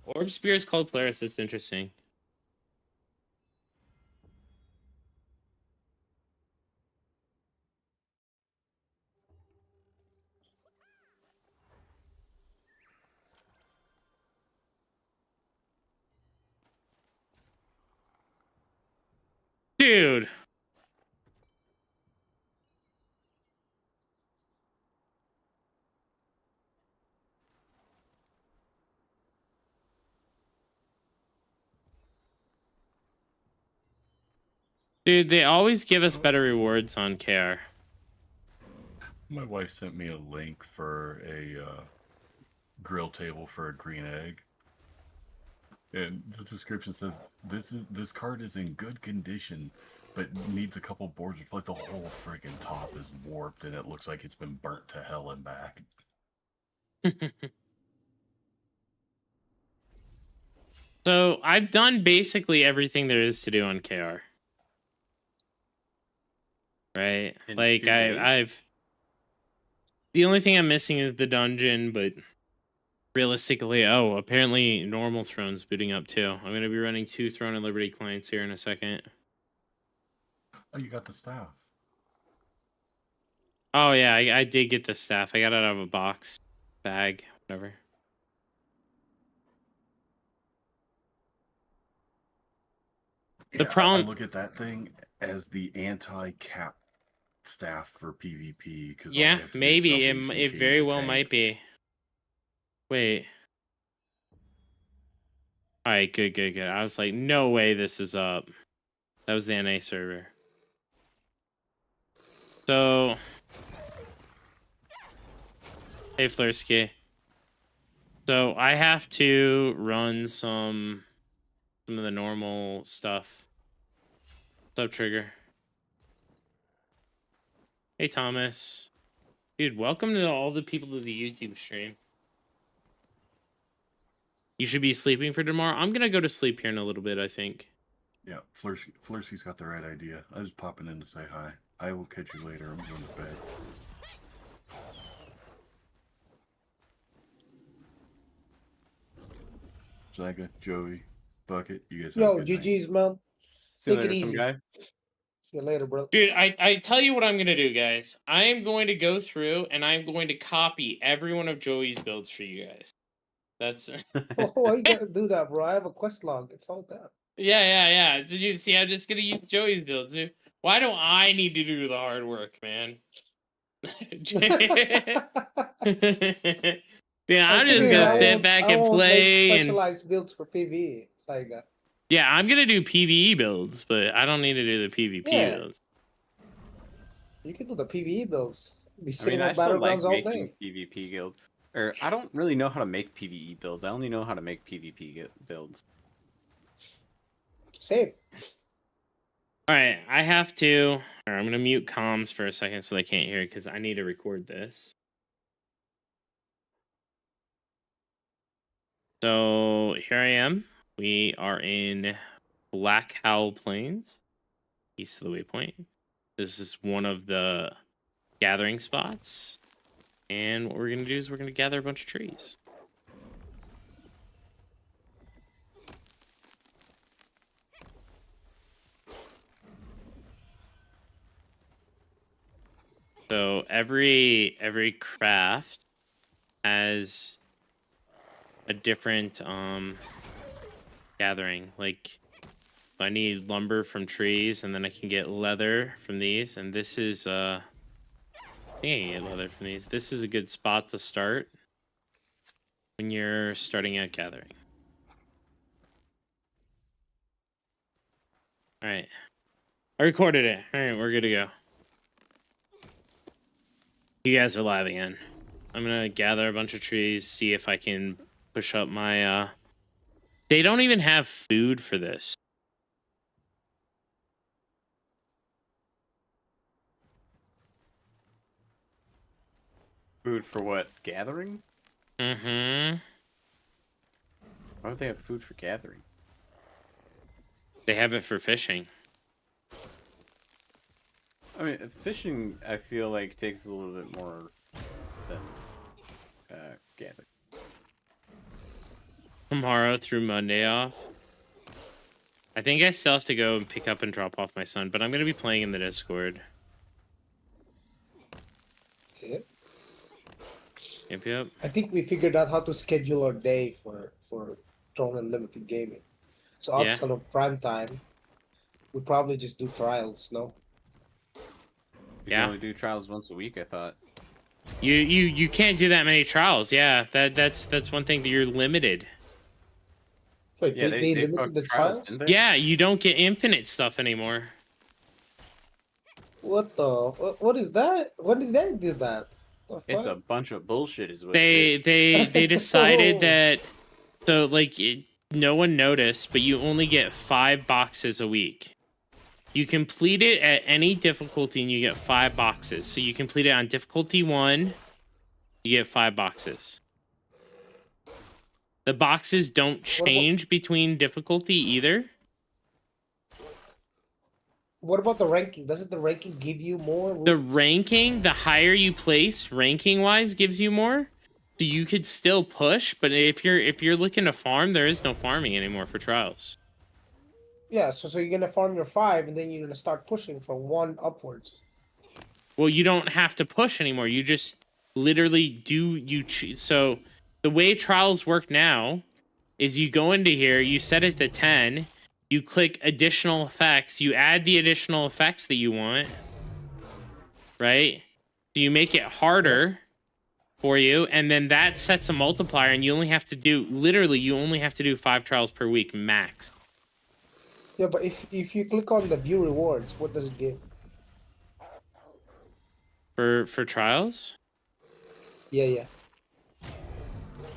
Orb Spears called Polaris. That's interesting. Dude. Dude, they always give us better rewards on KR. My wife sent me a link for a grill table for a green egg. And the description says, this card is in good condition, but needs a couple boards. Like the whole friggin' top is warped, and it looks like it's been burnt to hell and back. So I've done basically everything there is to do on KR. Right? In Like 2 days? I've the only thing I'm missing is the dungeon, but realistically, apparently normal Throne's booting up too. I'm gonna be running 2 Throne of Liberty clients here in a second. Oh, you got the staff. Oh yeah, I did get the staff. I got it out of a box, bag, whatever. The problem. I look at that thing as the anti-cap staff for PvP. Cause Yeah, maybe it very well might be. Wait. All right, good. I was like, no way this is up. That was the NA server. So, hey Flursky. So I have to run some of the normal stuff. What's up, Trigger? Hey Thomas. Dude, welcome to all the people to the YouTube stream. You should be sleeping for tomorrow. I'm gonna go to sleep here in a little bit, I think. Yeah, Flursky's got the right idea. I was popping in to say hi. I will catch you later. I'm going to bed. Zaga, Joey, Bucket, you guys have Yo, a good GG's, man. See you Take it later, some easy. guy. See you later, bro. Dude, I tell you what I'm gonna do, guys. I am going to go through and I'm going to copy every one of Joey's builds for you guys. That's Oh, why you gotta do that, bro? I have a quest log. It's all that. yeah. Did you see? I'm just gonna use Joey's builds, dude. Why do I need to do the hard work, man? Dude, I'm just gonna sit back and play and specialized builds for PvE. Saiga. Yeah, I'm gonna do PvE builds, but I don't need to do the PvP Yeah. builds. You can do the PvE builds. Be I sitting mean, I on still like battlegrounds all making day. PvP guilds. Or I don't really know how to make PvE builds. I only know how to make PvP builds. Same. All right, I have to. All right, I'm gonna mute comms for a second so they can't hear because I need to record this. So here I am. We are in Black Howl Plains, east of the waypoint. This is one of the gathering spots. And what we're going to do is we're going to gather a bunch of trees. So every craft has a different gathering. Like I need lumber from trees, and then I can get leather from these. And this is I think I can get leather from these. This is a good spot to start when you're starting out gathering. All right, I recorded it. All right, we're good to go. You guys are live again. I'm gonna gather a bunch of trees, see if I can push up my They don't even have food for this. Food for what? Gathering? Mm-hmm. Why would they have food for gathering? They have it for fishing. I mean, fishing, I feel like, takes a little bit more than gathering. Tomorrow through Monday off. I think I still have to go and pick up and drop off my son, but I'm going to be playing in the Discord. Yep. Yep. I think we figured out how to schedule our day for Throne Unlimited Gaming. So Yeah. outside of prime time, we probably just do trials, no? You Yeah. can only do trials once a week, I thought. You can't do that many trials. Yeah, that's one thing that you're limited. Wait, Yeah, they they limited fucked the trials? didn't they? Yeah, you don't get infinite stuff anymore. What the? What is that? When did they do that? The It's a fuck? bunch of bullshit is what it They is. decided that so like no one noticed, but you only get 5 boxes a week. You complete it at any difficulty and you get 5 boxes. So you complete it on difficulty 1, you get 5 boxes. The boxes don't change between difficulty either. What about the ranking? Doesn't the ranking give you more? The roots? ranking, the higher you place ranking wise gives you more. So you could still push, but if you're looking to farm, there is no farming anymore for trials. Yeah, so you're gonna farm your 5, and then you're gonna start pushing from 1 upwards. Well, you don't have to push anymore. You just literally do so the way trials work now is you go into here, you set it to 10, you click additional effects, you add the additional effects that you want, right? So you make it harder for you, and then that sets a multiplier, and you only have to do 5 trials per week max. Yeah, but if you click on the view rewards, what does it give? For trials? Yeah.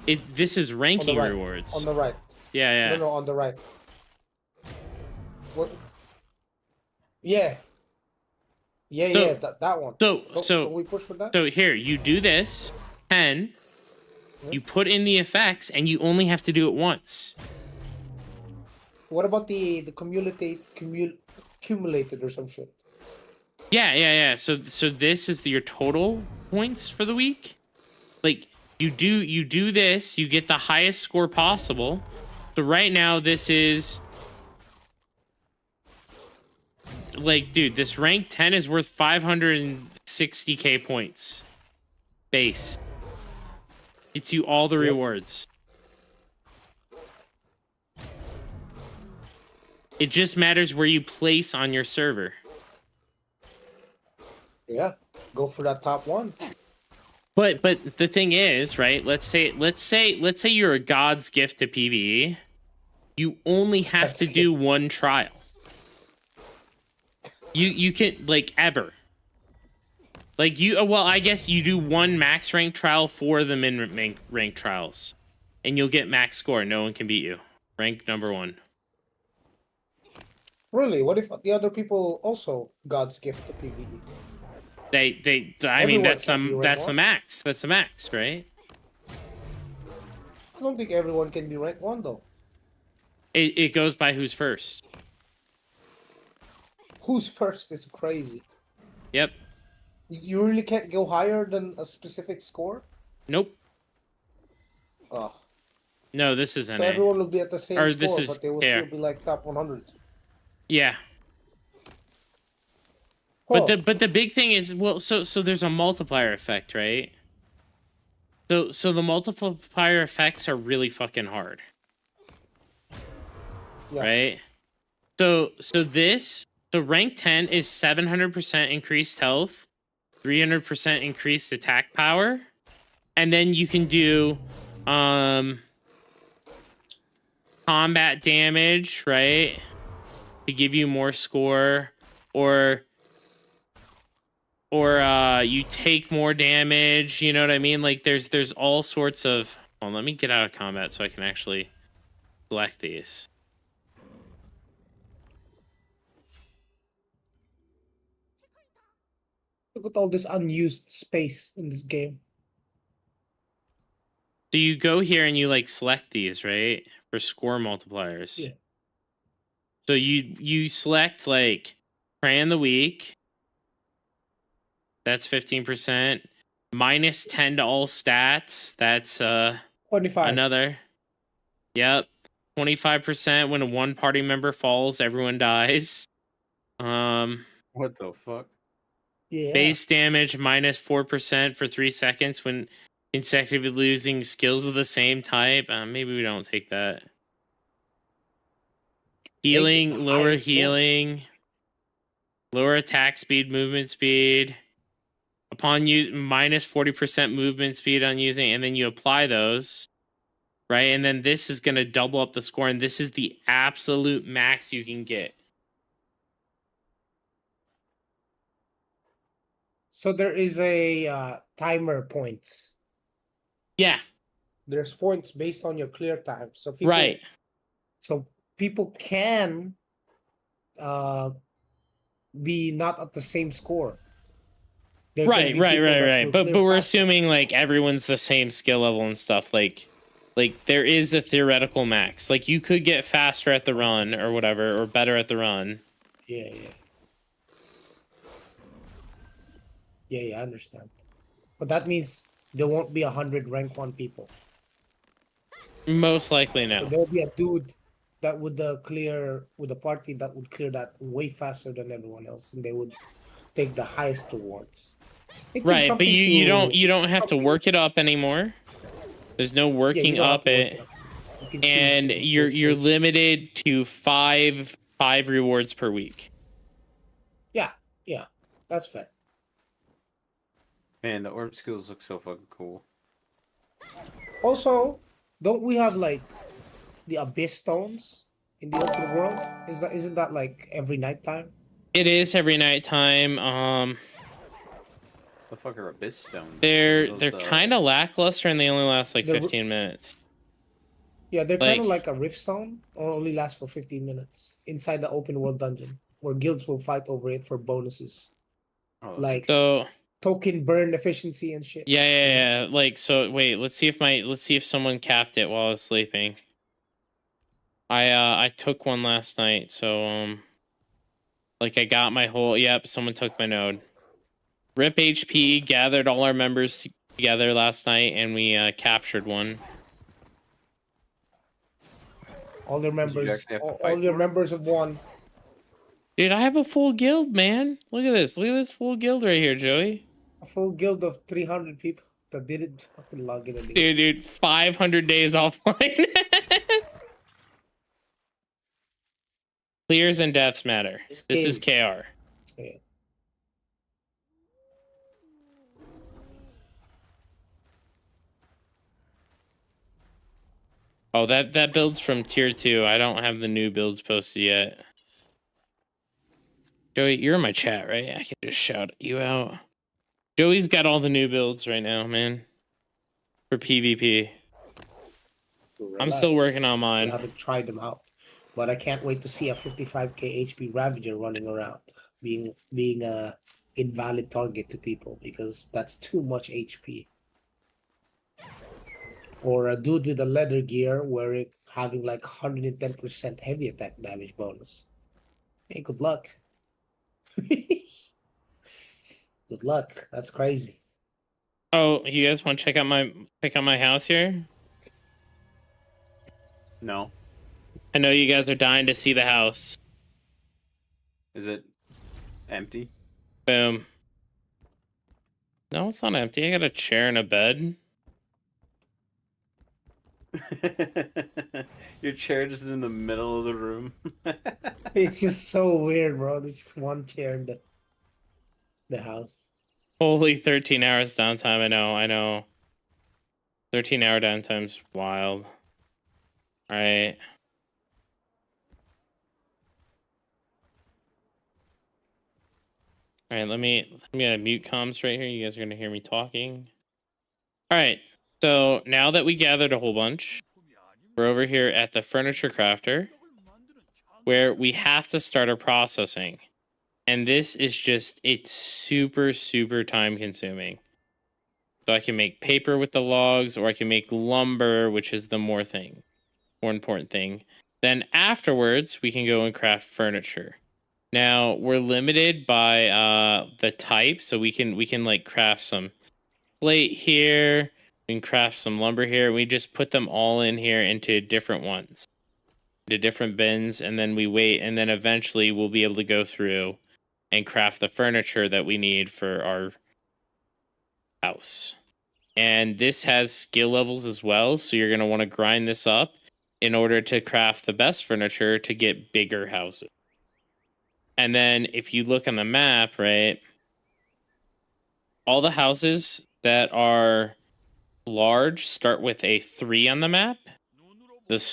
This is ranking right. rewards. On the right. Yeah. No, on the right. What? Yeah. That one. Don't we push for that? So here, you do this 10, you put in the effects, and you only have to do it once. What about the cumulated or some shit? Yeah. So this is your total points for the week. Like you do this, you get the highest score possible. So right now this is like, dude, this rank 10 is worth 560k points. Base. Gets you all the rewards. It just matters where you place on your server. Yeah, go for that top 1. But the thing is, right? Let's say you're a god's gift to PvE, you only have That's to do one trial. You can, like, ever. Like, well, I guess you do one max rank trial for the min rank trials. And you'll get max score. No one can beat you. Rank number 1. Really? What if the other people also God's gift to PvE? I mean, that's can be rank the 1. max. That's the max, right? I don't think everyone can be rank 1 though. It goes by who's first. Who's first is crazy. Yep. You really can't go higher than a specific score? Nope. Oh. No, this is NA. So everyone will be at the same Or score, this is but they will KR. still be like top 100. Yeah. Oh. But the big thing is, well, so there's a multiplier effect, right? So the multiplier effects are really fucking hard. Yeah. Right? So rank 10 is 700% increased health, 300% increased attack power, and then you can do combat damage, right? To give you more score, or you take more damage, you know what I mean? Like there's all sorts of. Well, let me get out of combat so I can actually select these. Look at all this unused space in this game. So you go here and you like select these, right? For score multipliers. Yeah. So you select like Prey in the Week. That's 15%. Minus 10 to all stats. That's 25. another. Yep. 25% when one party member falls, everyone dies. What the fuck? Yeah. Base damage minus 4% for 3 seconds when consecutively using skills of the same type. Maybe we don't take that. Healing, the lower highest healing, lower attack speed, movement speed. Upon use, minus 40% movement speed on using, and then you apply those, right? And then this is going to double up the score, and this is the absolute max you can get. So there is a timer points. Yeah. There's points based on your clear time. So people, Right. So people can be not at the same score. Right. But we're assuming like everyone's the same skill level and stuff. Like there is a theoretical max. Like you could get faster at the run or whatever, or better at the run. Yeah, I understand. But that means there won't be 100 rank 1 people. Most likely no. So there'll be a dude that would clear with a party that would clear that way faster than everyone else, and they would take the highest rewards. Right, but you don't have to work it up anymore. There's no working up it, and you're limited to five rewards per week. Yeah, that's fair. Man, the orb skills look so fucking cool. Also, don't we have like the abyss stones in the open world? Isn't that like every nighttime? It is every nighttime. The fuck are abyss stones? They're kind of lackluster, and they only last like 15 minutes. Yeah, they're kind of like a rift stone, or only last for 15 minutes inside the open world dungeon, where guilds will fight over it for bonuses, like token burn efficiency and shit. Yeah. Like, so wait, let's see if someone capped it while I was sleeping. I took one last night, so like I got my whole. Yep, someone took my node. Rip HP gathered all our members together last night, and we captured one. All their members, all your members have won. Dude, I have a full guild, man. Look at this. Look at this full guild right here, Joey. A full guild of 300 people that didn't fucking log in. Dude, 500 days offline. Clears and deaths matter. This is KR. Yeah. Oh, that build's from tier 2. I don't have the new builds posted yet. Joey, you're in my chat, right? I can just shout you out. Joey's got all the new builds right now, man. For PvP. Relax. I'm still working on I mine. haven't tried them out, but I can't wait to see a 55k HP Ravager running around, being a invalid target to people because that's too much HP. Or a dude with a leather gear wearing having like 110% heavy attack damage bonus. Hey, good luck. Good luck. That's crazy. Oh, you guys want to check out my house here? No. I know you guys are dying to see the house. Is it empty? Boom. No, it's not empty. I got a chair and a bed. Your chair just in the middle of the room. It's just so weird, bro. There's just one chair in the house. Holy 13 hours downtime. I know. 13-hour downtime's wild. All right. All right, let me mute comms right here. You guys are going to hear me talking. All right. So now that we gathered a whole bunch, we're over here at the furniture crafter where we have to start our processing. And this is just, it's super, super time consuming. So I can make paper with the logs, or I can make lumber, which is the more important thing. Then afterwards, we can go and craft furniture. Now we're limited by the type, so we can like craft some plate here. We can craft some lumber here. We just put them all in here into different ones, into different bins, and then we wait, and then eventually we'll be able to go through and craft the furniture that we need for our house. And this has skill levels as well, so you're going to want to grind this up in order to craft the best furniture to get bigger houses. And then if you look on the map, right, all the houses that are large start with a 3 on the map. The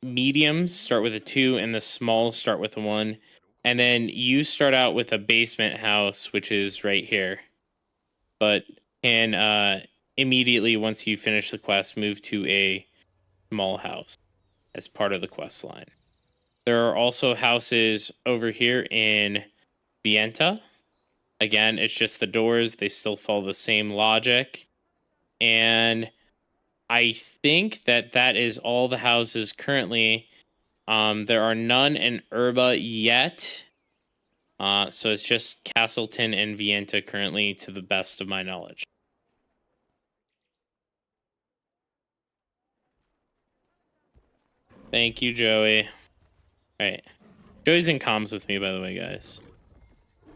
mediums start with a 2, and the small start with a 1. And then you start out with a basement house, which is right here. But can immediately, once you finish the quest, move to a small house as part of the quest line. There are also houses over here in Vienta. Again, it's just the doors. They still follow the same logic. And I think that is all the houses currently. There are none in Urba yet. So it's just Castleton and Vienta currently, to the best of my knowledge. Thank you, Joey. All right. Joey's in comms with me, by the way, guys.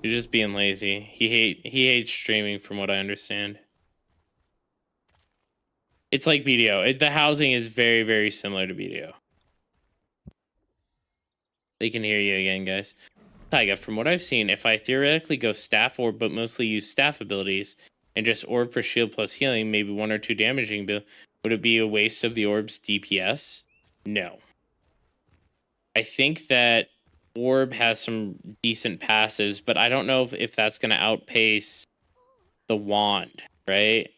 He's just being lazy. He hates streaming, from what I understand. It's like BDO. The housing is very, very similar to BDO. They can hear you again, guys. Taiga, from what I've seen, if I theoretically go staff orb, but mostly use staff abilities, and just orb for shield plus healing, maybe 1 or 2 damaging, would it be a waste of the orb's DPS? No. I think that orb has some decent passives, but I don't know if that's going to outpace the wand, right?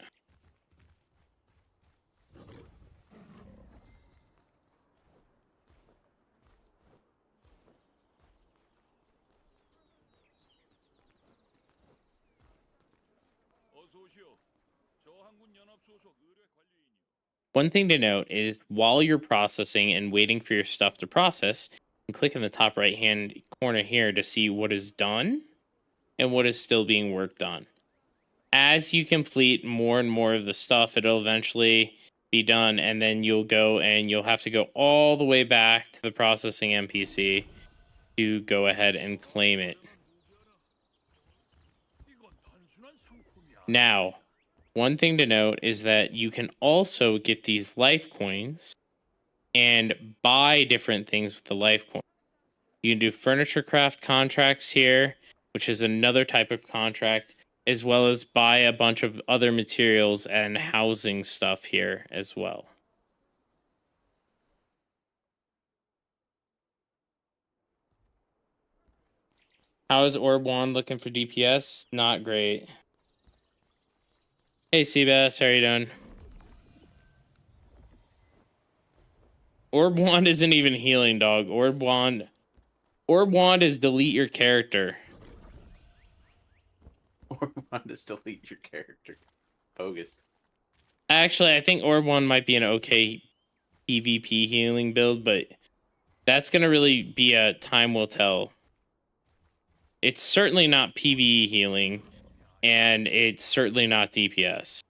One thing to note is while you're processing and waiting for your stuff to process, you can click in the top right hand corner here to see what is done and what is still being worked on. As you complete more and more of the stuff, it'll eventually be done, and then you'll go and you'll have to go all the way back to the processing NPC to go ahead and claim it. Now, one thing to note is that you can also get these life coins and buy different things with the life coin. You can do furniture craft contracts here, which is another type of contract, as well as buy a bunch of other materials and housing stuff here as well. How is Orb Wand looking for DPS? Not great. Hey, Seabass, how are you doing? Orb Wand isn't even healing, dog. Orb Wand is delete your character. Orb Wand is delete your character. Bogus. Actually, I think Orb Wand might be an okay PvP healing build, but that's gonna really be a time will tell. It's certainly not PvE healing, and it's certainly not DPS.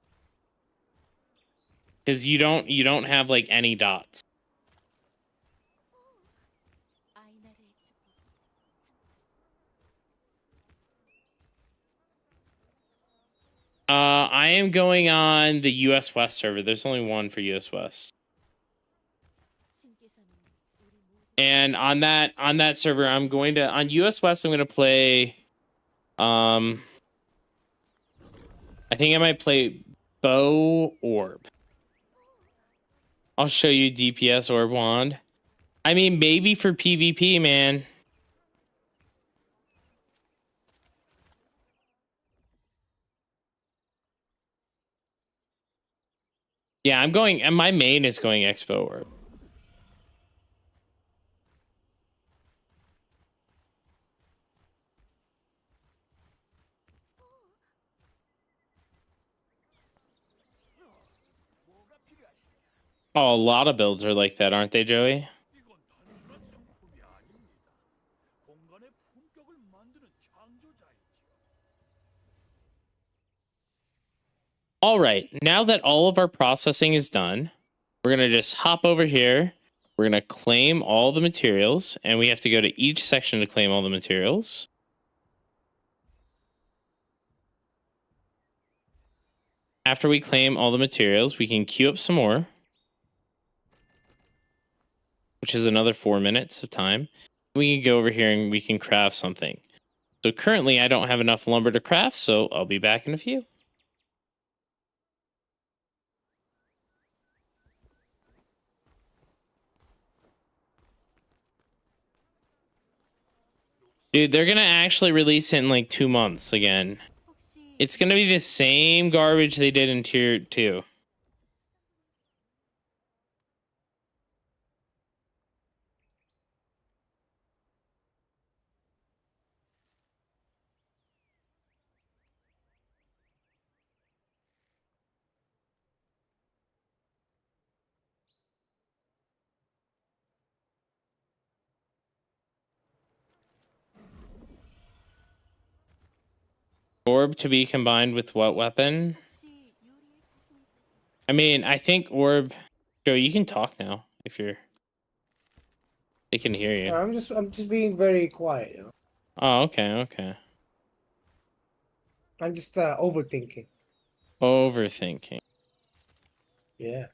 Because you don't have like any dots. I am going on the US West server. There's only one for US West. And on that server, I'm going to on US West, I'm gonna play I think I might play Bow Orb. I'll show you DPS Orb Wand. I mean, maybe for PvP, man. Yeah, I'm going, and my main is going Expo Orb. Oh, a lot of builds are like that, aren't they, Joey? All right, now that all of our processing is done, we're going to just hop over here. We're going to claim all the materials, and we have to go to each section to claim all the materials. After we claim all the materials, we can queue up some more, which is another 4 minutes of time. We can go over here and we can craft something. So currently I don't have enough lumber to craft, so I'll be back in a few. Dude, they're going to actually release it in like 2 months again. It's going to be the same garbage they did in Tier 2. Orb to be combined with what weapon? I mean, I think Orb... Joe, you can talk now if you're... They can hear you. I'm just being very quiet, you know. Oh, okay. I'm just overthinking. Overthinking. Yeah.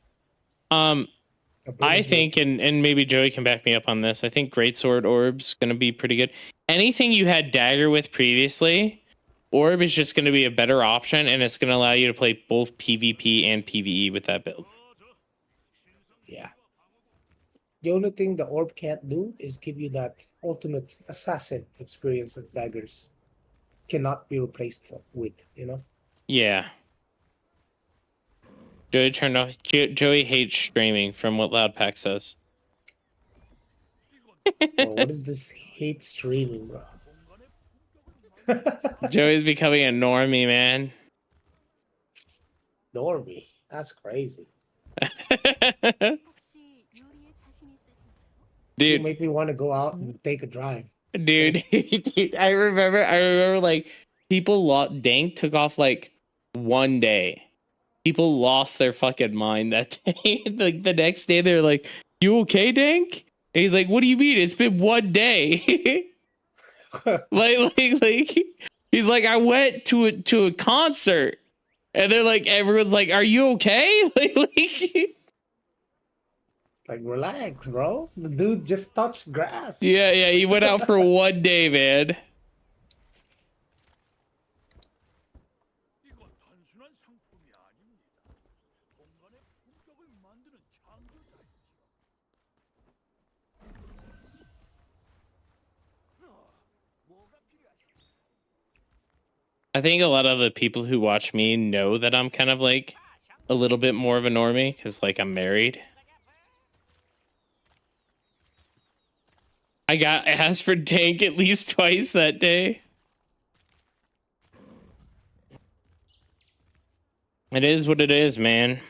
I think, and maybe Joey can back me up on this, I think Greatsword Orb's going to be pretty good. Anything you had Dagger with previously, Orb is just going to be a better option, and it's going to allow you to play both PvP and PvE with that build. Yeah. The only thing the Orb can't do is give you that ultimate assassin experience that Daggers cannot be replaced with, you know? Yeah. Joey turned off. Joey hates streaming, from what Loudpack says. Bro, what is this hate streaming, bro? Joey's becoming a normie, man. Normie. That's crazy. You Dude, make me want to go out and take a drive. dude, I remember like people Dank took off like 1 day. People lost their fucking mind that day. Like the next day they're like, "You okay, Dank?" And he's like, "What do you mean? It's been 1 day." like he's like, "I went to a concert." And they're like, everyone's like, "Are you okay?" Like, relax, bro. The dude just touched grass. Yeah, he went out for 1 day, man. I think a lot of the people who watch me know that I'm kind of like a little bit more of a normie because like I'm married. I got asked for dank at least twice that day. It is what it is, man.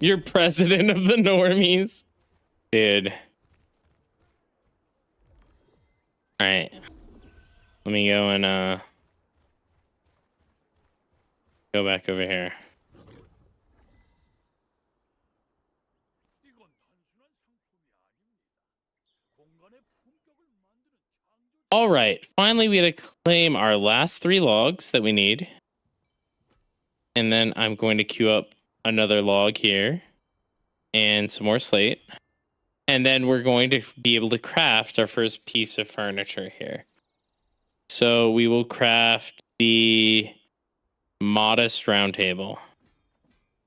You're president of the normies. Dude. Alright. Let me go and go back over here. Alright, finally we had to claim our last 3 logs that we need. And then I'm going to queue up another log here. And some more slate. And then we're going to be able to craft our first piece of furniture here. So we will craft the modest round table.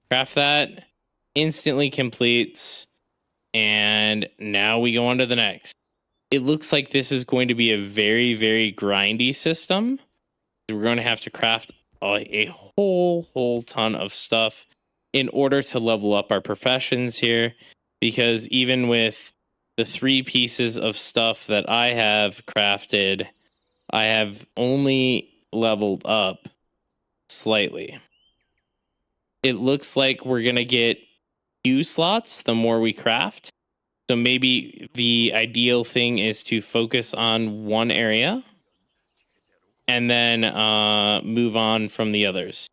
Craft that. Instantly completes. And now we go on to the next. It looks like this is going to be a very, very grindy system. We're going to have to craft a whole ton of stuff in order to level up our professions here. Because even with the 3 pieces of stuff that I have crafted, I have only leveled up slightly. It looks like we're going to get Q slots the more we craft. So maybe the ideal thing is to focus on one area and then move on from the others.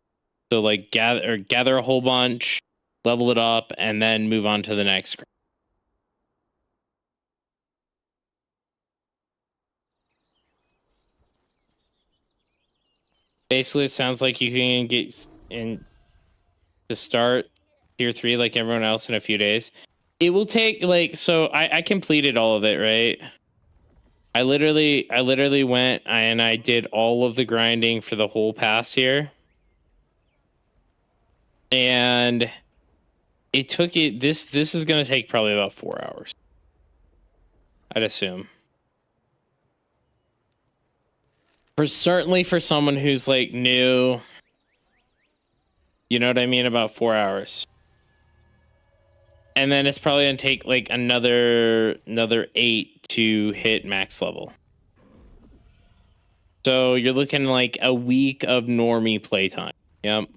So like gather a whole bunch, level it up, and then move on to the next. Basically, it sounds like you can get in to start tier 3 like everyone else in a few days. It will take like, so I completed all of it, right? I literally went and I did all of the grinding for the whole pass here. And it took it, this is going to take probably about 4 hours. I'd assume. Certainly for someone who's like new, you know what I mean, about 4 hours. And then it's probably gonna take like another 8 to hit max level. So you're looking like a week of normie playtime. Yep.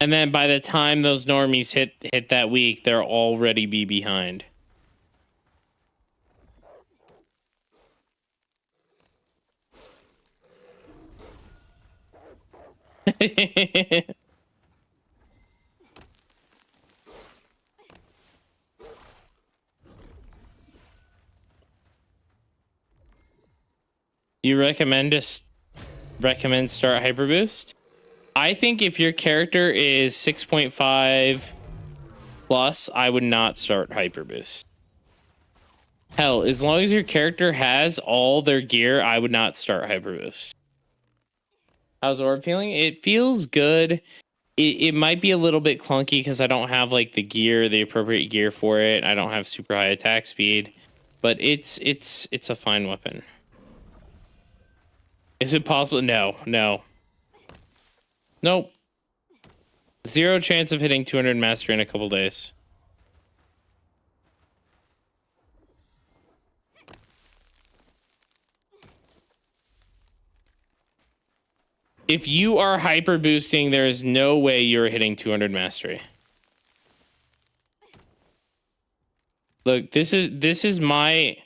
And then by the time those normies hit that week, they'll already be behind. You recommend start Hyper Boost? I think if your character is 6.5 plus, I would not start Hyper Boost. Hell, as long as your character has all their gear, I would not start Hyper Boost. How's Orb feeling? It feels good. It might be a little bit clunky because I don't have like the gear, the appropriate gear for it. I don't have super high attack speed, but it's a fine weapon. Is it possible? No. Nope. 0 chance of hitting 200 mastery in a couple days. If you are hyper boosting, there is no way you're hitting 200 mastery. Look, this is my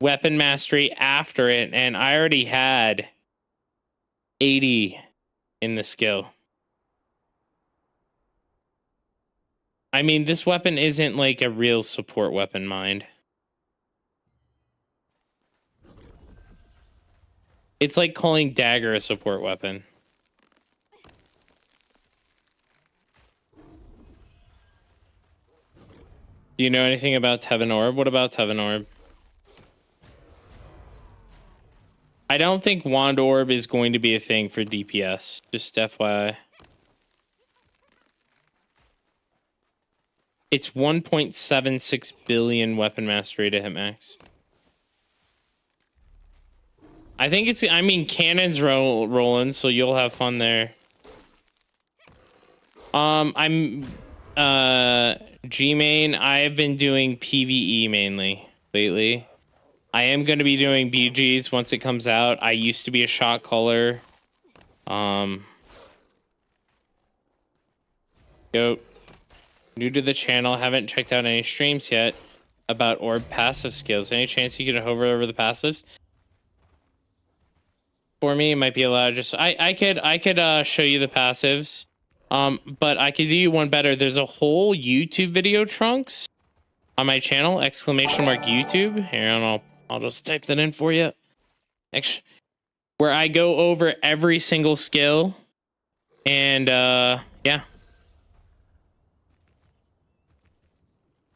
weapon mastery after it, and I already had 80 in the skill. I mean, this weapon isn't like a real support weapon, mind. It's like calling dagger a support weapon. Do you know anything about Tevin Orb? What about Tevin Orb? I don't think Wand Orb is going to be a thing for DPS. Just FYI. It's 1.76 billion weapon mastery to hit max. I think it's, I mean, cannon's rolling, so you'll have fun there. I'm G main. I have been doing PvE mainly lately. I am going to be doing BGs once it comes out. I used to be a shot caller. Go. New to the channel, haven't checked out any streams yet about orb passive skills. Any chance you could hover over the passives? For me, it might be allowed. Just I could show you the passives. But I could do you one better. There's a whole YouTube video trunks on my channel, ! YouTube. Here, and I'll just type that in for you. Where I go over every single skill, and yeah.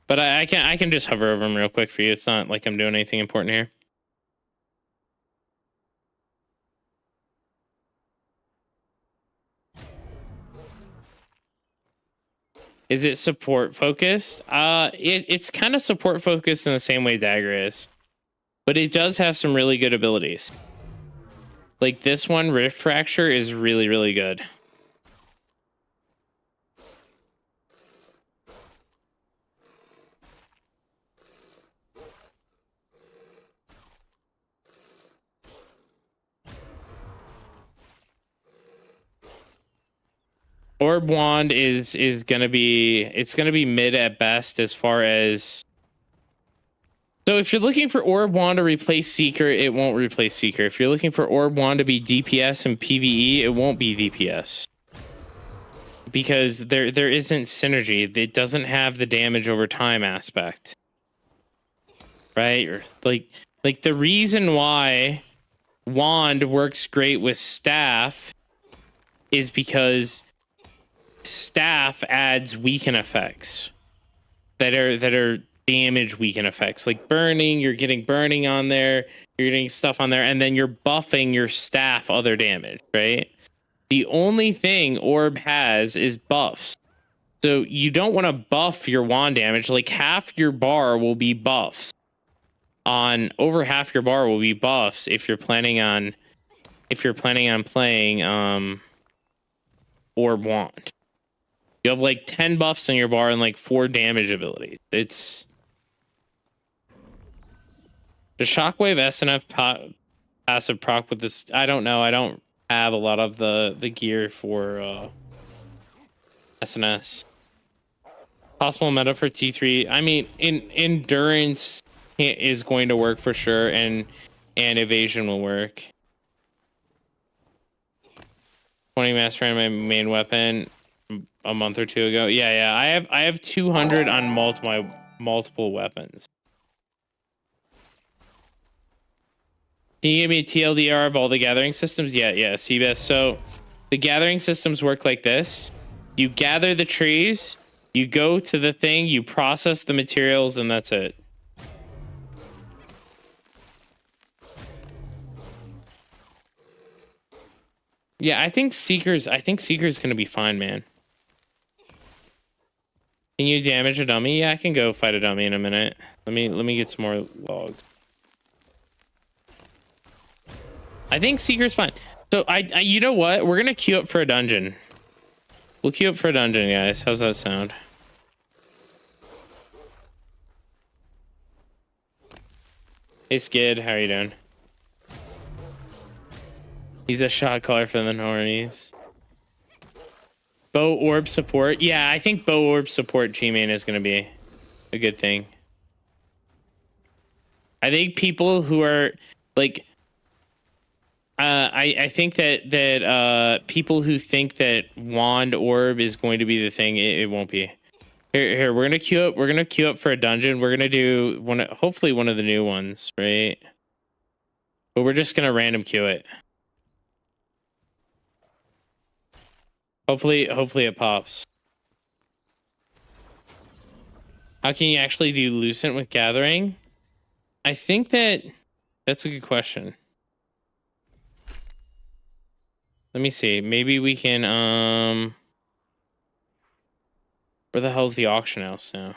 But I can just hover over them real quick for you. It's not like I'm doing anything important here. Is it support focused? It's kind of support focused in the same way Dagger is. But it does have some really good abilities. Like this one, Rift Fracture, is really, really good. Orb Wand is gonna be, it's gonna be mid at best as far as. So if you're looking for Orb Wand to replace Seeker, it won't replace Seeker. If you're looking for Orb Wand to be DPS and PvE, it won't be DPS. Because there isn't synergy. It doesn't have the damage over time aspect. Right? Or like the reason why Wand works great with Staff is because Staff adds weaken effects that are damage weaken effects, like burning. You're getting burning on there, you're getting stuff on there, and then you're buffing your staff other damage, right? The only thing Orb has is buffs. So you don't want to buff your wand damage. Like half your bar will be buffs. Over half your bar will be buffs if you're planning on playing Orb Wand. You have like 10 buffs on your bar and like 4 damage abilities. It's the Shockwave SNF passive proc with this. I don't know. I don't have a lot of the gear for SNS. Possible meta for T3. I mean, endurance is going to work for sure, and evasion will work. 20 master on my main weapon a month or two ago. Yeah. I have 200 on multiple weapons. Can you give me a TLDR of all the gathering systems? Yeah, CBS. So the gathering systems work like this. You gather the trees, you go to the thing, you process the materials, and that's it. Yeah, I think Seeker's gonna be fine, man. Can you damage a dummy? Yeah, I can go fight a dummy in a minute. Let me get some more logs. I think Seeker's fine. So I you know what? We're gonna queue up for a dungeon. We'll queue up for a dungeon, guys. How's that sound? Hey Skid, how are you doing? He's a shot caller for the Normies. Bow Orb support. Yeah, I think Bow Orb support G-main is going to be a good thing. I think people who are like, I think that people who think that Wand Orb is going to be the thing, it won't be. Here, we're gonna queue up. We're gonna queue up for a dungeon. We're gonna do hopefully one of the new ones, right? But we're just gonna random queue it. Hopefully it pops. How can you actually do Lucent with Gathering? I think that's a good question. Let me see. Maybe we can, where the hell's the auction house now?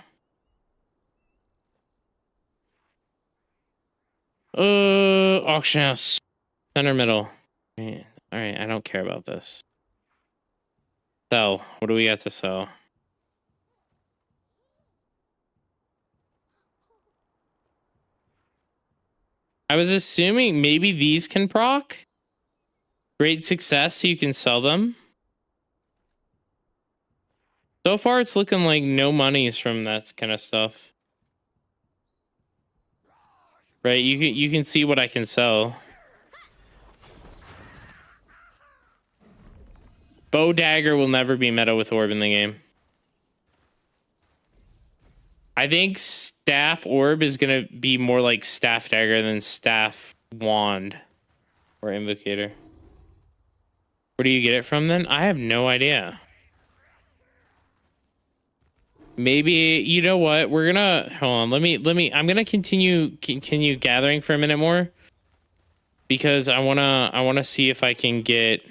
Auction house. Center middle. Man, all right, I don't care about this. Sell. What do we got to sell? I was assuming maybe these can proc. Great success, so you can sell them. So far, it's looking like no monies from that kind of stuff. Right, you can see what I can sell. Bow dagger will never be meta with orb in the game. I think staff orb is gonna be more like staff dagger than staff wand or invocator. Where do you get it from then? I have no idea. Maybe, you know what? We're gonna hold on. Let me I'm gonna continue gathering for a minute more because I wanna see if I can get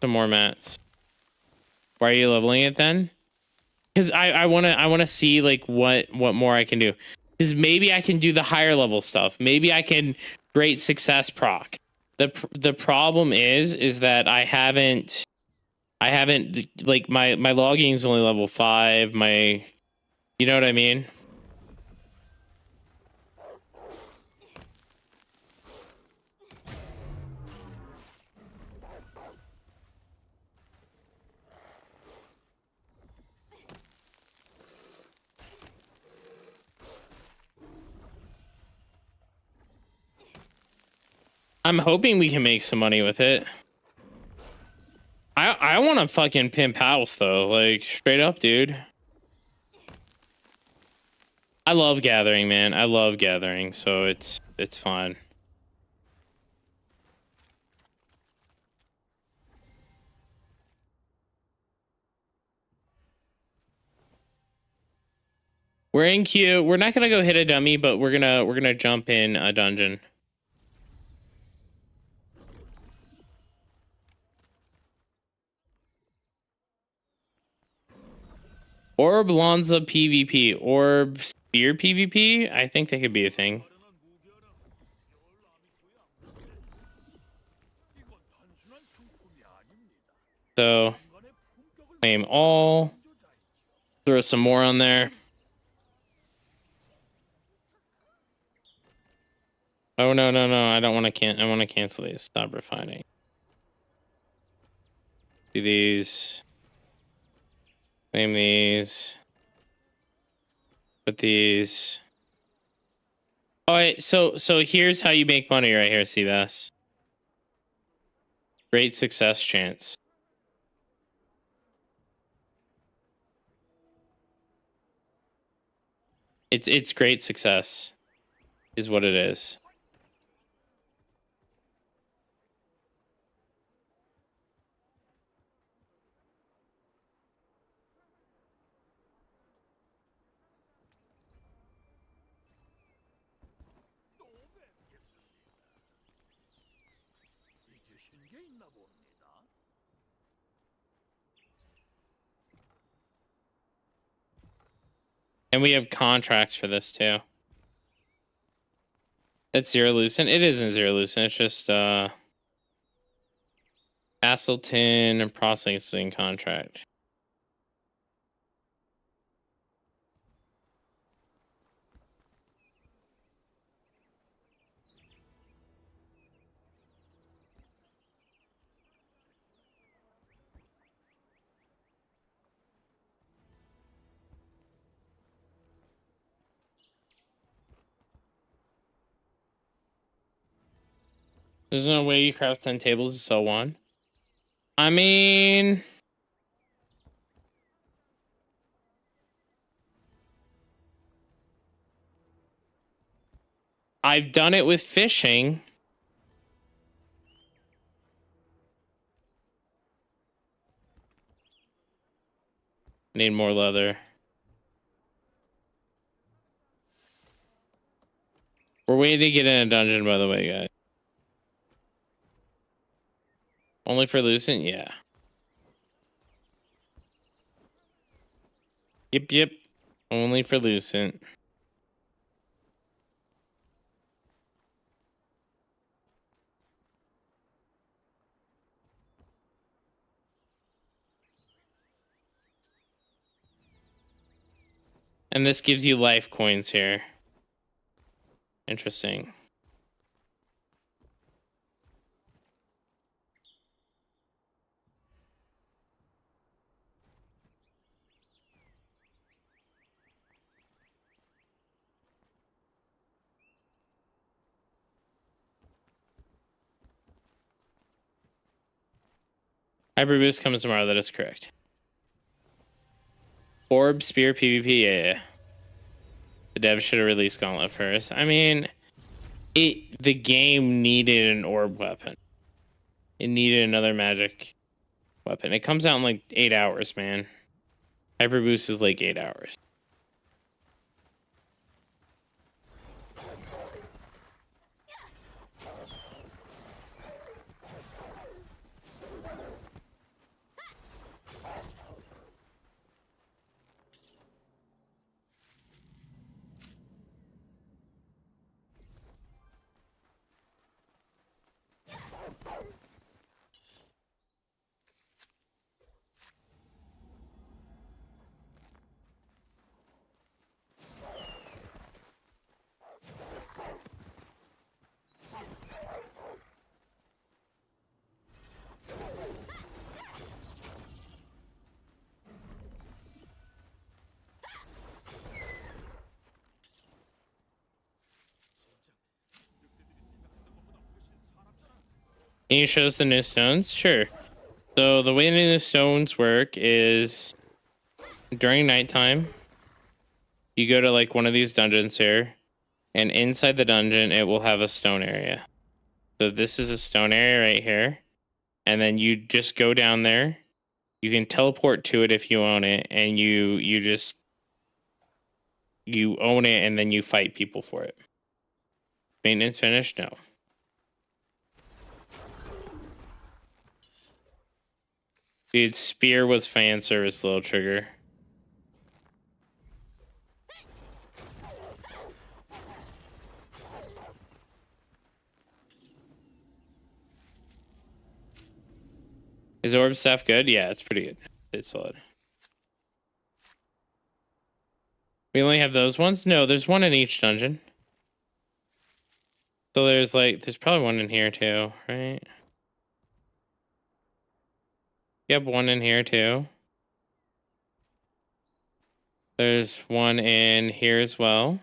some more mats. Why are you leveling it then? Because I wanna see like what more I can do. Because maybe I can do the higher level stuff. Maybe I can great success proc. The problem is that I haven't like my logging is only level 5. You know what I mean? I'm hoping we can make some money with it. I want to fucking pimp house though, like straight up, dude. I love gathering, man. I love gathering, so it's fine. We're in queue. We're not gonna go hit a dummy, but we're gonna jump in a dungeon. Orb Lanza PvP. Orb Spear PvP? I think that could be a thing. So, claim all. Throw some more on there. Oh, no. I don't want to I want to cancel these. Stop refining. Do these. Claim these. Put these. All right, so here's how you make money right here, Seabass. Great success chance. It's great success is what it is. And we have contracts for this too. That's Zero Lucent. It isn't Zero Lucent. It's just Castleton and processing contract. There's no way you craft 10 tables to sell one. I mean, I've done it with fishing. Need more leather. We're waiting to get in a dungeon, by the way, guys. Only for Lucent? Yeah. Yep. Only for Lucent. And this gives you life coins here. Interesting. Hyper boost comes tomorrow. That is correct. Orb, spear, PvP. Yeah. The dev should have released Gauntlet first. I mean, the game needed an orb weapon. It needed another magic weapon. It comes out in like 8 hours, man. Hyper boost is like 8 hours. Can you show us the new stones? Sure. So the way the new stones work is during nighttime, you go to like one of these dungeons here, and inside the dungeon, it will have a stone area. So this is a stone area right here. And then you just go down there. You can teleport to it if you own it, and you own it, and then you fight people for it. Maintenance finished? No. Dude, spear was fan service, little trigger. Is orb stuff good? Yeah, it's pretty good. It's solid. We only have those ones? No, there's one in each dungeon. So there's probably one in here too, right? Yep, one in here too. There's one in here as well.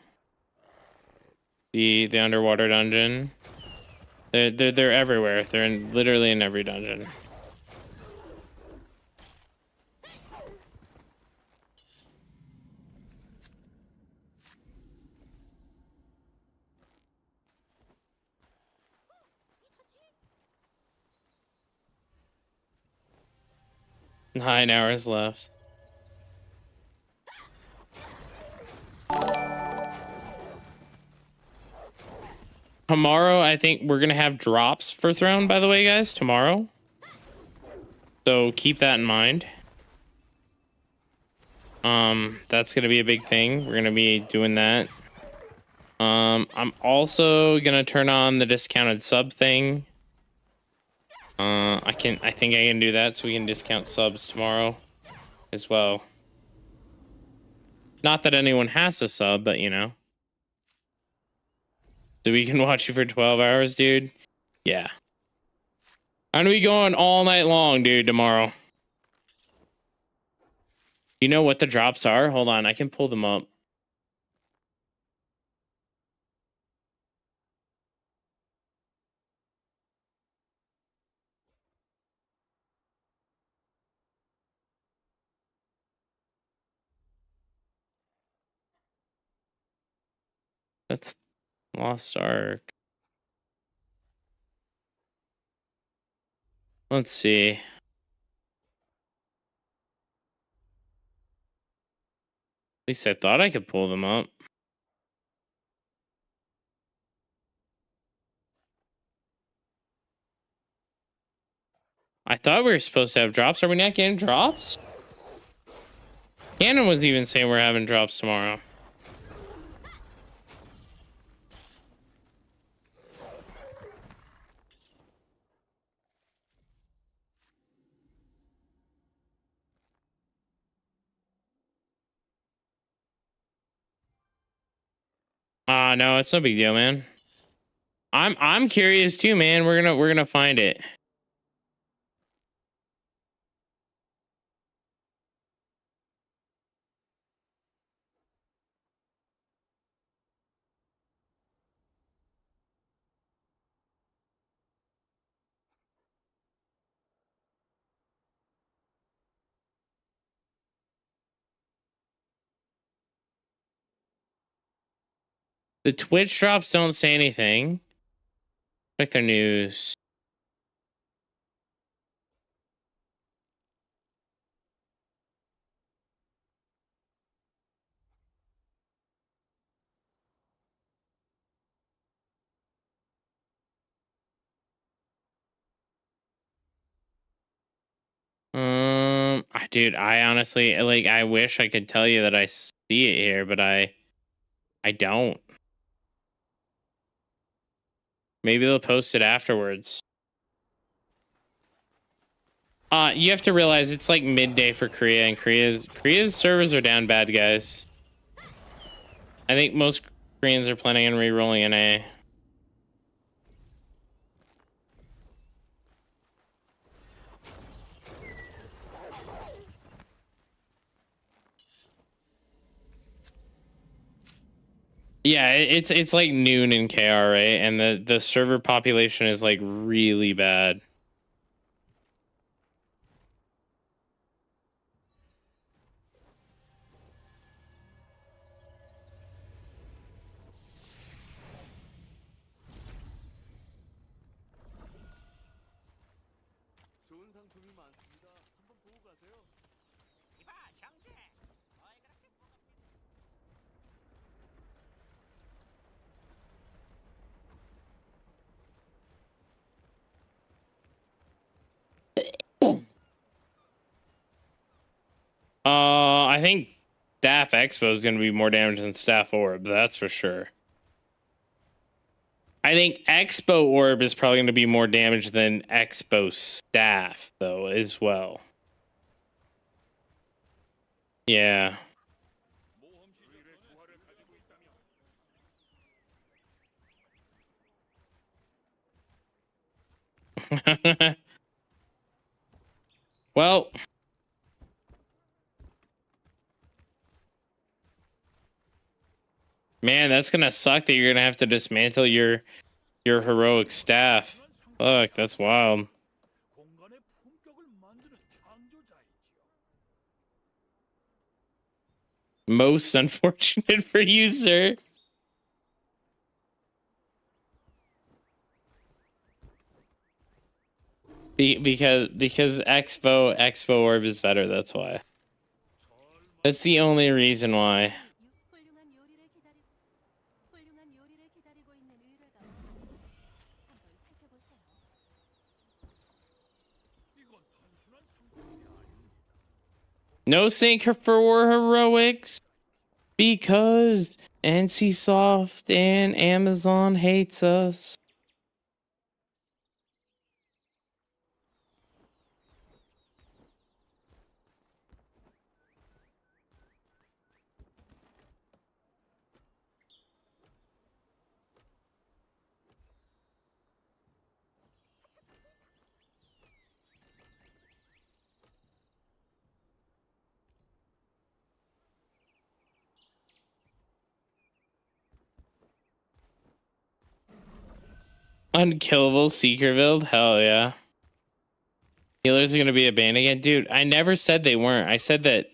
The underwater dungeon. They're everywhere. They're literally in every dungeon. Nine hours left. Tomorrow, I think we're gonna have drops for Throne, by the way, guys. Tomorrow. So keep that in mind. That's gonna be a big thing. We're gonna be doing that. I'm also gonna turn on the discounted sub thing. I think I can do that, so we can discount subs tomorrow as well. Not that anyone has a sub, but you know. So we can watch you for 12 hours, dude. Yeah. I'm gonna be going all night long, dude, tomorrow. You know what the drops are? Hold on, I can pull them up. That's Lost Ark. Let's see. least I thought I could pull them up. I thought we were supposed to have drops. Are we not getting drops? Cannon was even saying we're having drops tomorrow. No, it's no big deal, man. I'm curious too, man. We're gonna find it. The Twitch drops don't say anything. Check their news. Dude, I honestly like. I wish I could tell you that I see it here, but I don't. Maybe they'll post it afterwards. You have to realize it's like midday for Korea, and Korea's servers are down bad, guys. I think most Koreans are planning on re-rolling an A. Yeah, it's like noon in KR, right? And the server population is like really bad. I think Staff Expo is going to be more damage than Staff Orb. That's for sure. I think Expo Orb is probably going to be more damage than Expo Staff, though, as well. Yeah. Well, man, that's gonna suck that you're gonna have to dismantle your heroic staff. Fuck, that's wild. Most unfortunate for you, sir. Because Expo Orb is better, that's why. That's the only reason why. No sync for heroics because NCSoft and Amazon hates us. Unkillable Seeker build? Hell yeah. Healers are gonna be a ban again? Dude, I never said they weren't. I said that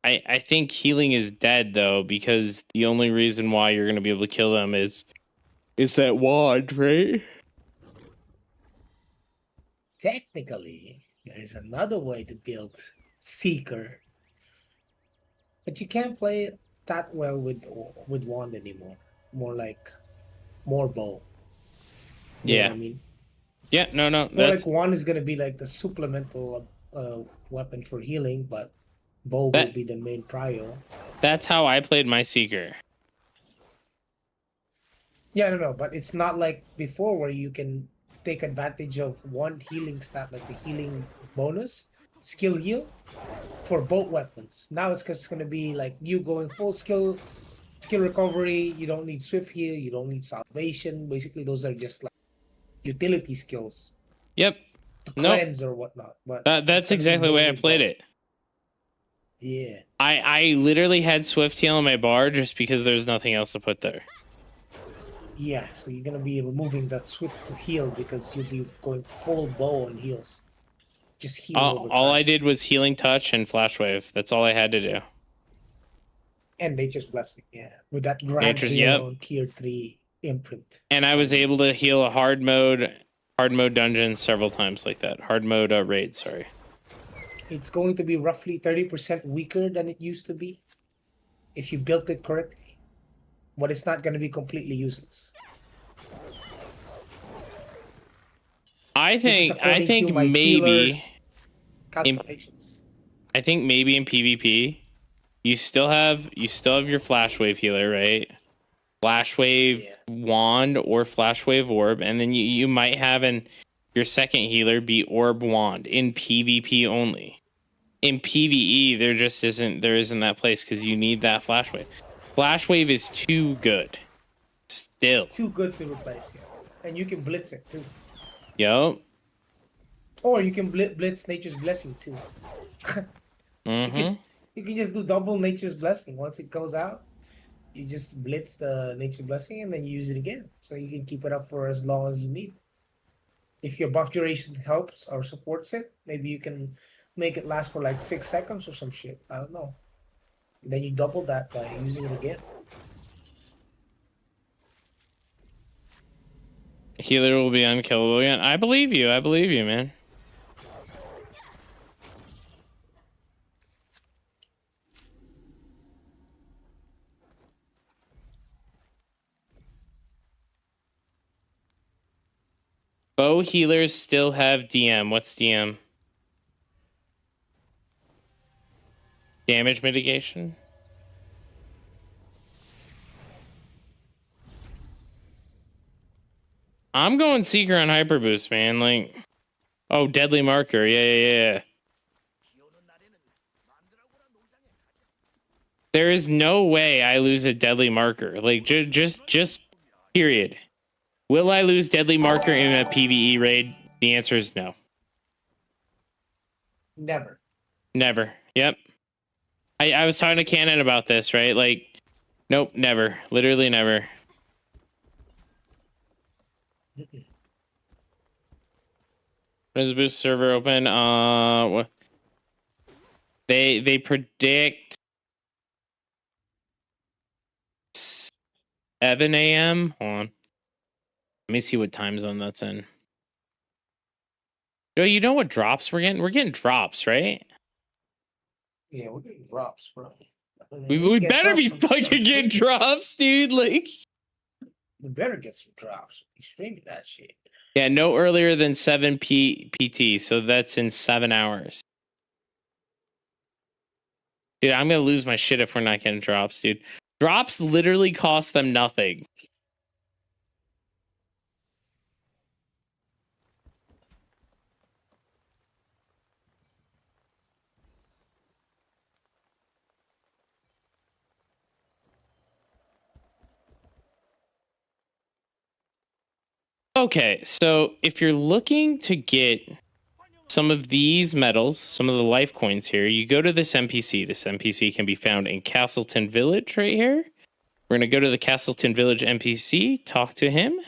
I think healing is dead though, because the only reason why you're gonna be able to kill them is that wand, right? Technically, there is another way to build Seeker But you can't play it that well with wand anymore. More like more bow. You know Yeah. what I mean? Yeah, no, More that's like wand is gonna be like the supplemental weapon for healing, but bow will that be the main prio. that's how I played my Seeker. Yeah, I don't know, but it's not like before where you can take advantage of one healing stat, like the healing bonus, skill heal, for both weapons. Now it's just gonna be like you going full skill recovery. You don't need swift heal. You don't need salvation. Basically, those are just like utility skills Yep. to Nope. cleanse or whatnot. But it's That's gonna be exactly the way I mainly played bow. it. Yeah. I literally had Swift Heal on my bar just because there's nothing else to put there. Yeah, so you're gonna be removing that swift heal because you'll be going full bow on heals. Just heal over All time. I did was Healing Touch and Flash Wave. That's all I had to do. And Nature's Blessing, yeah. With that grand Nature's, heal yep. on tier 3 imprint. And I was able to heal a hard mode dungeon several times like that. Hard mode raid, sorry. It's going to be roughly 30% weaker than it used to be if you built it correctly. But it's not going to be completely useless. I This is think according to my maybe healer's calculations. I think maybe in PvP you still have your Flash Wave healer, right? Flash Wave Wand or Flash Wave Orb, and then you might have your second healer be Orb Wand in PvP only. In PvE, there isn't that place because you need that Flash Wave. Flash Wave is too good. Still. Too good to replace, yeah. And you can blitz it too. Yup. Or you can blitz Nature's Blessing too. Mm-hmm. You can just do double Nature's Blessing. Once it goes out, you just blitz the Nature's Blessing and then you use it again. So you can keep it up for as long as you need. If your buff duration helps or supports it, maybe you can make it last for like 6 seconds or some shit. I don't know. Then you double that by using it again. Healer will be unkillable again. I believe you, man. Bow healers still have DM. What's DM? Damage mitigation? I'm going Seeker on Hyper Boost, man. Like, oh, Deadly Marker. Yeah. There is no way I lose a Deadly Marker. Like, just period. Will I lose Deadly Marker in a PvE raid? The answer is no. Never. Never. Yep. I was talking to Cannon about this, right? Like, nope, never. Literally never. When is the boost server open? They predict 7 a.m. Hold on. Let me see what time zone that's in. Joe, you know what drops we're getting? We're getting drops, right? Yeah, we're getting drops, bro. We better be fucking getting drops, dude. Like, we better get some drops. Be streaming that shit. yeah, no earlier than 7 PT, so that's in 7 hours. Dude, I'm gonna lose my shit if we're not getting drops, dude. Drops literally cost them nothing. Okay, so if you're looking to get some of these medals, some of the life coins here, you go to this NPC. This NPC can be found in Castleton Village right here. We're going to go to the Castleton Village NPC, talk to him.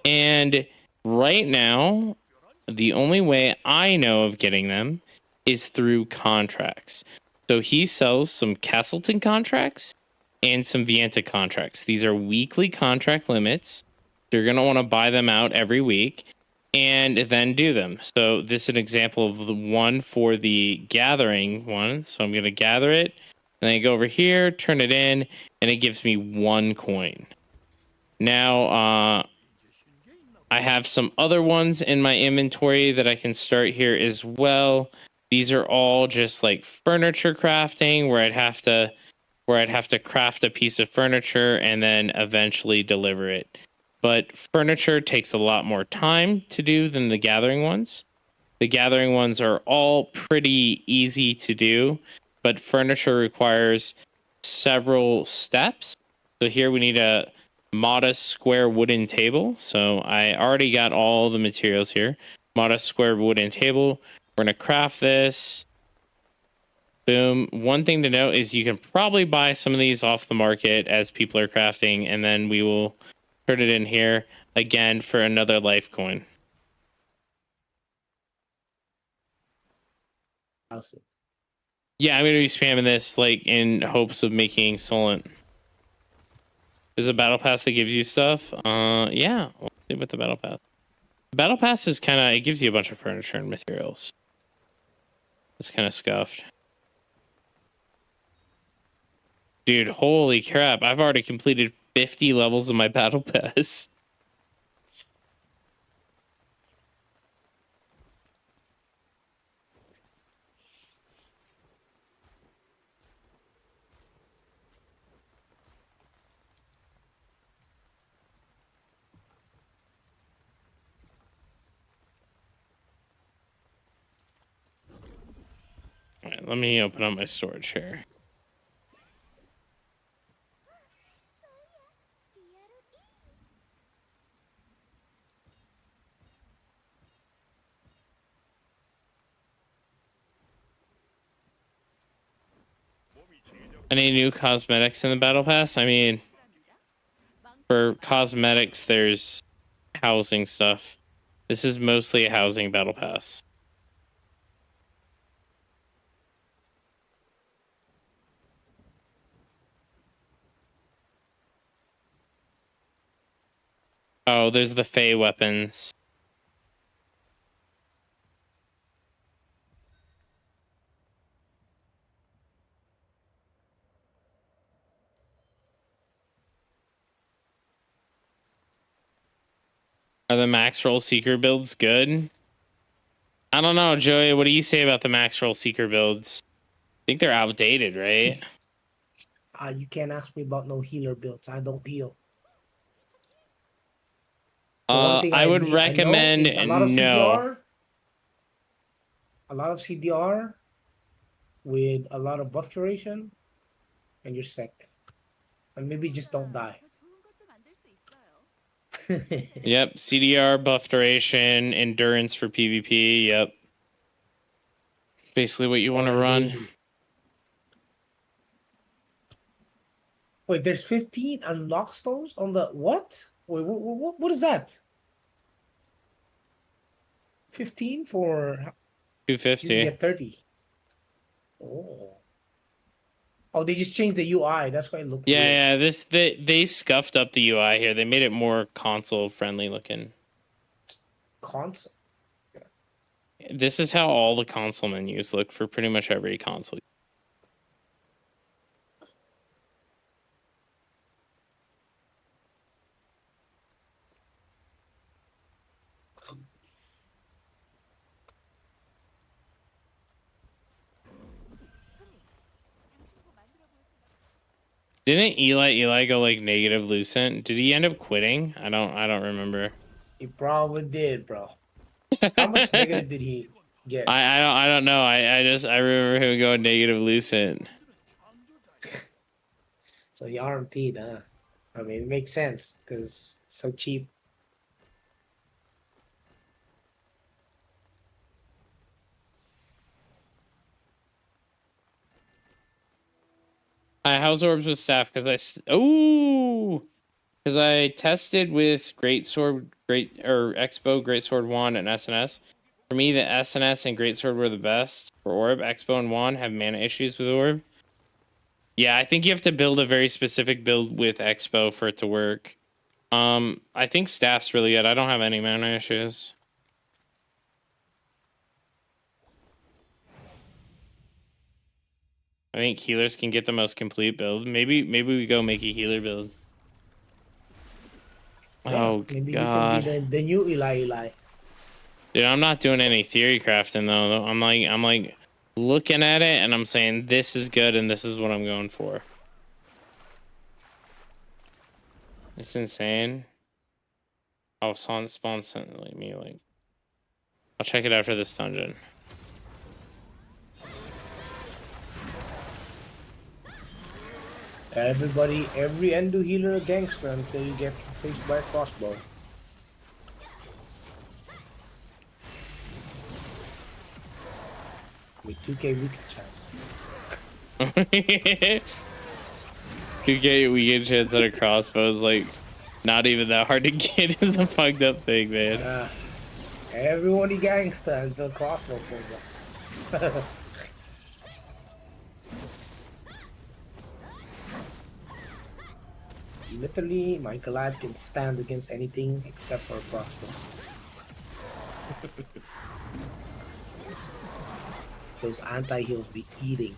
And right now, the only way I know of getting them is through contracts. So he sells some Castleton contracts and some Vienta contracts. These are weekly contract limits. You're going to want to buy them out every week and then do them. So this is an example of the one for the gathering one. So I'm going to gather it. And then I go over here, turn it in, and it gives me 1 coin. Now, I have some other ones in my inventory that I can start here as well. These are all just like furniture crafting, where I'd have to craft a piece of furniture and then eventually deliver it. But furniture takes a lot more time to do than the gathering ones. The gathering ones are all pretty easy to do, but furniture requires several steps. So here we need a modest square wooden table. So I already got all the materials here. Modest square wooden table. We're going to craft this. Boom. One thing to note is you can probably buy some of these off the market as people are crafting, and then we will put it in here again for another life coin. Yeah, I'm going to be spamming this like in hopes of making Solent. There's a battle pass that gives you stuff. Yeah, we'll see with the battle pass. The battle pass is kind of, it gives you a bunch of furniture and materials. It's kind of scuffed. Dude, holy crap. I've already completed 50 levels of my battle pass. All right, let me open up my storage here. Any new cosmetics in the battle pass? I mean, for cosmetics, there's housing stuff. This is mostly a housing battle pass. Oh, there's the Fey weapons. Are the max roll seeker builds good? I don't know, Joey. What do you say about the max roll seeker builds? I think they're outdated, right? You can't ask me about no healer builds. I don't heal. I would recommend a lot of no. CDR. A lot of CDR with a lot of buff duration, and you're set. And maybe just don't die. Yep, CDR, buff duration, endurance for PvP. Yep. Basically what you want to run. Wait, there's 15 unlock stones on the what? Wait, what is that? 15 for 250. you get 30. Oh, they just changed the UI. That's why it looked weird. Yeah, they scuffed up the UI here. They made it more console friendly looking. Console. This is how all the console menus look for pretty much every console. Didn't Eli go like negative Lucent? Did he end up quitting? I don't remember. He probably did, bro. How much negative did he get? I don't know. I remember him going negative Lucent. So the RMT, huh? I mean, it makes sense because it's so cheap. How's orbs with staff? Because I tested with Expo, Greatsword Wand, and SNS. For me, the SNS and Greatsword were the best. For Orb, Expo and Wand have mana issues with Orb. Yeah, I think you have to build a very specific build with Expo for it to work. I think staff's really good. I don't have any mana issues. think healers can get the most complete build. Maybe we go make a healer build. Yeah, Oh maybe god. you can be the new Eli. Dude, I'm not doing any theory crafting though. I'm like looking at it and I'm saying this is good and this is what I'm going for. It's insane. Oh, spawn sent like me like. I'll check it after this dungeon. Every Endo healer a gangster until you get faced by a crossbow. With 2K wicked chance. 2K, we get a chance at a crossbow is like not even that hard to get is the fucked up thing, man. Everyone a gangster until crossbow pulls up. Literally, my Galad can stand against anything except for a crossbow. Those anti-heals be eating.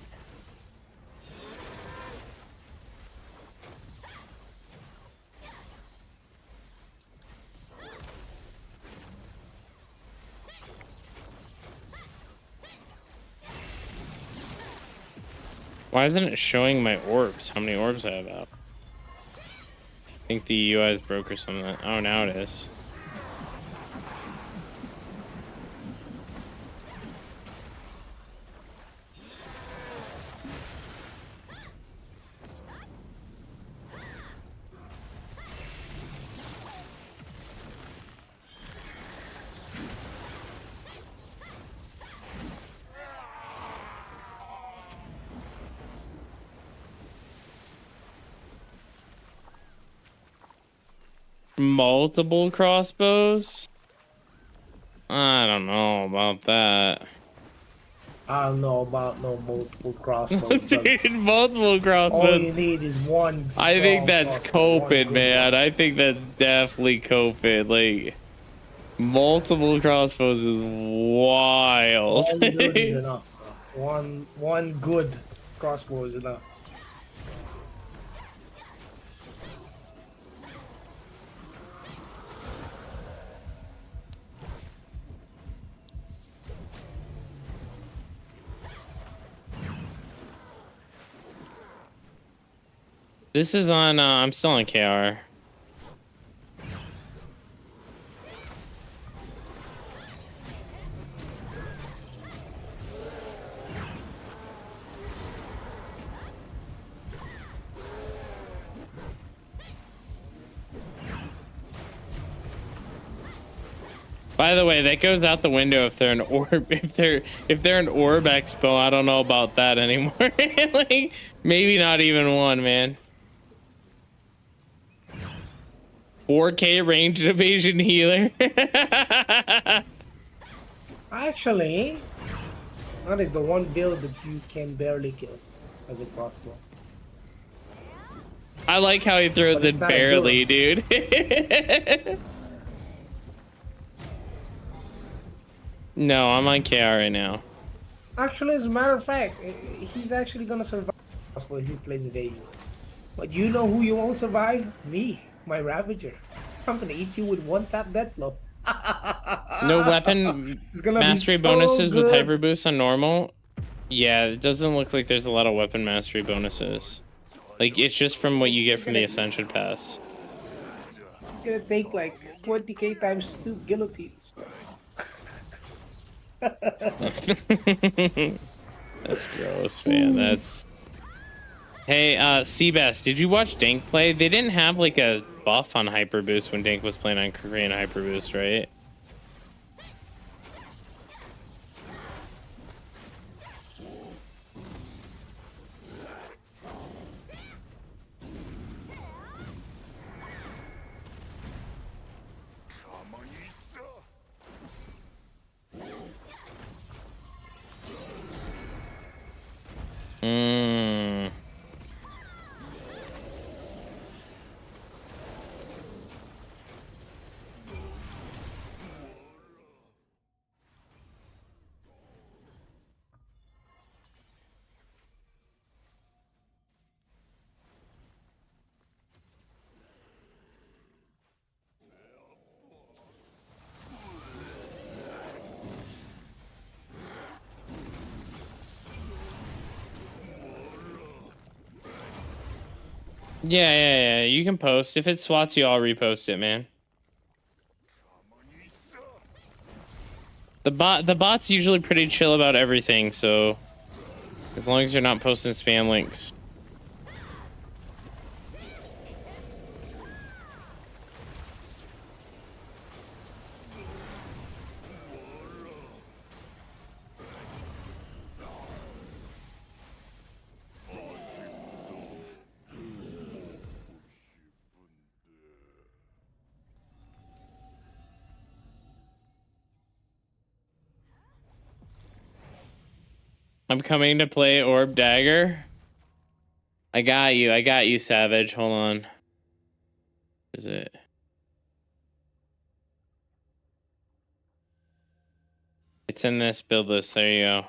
Why isn't it showing my orbs? How many orbs I have out? I think the UI is broke or something. Oh, now it is. Multiple crossbows? I don't know about that. I don't know about no multiple crossbows. Dude, multiple crossbows. All you need is one. I think that's coping, man. I think that's definitely coping. Like, multiple crossbows is wild. All you need is enough. One good crossbow is enough. This is on, I'm still on KR. By the way, that goes out the window if they're an orb. If they're an orb expo, I don't know about that anymore. Like, maybe not even one, man. 4K ranged evasion healer. Actually, that is the one build that you can barely kill as a crossbow. I like how he throws it barely, dude. No, I'm on KR right now. Actually, as a matter of fact, he's actually gonna survive if he plays evasion. But you know who you won't survive? Me, my Ravager. I'm gonna eat you with one tap death blow. No weapon mastery bonuses with hyper boost on normal. Yeah, it doesn't look like there's a lot of weapon mastery bonuses. Like, it's just from what you get from the Ascension Pass. It's gonna take like 20k times 2 guillotines. That's gross, man. That's... Hey, Seabass, did you watch Dank play? They didn't have like a buff on Hyper Boost when Dank was playing on Korean Hyper Boost, right? Yeah. You can post. If it swats you, I'll repost it, man. The bot's usually pretty chill about everything, so as long as you're not posting spam links. I'm coming to play Orb Dagger. I got you, Savage. Hold on. Is it? It's in this build list. There you go.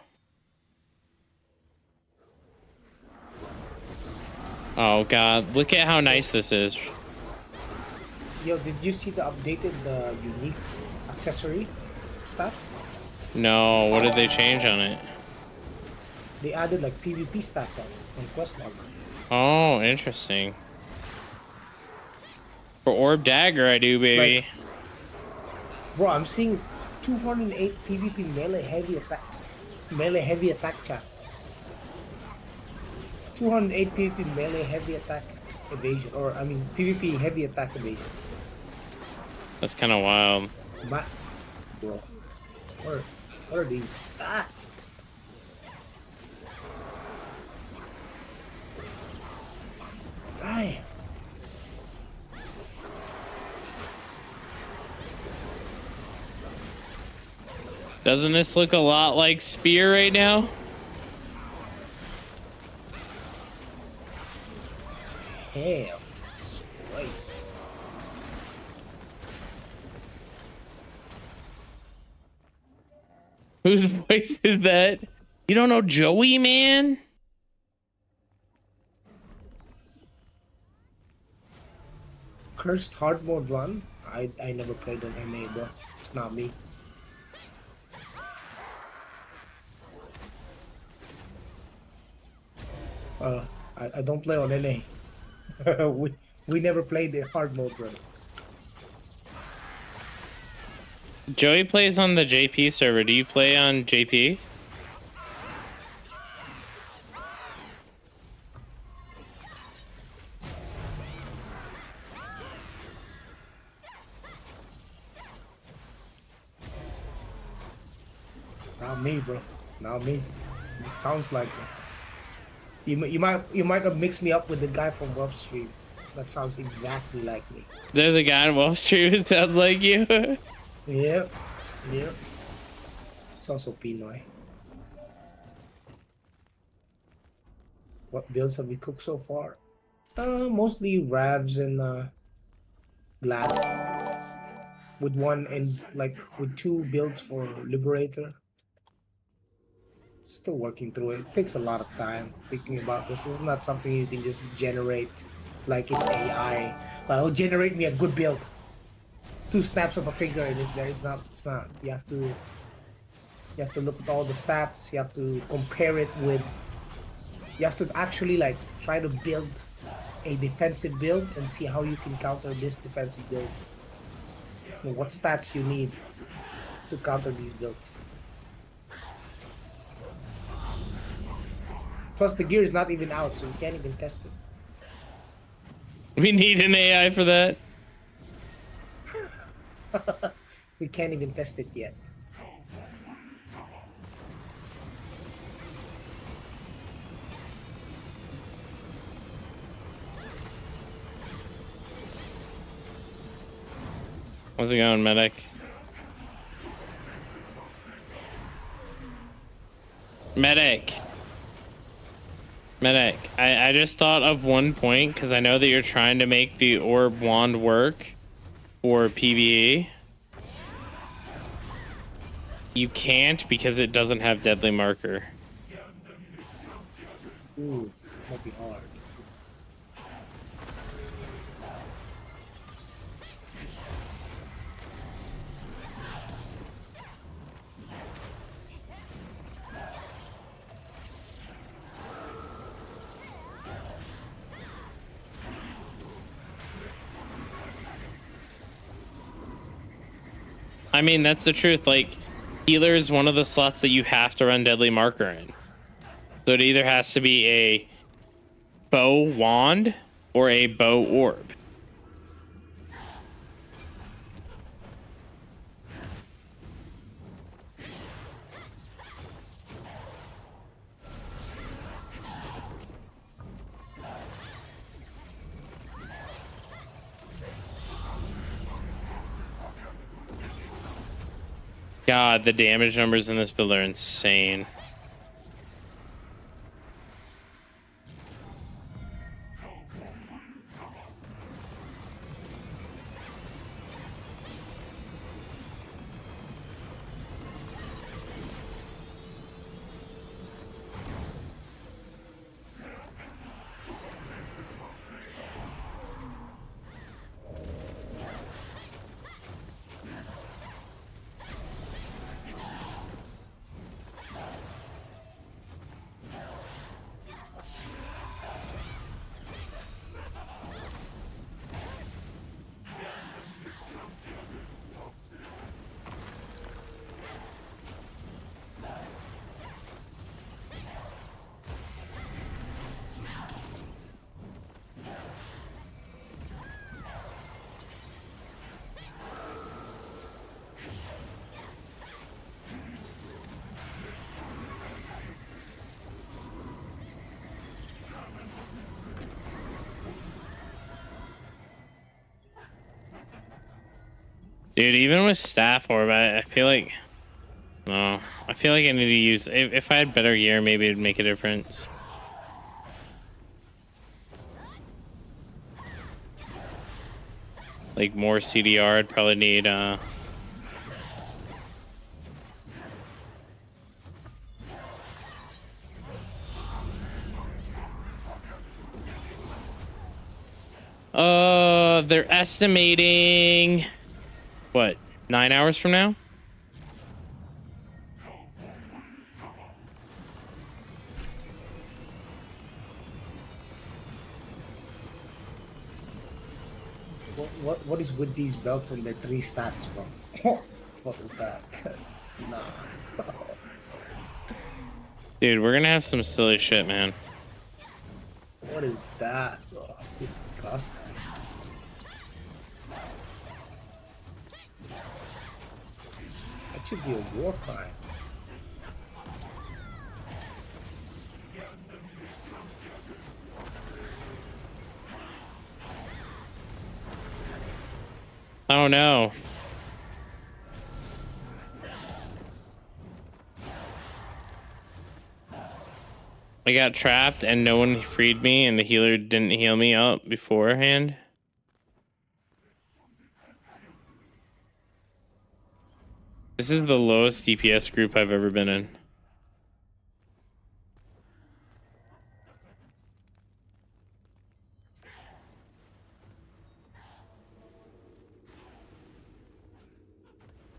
Oh god, look at how nice this is. Yo, did you see the updated unique accessory stats? No, what did they change on it? They added like PvP stats on quest log. Oh, interesting. For Orb Dagger, I do, baby. Like, bro, I'm seeing 208 PvP melee heavy attack chance. 208 PvP melee heavy attack evasion, or I mean PvP heavy attack evasion. That's kind of wild. Bro, what are these stats? Damn. Doesn't this look a lot like Spear right now? Hell, Jesus Christ. Whose voice is that? You don't know Joey, man? Cursed hard mode run? I never played an MA, bro. It's not me. I don't play on NA. we never played the hard mode run. Joey plays on the JP server. Do you play on JP? Not me, bro. Not me. It just sounds like me. You might have mixed me up with the guy from Wolf Stream. That sounds exactly like me. There's a guy on Wall Street who sounds like you. Yep. It's also Pinoy. What builds have we cooked so far? Mostly Ravs and Glad. With one and with 2 builds for Liberator. Still working through it. It takes a lot of time thinking about this. This is not something you can just generate like it's AI. It'll generate me a good build. 2 snaps of a finger and it's there. It's not. You have to look at all the stats. You have to compare it with. You have to actually try to build a defensive build and see how you can counter this defensive build. And what stats you need to counter these builds. Plus the gear is not even out, so we can't even test it. We need an AI for that. We can't even test it yet. How's it going, medic? Medic. I just thought of one point, because I know that you're trying to make the orb wand work for PvE. You can't because it doesn't have deadly marker. Ooh, might be hard. I mean, that's the truth. Like, healer is one of the slots that you have to run Deadly Marker in. So it either has to be a bow wand or a bow orb. God, the damage numbers in this build are insane. Dude, even with staff orb, I feel like... No, I feel like I need to use... If I had better gear, maybe it'd make a difference. Like, more CDR, I'd probably need... They're estimating... What, 9 hours from now? What is with these belts and their 3 stats, bro? What is that? That's nah. Dude, we're gonna have some silly shit, man. What is that, bro? It's disgusting. That should be a war crime. Oh no. I got trapped and no one freed me and the healer didn't heal me up beforehand. This is the lowest DPS group I've ever been in.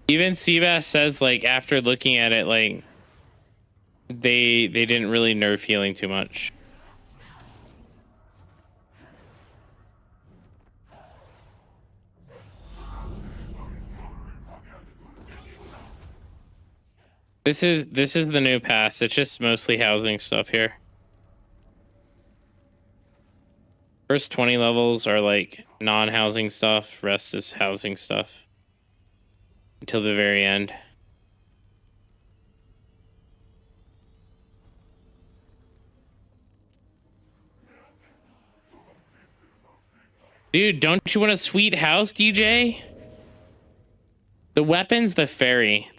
Even Seabass says, like, after looking at it, like, they didn't really nerf healing too much. This is the new pass. It's just mostly housing stuff here. First 20 levels are like non-housing stuff, rest is housing stuff. Until the very end. Dude, don't you want a sweet house, DJ? The weapons, the fairy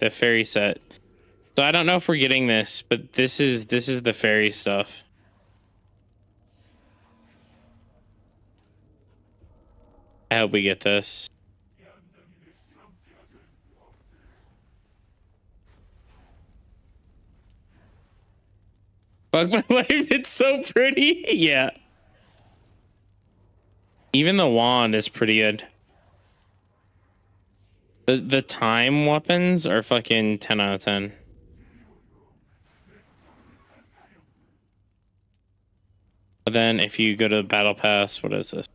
set. So I don't know if we're getting this, but this is the fairy stuff. I hope we get this. Fuck my life, it's so pretty. Yeah. Even the wand is pretty good. The time weapons are fucking 10 out of 10. But then if you go to Battle Pass, what is this?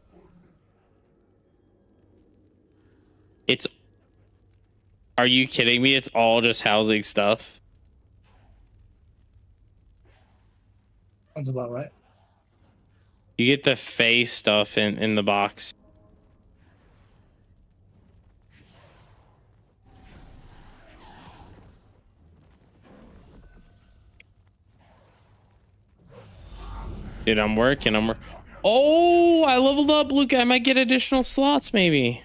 Are you kidding me? It's all just housing stuff. Sounds about right. You get the face stuff in the box. Dude, I'm working. Oh, I leveled up, Luke. I might get additional slots, maybe.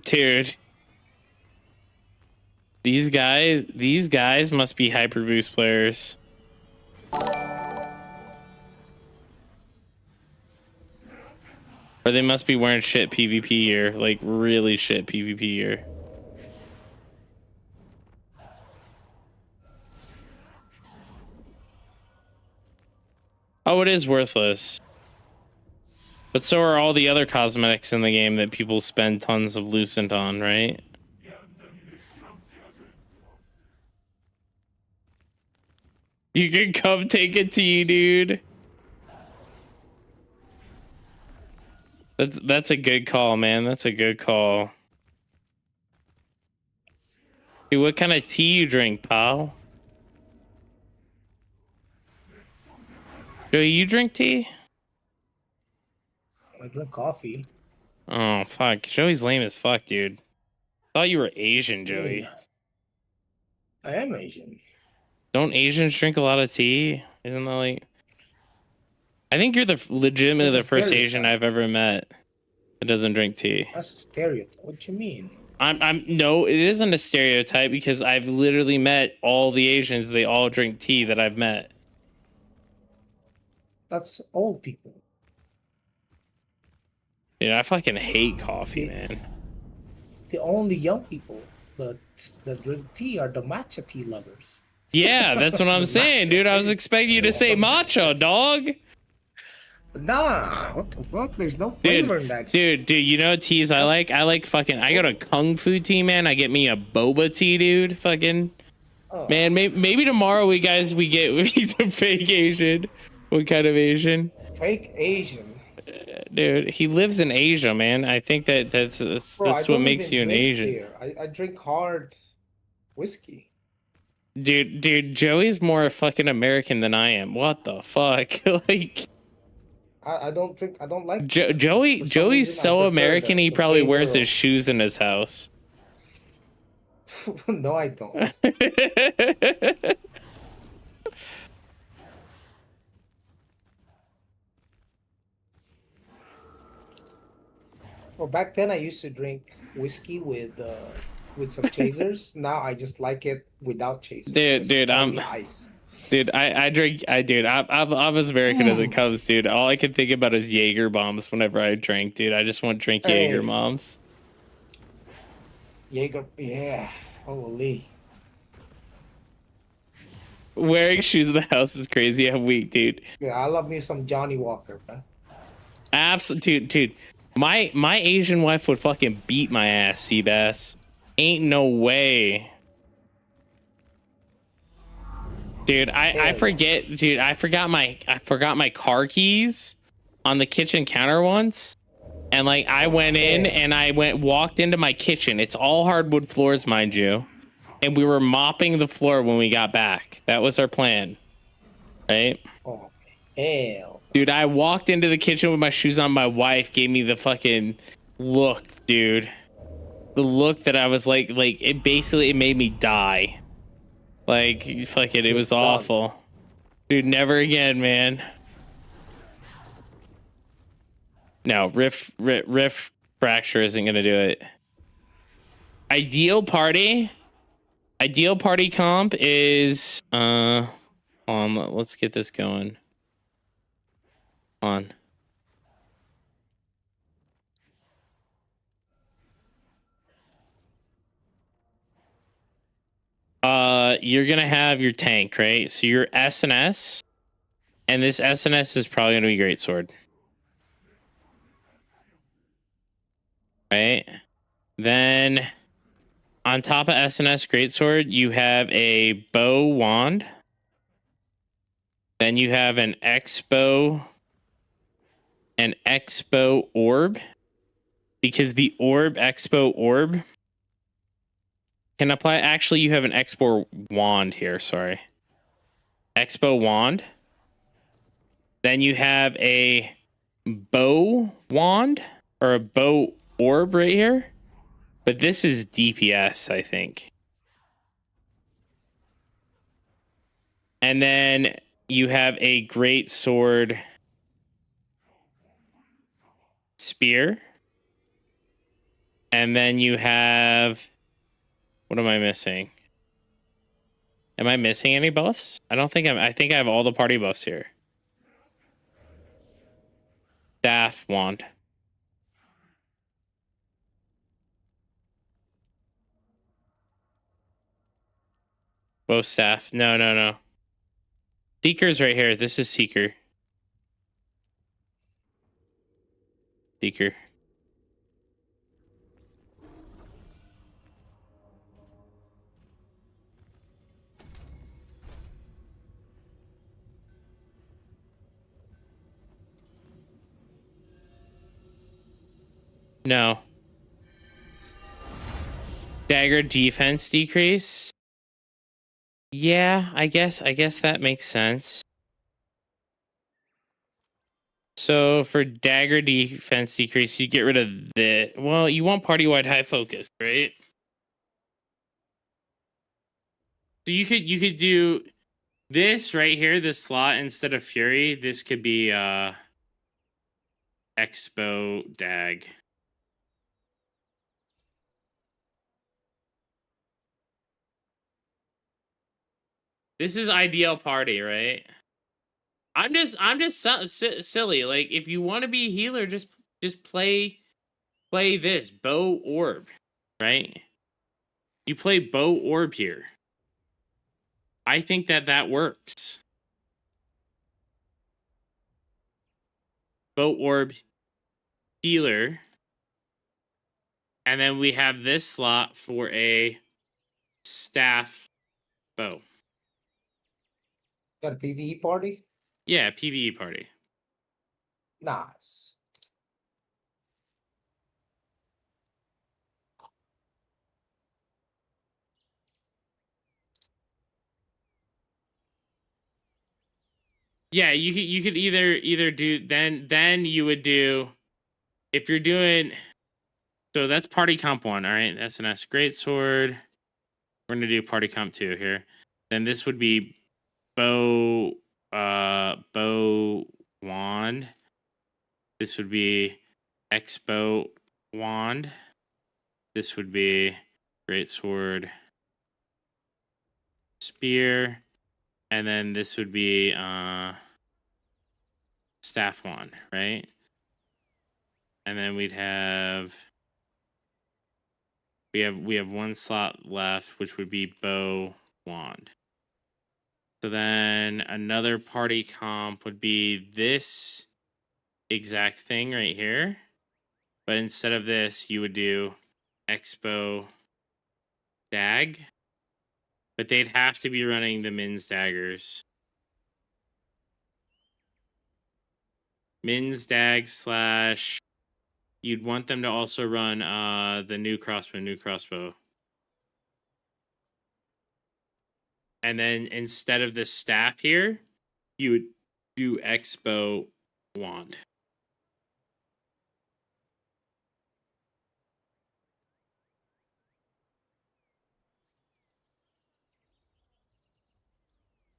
Dude. These guys must be hyper boost players. Or they must be wearing shit PvP gear, like really shit PvP gear. Oh, it is worthless. But so are all the other cosmetics in the game that people spend tons of Lucent on, right? You can come take a tea, dude. That's a good call, man. That's a good call. Dude, what kind of tea you drink, pal? Joey, you drink tea? I drink coffee. Oh, fuck. Joey's lame as fuck, dude. Thought you were Asian, Joey. Yeah. I am Asian. Don't Asians drink a lot of tea? Isn't that like... I think you're legitimately the first Asian I've ever met that doesn't drink tea. That's a stereotype. What you mean? No, it isn't a stereotype because I've literally met all the Asians. They all drink tea that I've met. That's old people. Dude, I fucking hate coffee, man. The only young people that drink tea are the matcha tea lovers. Yeah, that's what I'm saying, dude. I was expecting you to say matcha, dog. Nah, what the fuck? There's no flavor in that shit. Dude, you know what teas I like? I like fucking... I go to Kung Fu Tea, man. I get me a boba tea, dude. Fucking... Oh. Man, maybe tomorrow we get... He's a fake Asian. What kind of Asian? Fake Asian. Dude, he lives in Asia, man. I think that's what makes you an Asian. Beer. I drink hard whiskey. Dude, Joey's more a fucking American than I am. What the fuck? Like... I don't drink. I don't like. Joey's so American. He probably wears his shoes in his house. No, I don't. Well, back then I used to drink whiskey with some chasers. Now I just like it without chasers. Dude, I'm ice. Dude, I'm as American as it comes, dude. All I can think about is Jaeger bombs whenever I drink, dude. I just want to drink Jaeger bombs. Jaeger, yeah. Holy. Wearing shoes in the house is crazy. I'm weak, dude. Yeah, I love me some Johnny Walker, bro. Absolutely, dude. My Asian wife would fucking beat my ass, Seabass. Ain't no way. Dude, I forgot my car keys on the kitchen counter once. And like I went in and walked into my kitchen. It's all hardwood floors, mind you. And we were mopping the floor when we got back. That was our plan. Right? Oh, hell. Dude, I walked into the kitchen with my shoes on. My wife gave me the fucking look, dude. The look that I was like it made me die. Like, fuck it, it was awful. Dude, never again, man. No, rift fracture isn't gonna do it. Ideal party comp is hold on, let's get this going. On. You're gonna have your tank, right? So your SNS, and this SNS is probably gonna be greatsword, right? Then on top of SNS greatsword, you have a bow wand. Then you have an X bow an Expo orb, because the Expo orb can apply. Actually, you have an Expo wand here. Sorry. Expo wand. Then you have a bow wand or a bow orb right here. But this is DPS, I think. And then you have a great sword spear. And then you have, what am I missing? Am I missing any buffs? I think I have all the party buffs here. Staff wand. Bow staff. No. Seeker's right here. This is Seeker. Seeker. No. Dagger defense decrease. Yeah, I guess that makes sense. So for dagger defense decrease, you get rid of the, well, you want party-wide high focus, right? So you could do this right here, this slot, instead of Fury. This could be Expo Dag. This is ideal party, right? I'm just silly. Like, if you want to be a healer, just play this bow orb, right? You play bow orb here. I think that works. Bow orb healer, and then we have this slot for a staff bow. Got a PvE party? Yeah, PvE party. Nice. Yeah, you could either do then you would do, if you're doing, so that's party comp 1, all right? SNS greatsword. We're gonna do party comp 2 here. Then this would be bow wand. This would be Expo wand. This would be greatsword spear. And then this would be staff wand, right? And then we have one slot left, which would be bow wand. So then another party comp would be this exact thing right here. But instead of this, you would do Expo Dag. But they'd have to be running the Min's daggers. Min's dag / you'd want them to also run the new crossbow. And then instead of the staff here, you would do Expo wand.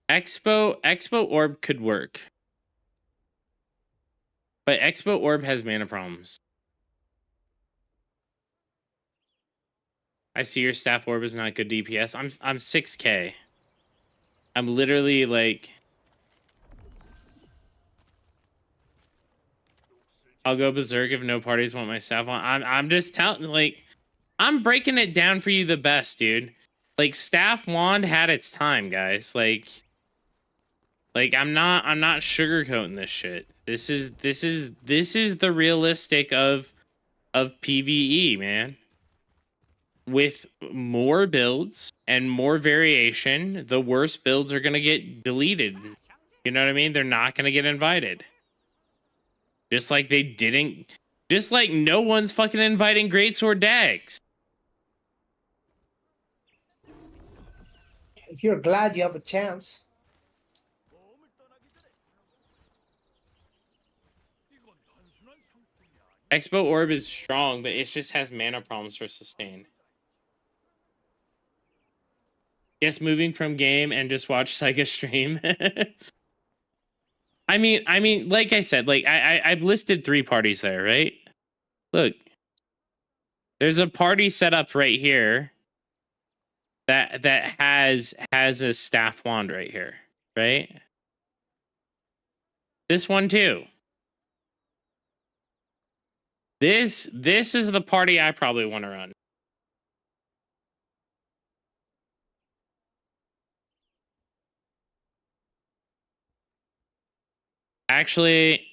Expo orb could work. But Expo orb has mana problems. I see your staff orb is not good DPS. I'm 6K. I'm literally like, I'll go berserk if no parties want my staff on. I'm just telling, like, I'm breaking it down for you the best, dude. Like, staff wand had its time, guys. Like I'm not sugarcoating this shit. This is the realistic of PvE, man. With more builds and more variation, the worst builds are gonna get deleted. You know what I mean? They're not gonna get invited. Just like they didn't. Just like no one's fucking inviting Greatsword Dags. If you're glad you have a chance. Expo Orb is strong, but it just has mana problems for sustain. Guess moving from game and just watch Psycha stream. I mean, like I said, like I've listed 3 parties there, right? Look, there's a party set up right here that has a staff wand right here, right? This one too. This is the party I probably want to run. Actually,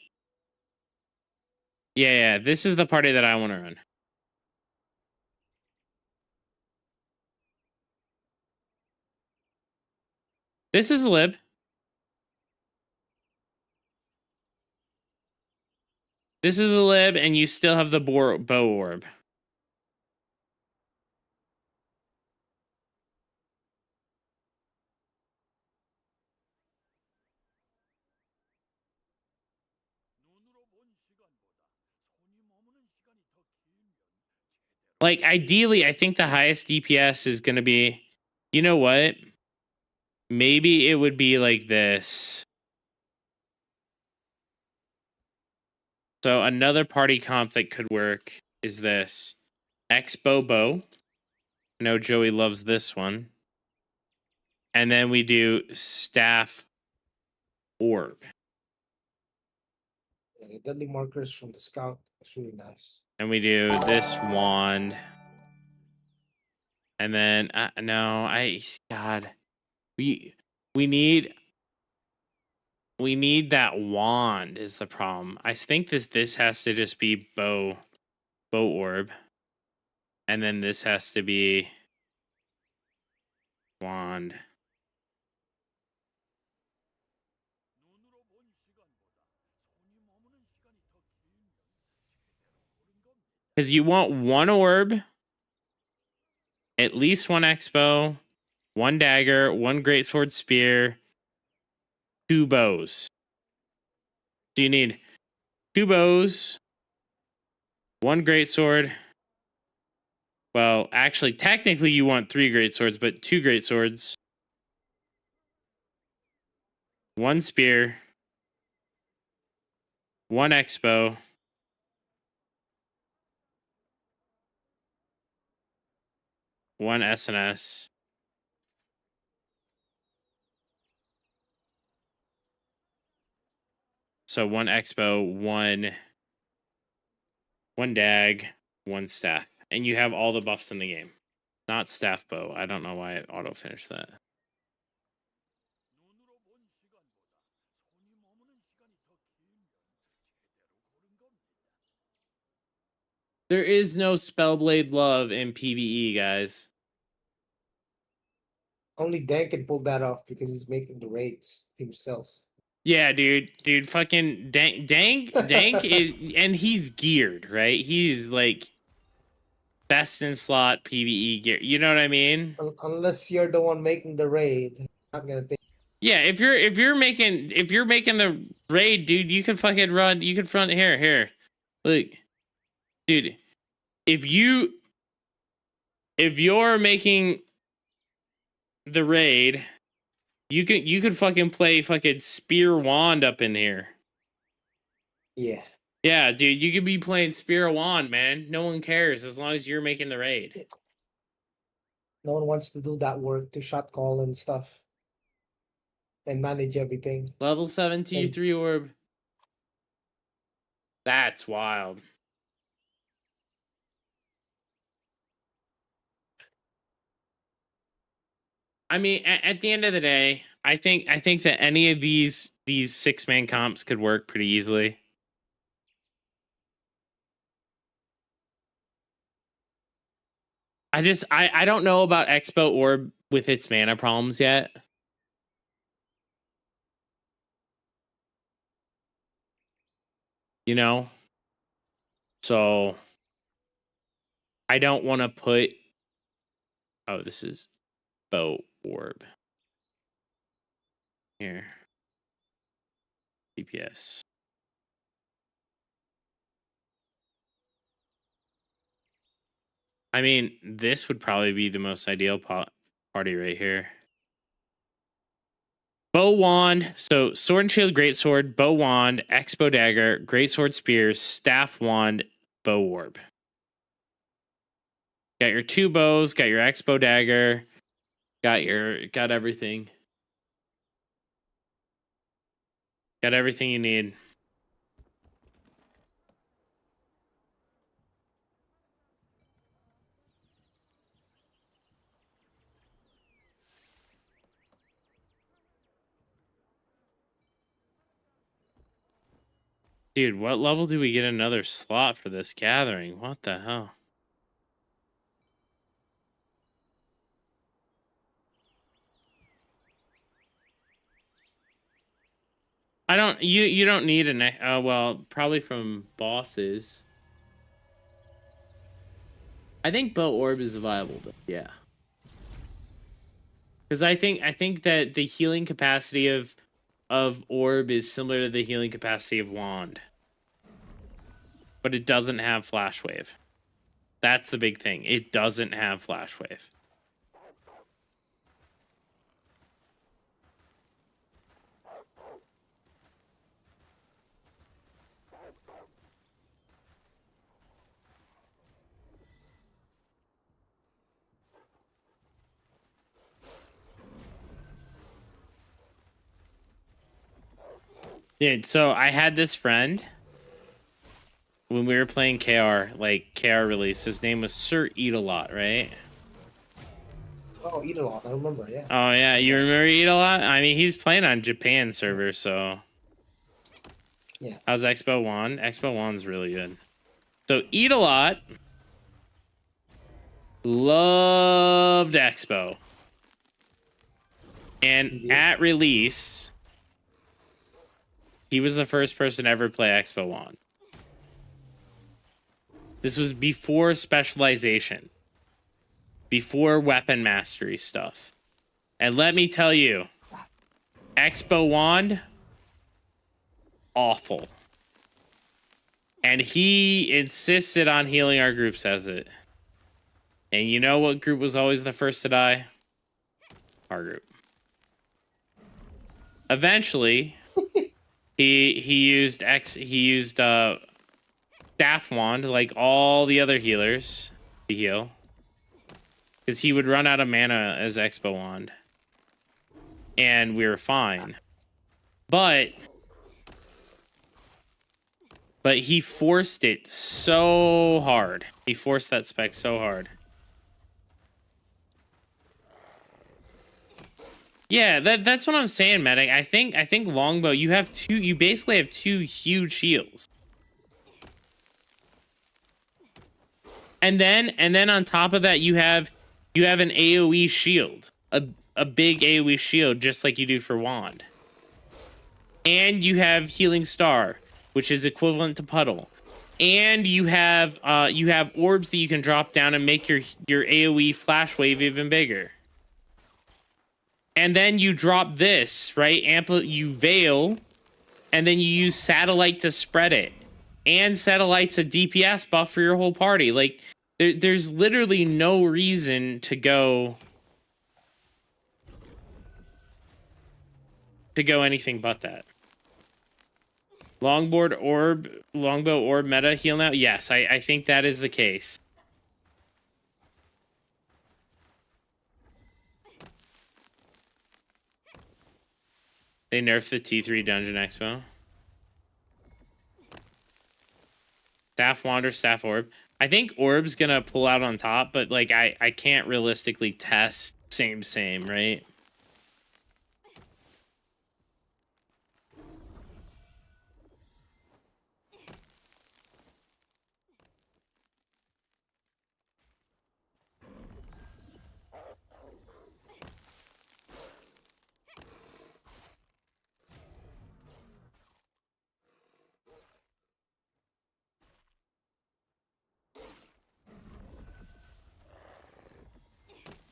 yeah, this is the party that I want to run. This is Lib. This is a Lib, and you still have the bow orb. Like, ideally, I think the highest DPS is going to be... You know what? Maybe it would be like this. So another party comp that could work is this. Expo bow. I know Joey loves this one. And then we do staff orb. Yeah, the deadly markers from the scout. That's really nice. And we do this wand. And then God, we need that wand is the problem. I think this has to just be bow orb. And then this has to be wand. Because you want 1 orb, at least 1 expo, 1 dagger, 1 greatsword spear, 2 bows. So you need 2 bows, 1 greatsword. Well, actually, technically you want 3 greatswords, but 2 greatswords, 1 spear, 1 expo, 1 SNS. So 1 expo, 1 dag, 1 staff. And you have all the buffs in the game. Not staff bow. I don't know why it auto-finished that. There is no Spellblade love in PvE, guys. Only Dan can pull that off because he's making the raids himself. Yeah, dude, fucking Dank is, and he's geared, right? He's like best in slot PvE gear. You know what I mean? Unless you're the one making the raid, I'm not gonna think. Yeah, if you're making the raid, dude, you can fucking run. You can front here. Look, dude, if you're making the raid, you could fucking play fucking spear wand up in here. Yeah. Yeah, dude, you could be playing spear wand, man. No one cares as long as you're making the raid. No one wants to do that work to shot call and stuff and manage everything. Level 7 T3 orb. That's wild. I mean, at the end of the day, I think that any of these 6-man comps could work pretty easily. I don't know about Expo Orb with its mana problems yet. You know? So I don't want to put... Oh, this is bow orb. Here. DPS. I mean, this would probably be the most ideal party right here. Bow wand. So sword and shield, great sword, bow wand, expo dagger, great sword spears, staff wand, bow orb. Got your 2 bows, got your expo dagger, got everything. Got everything you need. Dude, what level do we get another slot for this gathering? What the hell? I don't. You don't need an. Well, probably from bosses. I think bow orb is viable, though. Yeah. Because I think that the healing capacity of orb is similar to the healing capacity of wand, but it doesn't have flash wave. That's the big thing. It doesn't have flash wave. Dude, so I had this friend when we were playing KR, like KR release. His name was Sir Eat A Lot, right? Oh, Eat A Lot. I remember, yeah. Oh, yeah. You remember Eat A Lot? I mean, he's playing on Japan server, so. Yeah. How's Expo Wand? Expo Wand's really good. So Eat A Lot loved Expo. And at release, he was the first person to ever play Expo Wand. This was before specialization. Before weapon mastery stuff. And let me tell you, Expo Wand, awful. And he insisted on healing our groups as it. And you know what group was always the first to die? Our group. Eventually, he used staff wand like all the other healers to heal. Because he would run out of mana as Expo Wand. And we were fine. But he forced it so hard. He forced that spec so hard. Yeah, that's what I'm saying, Medic. I think longbow, you basically have 2 huge heals. And then on top of that you have an AoE shield. A big AoE shield just like you do for wand. And you have healing star, which is equivalent to puddle. And you have orbs that you can drop down and make your AoE flash wave even bigger. And then you drop this, right? You veil, and then you use satellite to spread it. And satellite's a DPS buff for your whole party. Like, there's literally no reason to go anything but that. Longbow orb meta heal now? Yes, I think that is the case. They nerfed the T3 Dungeon Expo. Staff Wander, Staff Orb. I think Orb's gonna pull out on top, but like I can't realistically test same, right?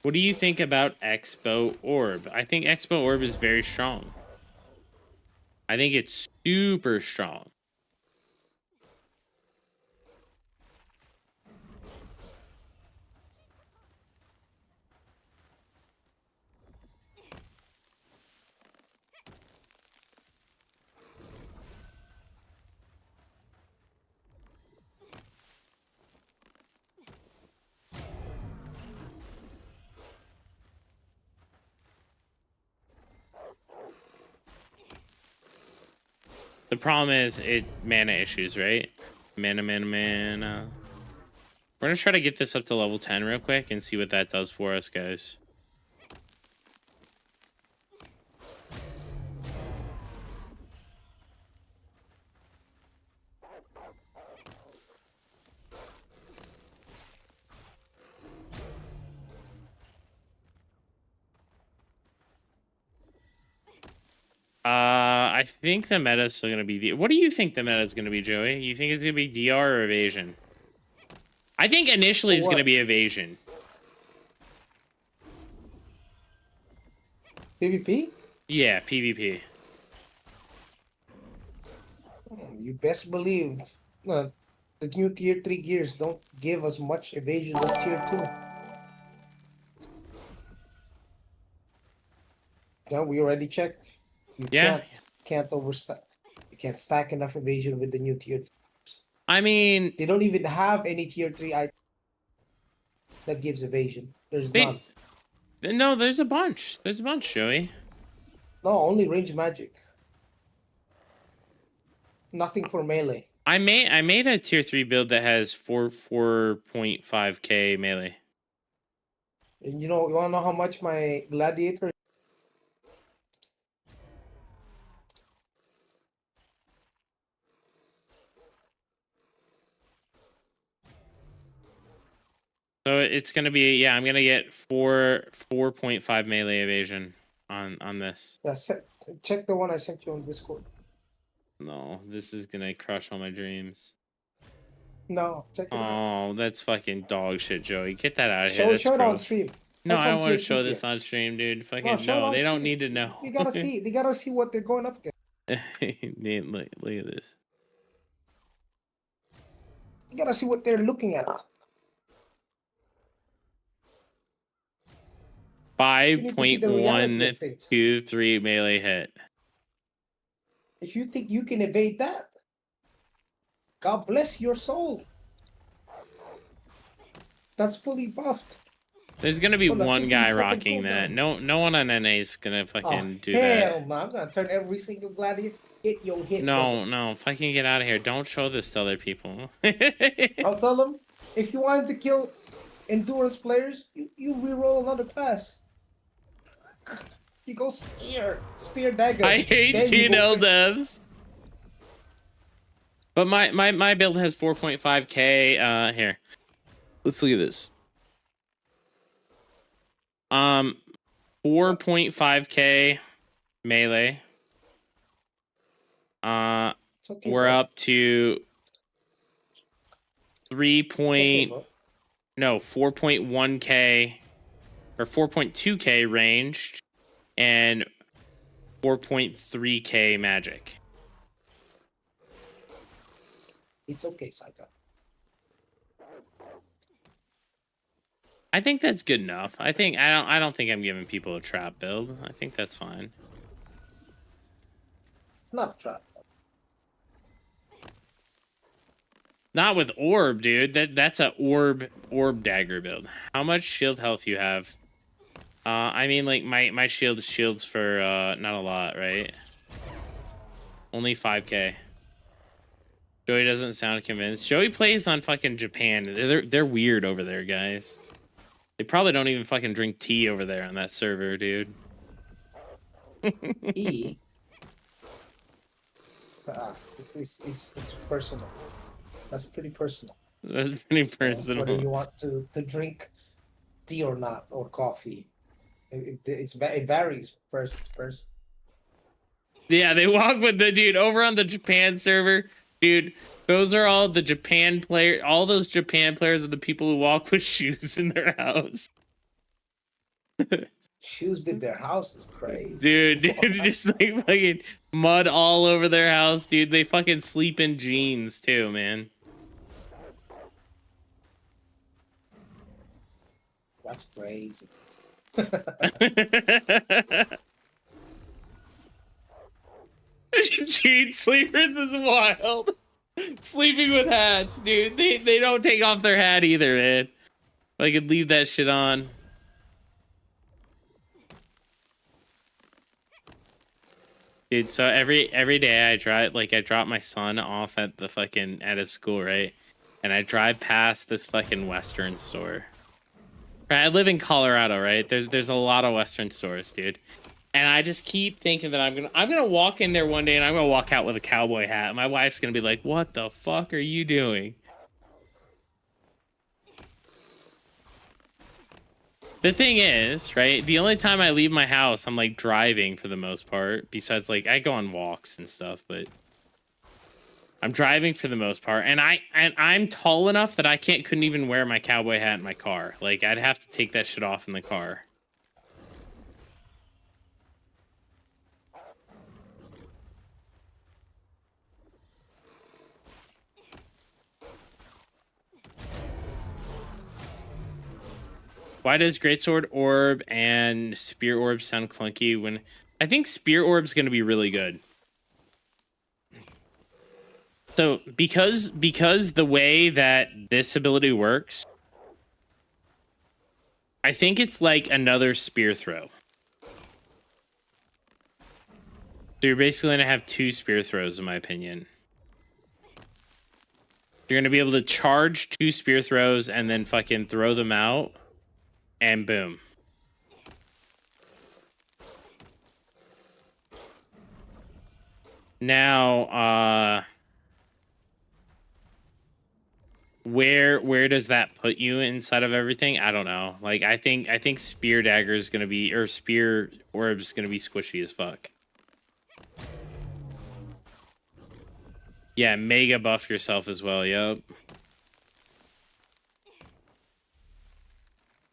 What do you think about Expo Orb? I think Expo Orb is very strong. I think it's super strong. The problem is mana issues, right? Mana. We're gonna try to get this up to level 10 real quick and see what that does for us, guys. I think the meta is still gonna be what do you think the meta is gonna be, Joey? You think it's gonna be DR or evasion? I think initially it's gonna be evasion. PvP? Yeah, PvP. You best believe the new tier 3 gears don't give us much evasion as tier 2. No, we already checked. You can't overstack. You can't stack enough evasion with the new tier 3. I mean, they don't even have any tier 3 item that gives evasion. There's none. No, there's a bunch. There's a bunch, Joey. No, only range magic. Nothing for melee. I made a tier 3 build that has 4.5k melee. And you wanna know how much my gladiator? So it's gonna be I'm gonna get 4.5 melee evasion on this. Yeah, check the one I sent you on Discord. No, this is gonna crush all my dreams. No, check it out. Oh, that's fucking dog shit, Joey. Get that out of here. Show it on stream. No, That's I don't want to tier show 2 this gear. on stream, dude. Fucking No, no, they don't need to know. You gotta see. They gotta see what they're going up against. look at this. You gotta see what they're looking at. 5.123 melee hit. If you think you can evade that, God bless your soul. That's fully buffed. There's gonna be one guy rocking that. No one on NA is gonna fucking do that. Hell no! I'm gonna turn every single gladiator. Hit your hit. No, fucking get out of here. Don't show this to other people. I'll tell them, if you wanted to kill endurance players, you reroll another class. You go spear dagger. I hate TNL devs. But my build has 4.5k. Here, let's look at this. 4.5k melee. Okay, we're up to 4.1k or 4.2k ranged and 4.3k magic. It's okay, Psycho. I think that's good enough. I don't think I'm giving people a trap build. I think that's fine. It's not a trap. Not with orb, dude. That's a orb dagger build. How much shield health you have? I mean, like my shields for not a lot, right? Only 5k. Joey doesn't sound convinced. Joey plays on fucking Japan. They're weird over there, guys. They probably don't even fucking drink tea over there on that server, dude. Tea? It's personal. That's pretty personal. That's pretty personal. Whether you want to drink tea or not, or coffee. It varies person to person. Yeah, they walk with the dude over on the Japan server. Dude, those are all the Japan players. All those Japan players are the people who walk with shoes in their house. Shoes with their house is crazy. Dude, just like fucking mud all over their house, dude. They fucking sleep in jeans too, man. That's crazy. Jean sleepers is wild. Sleeping with hats, dude. They don't take off their hat either, man. I could leave that shit on. Dude, so every day I drop my son off at his school, right? And I drive past this fucking Western store. Right, I live in Colorado, right? There's a lot of Western stores, dude. And I just keep thinking that I'm gonna walk in there one day and I'm gonna walk out with a cowboy hat. My wife's gonna be like, "What the fuck are you doing?" The thing is, right, the only time I leave my house, I'm like driving for the most part. Besides, like, I go on walks and stuff, but I'm driving for the most part. And I'm tall enough that I couldn't even wear my cowboy hat in my car. Like, I'd have to take that shit off in the car. Why does Greatsword Orb and Spear Orb sound clunky when... I think Spear Orb's going to be really good. So, because the way that this ability works, I think it's like another Spear Throw. So you're basically going to have 2 Spear Throws, in my opinion. You're going to be able to charge 2 Spear Throws and then fucking throw them out. And boom. Now, where does that put you inside of everything? I don't know. Like, I think Spear Dagger is gonna be, or Spear Orb is gonna be squishy as fuck. Yeah, mega buff yourself as well. Yup.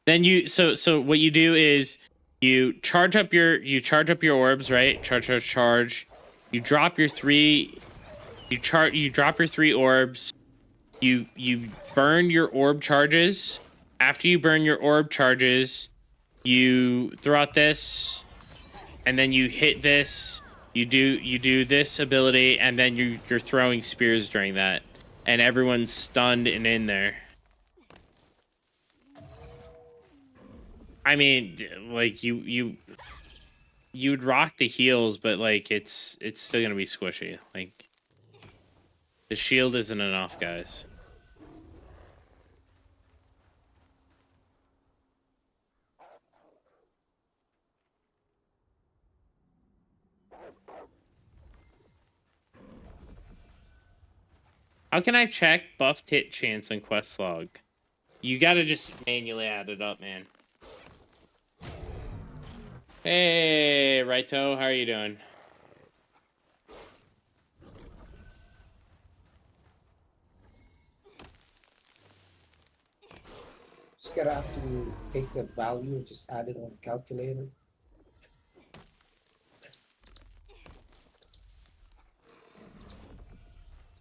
Then so what you do is you charge up your orbs, right? Charge. You drop your 3 you drop your 3 orbs. You burn your orb charges. After you burn your orb charges, you throw out this and then you hit this. You do this ability and then you're throwing spears during that. And everyone's stunned and in there. I mean, like you'd rock the heals, but like it's still gonna be squishy. Like the shield isn't enough, guys. How can I check buffed hit chance on quest log? You gotta just manually add it up, man. Hey, Righto, how are you doing? Just gotta have to take the value and just add it on the calculator.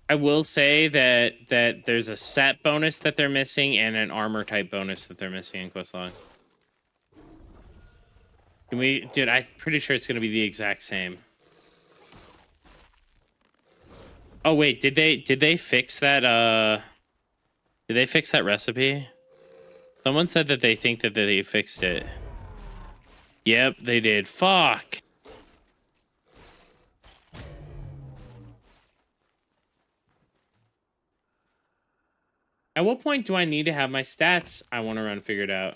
I will say that there's a set bonus that they're missing and an armor type bonus that they're missing in quest log. Can we, dude, I'm pretty sure it's gonna be the exact same. Oh wait, did they fix that did they fix that recipe? Someone said that they think that they fixed it. Yep, they did. Fuck. At what point do I need to have my stats I want to run figured out?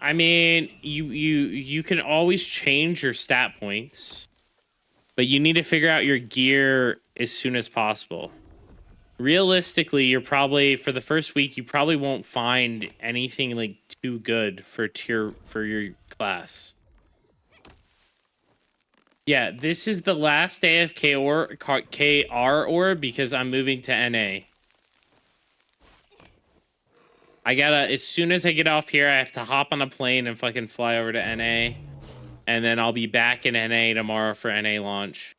I mean, you can always change your stat points, but you need to figure out your gear as soon as possible. Realistically, you're probably, for the first week, you probably won't find anything like too good for your class. Yeah, this is the last day of KR orb because I'm moving to NA. I gotta, as soon as I get off here, I have to hop on a plane and fucking fly over to NA. And then I'll be back in NA tomorrow for NA launch.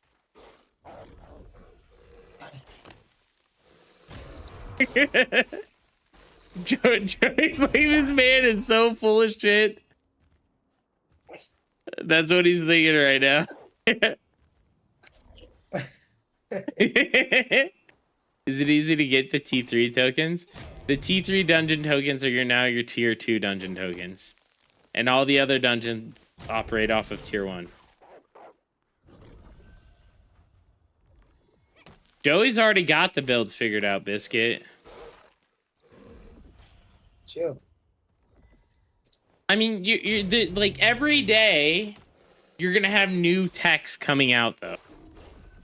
Joey's like, this man is so full of shit. That's what he's thinking right now. Is it easy to get the T3 tokens? The T3 dungeon tokens are now your tier 2 dungeon tokens. And all the other dungeons operate off of tier 1. Joey's already got the builds figured out, Biscuit. Chill. I mean, like every day, you're gonna have new techs coming out though.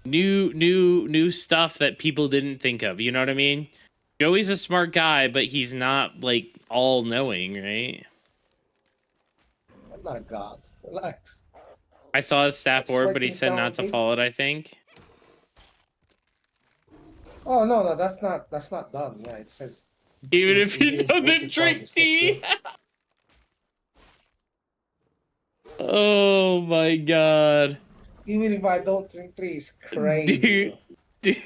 New stuff that people didn't think of. You know what I mean? Joey's a smart guy, but he's not like all knowing, right? I'm not a god. Relax. I saw his staff That's orb, but he writing said down not to things. follow it. I think. Oh no, that's not done. Yeah, it says Even if he is work doesn't in drink progress. tea. Oh my god. Even if I don't drink tea, it's crazy. Dude.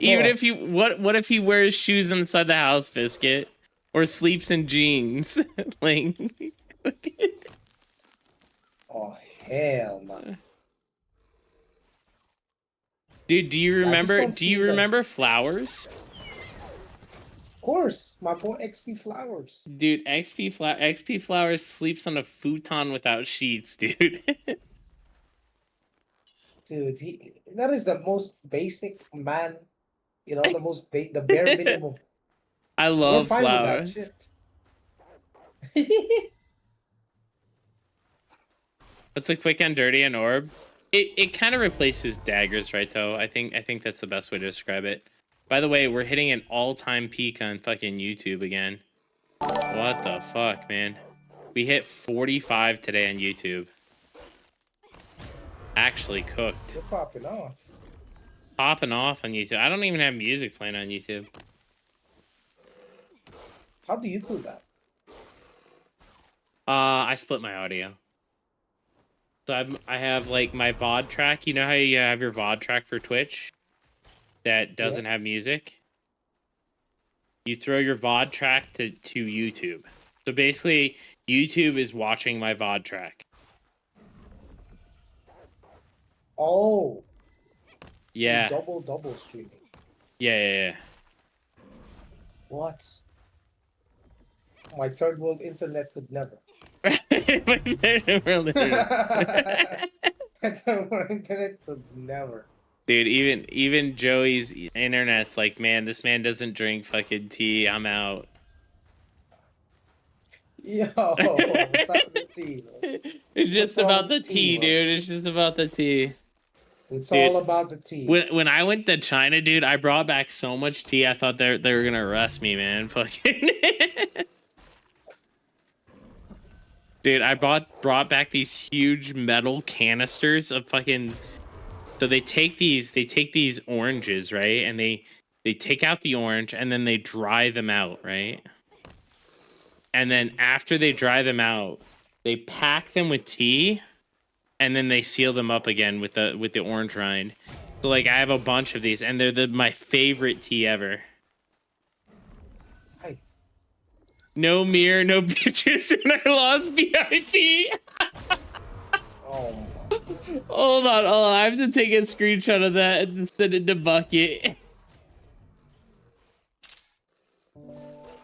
Even No. if he what if he wears shoes inside the house, Biscuit, or sleeps in jeans? Like, Oh hell no. dude, do you I just remember? don't Do see you the- remember Flowers? Of course, my boy XP Flowers. Dude, XP Flowers sleeps on a futon without sheets, dude. Dude, that is the most basic man. You know, the bare minimum. I We're love fine Flowers. with that shit. What's the quick and dirty and orb? It kind of replaces daggers, right? Though I think that's the best way to describe it. By the way, we're hitting an all-time peak on fucking YouTube again. What the fuck, man? We hit 45 today on YouTube. Actually cooked. You're popping off. Popping off on YouTube. I don't even have music playing on YouTube. How do you do that? I split my audio. So I have like my VOD track. You know how you have your VOD track for Twitch that doesn't have music? You throw your VOD track to YouTube. So basically, YouTube is watching my VOD track. Oh. So Yeah. Double streaming. Yeah. What? My third world internet could never. My third world internet could never. Dude, even Joey's internet's like, man, this man doesn't drink fucking tea. I'm out. Yo, what's up with the tea, bro? It's just What's wrong about the with tea, bro? dude. It's just about the tea. It's Dude, all about the tea. When I went to China, dude, I brought back so much tea. I thought they were gonna arrest me, man. Fucking. Dude, I brought back these huge metal canisters of fucking. So they take these oranges, right? And they take out the orange and then they dry them out, right? And then after they dry them out, they pack them with tea, and then they seal them up again with the orange rind. So like I have a bunch of these, and they're my favorite tea ever. Hi. No mirror, no pictures, and I lost BIT. Oh my. Hold on. I have to take a screenshot of that and send it to Bucket.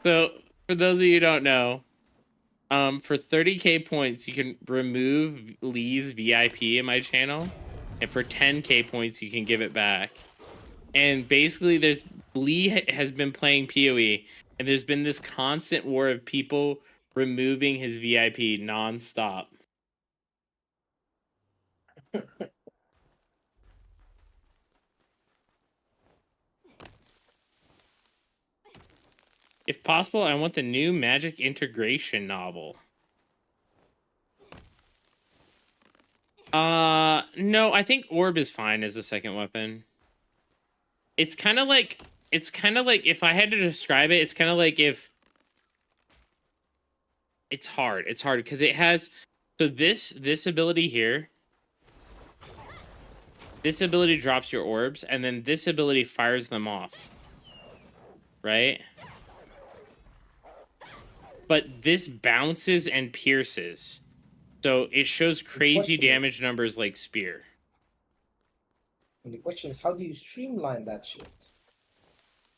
So, for those of you who don't know, for 30k points, you can remove Lee's VIP in my channel, and for 10k points, you can give it back. And basically, Lee has been playing PoE, and there's been this constant war of people removing his VIP nonstop. If possible, I want the new magic integration novel. No, I think orb is fine as a second weapon. It's kind of like it's kind of like, if I had to describe it, it's kind of like if it's hard because it has, so this ability here, this ability drops your orbs, and then this ability fires them off, right? But this bounces and pierces, so it shows crazy damage numbers like spear. And the question is, how do you streamline that shit?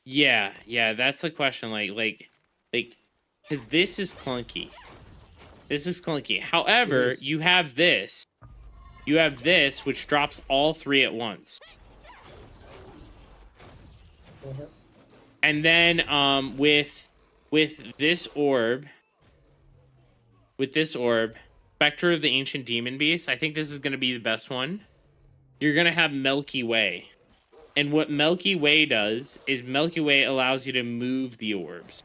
Yeah, that's the question. Like, because this is clunky. This is clunky. However, you have this. You have this, which drops all 3 at once. And then, with this orb, Spectre of the Ancient Demon Beast, I think this is going to be the best one. You're going to have Milky Way. And what Milky Way does is Milky Way allows you to move the orbs.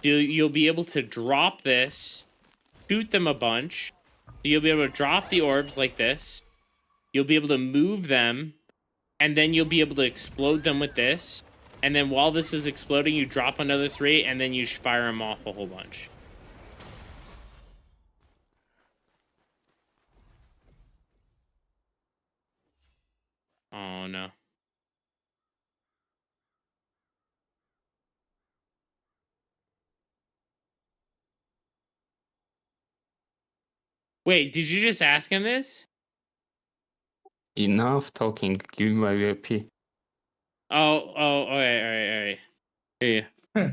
You'll be able to drop this, shoot them a bunch. So you'll be able to drop the orbs like this. You'll be able to move them, and then you'll be able to explode them with this. And then while this is exploding, you drop another 3, and then you fire them off a whole bunch. Oh, no. Wait, did you just ask him this? Enough talking. Give me my VIP. Oh, all right. Yeah. All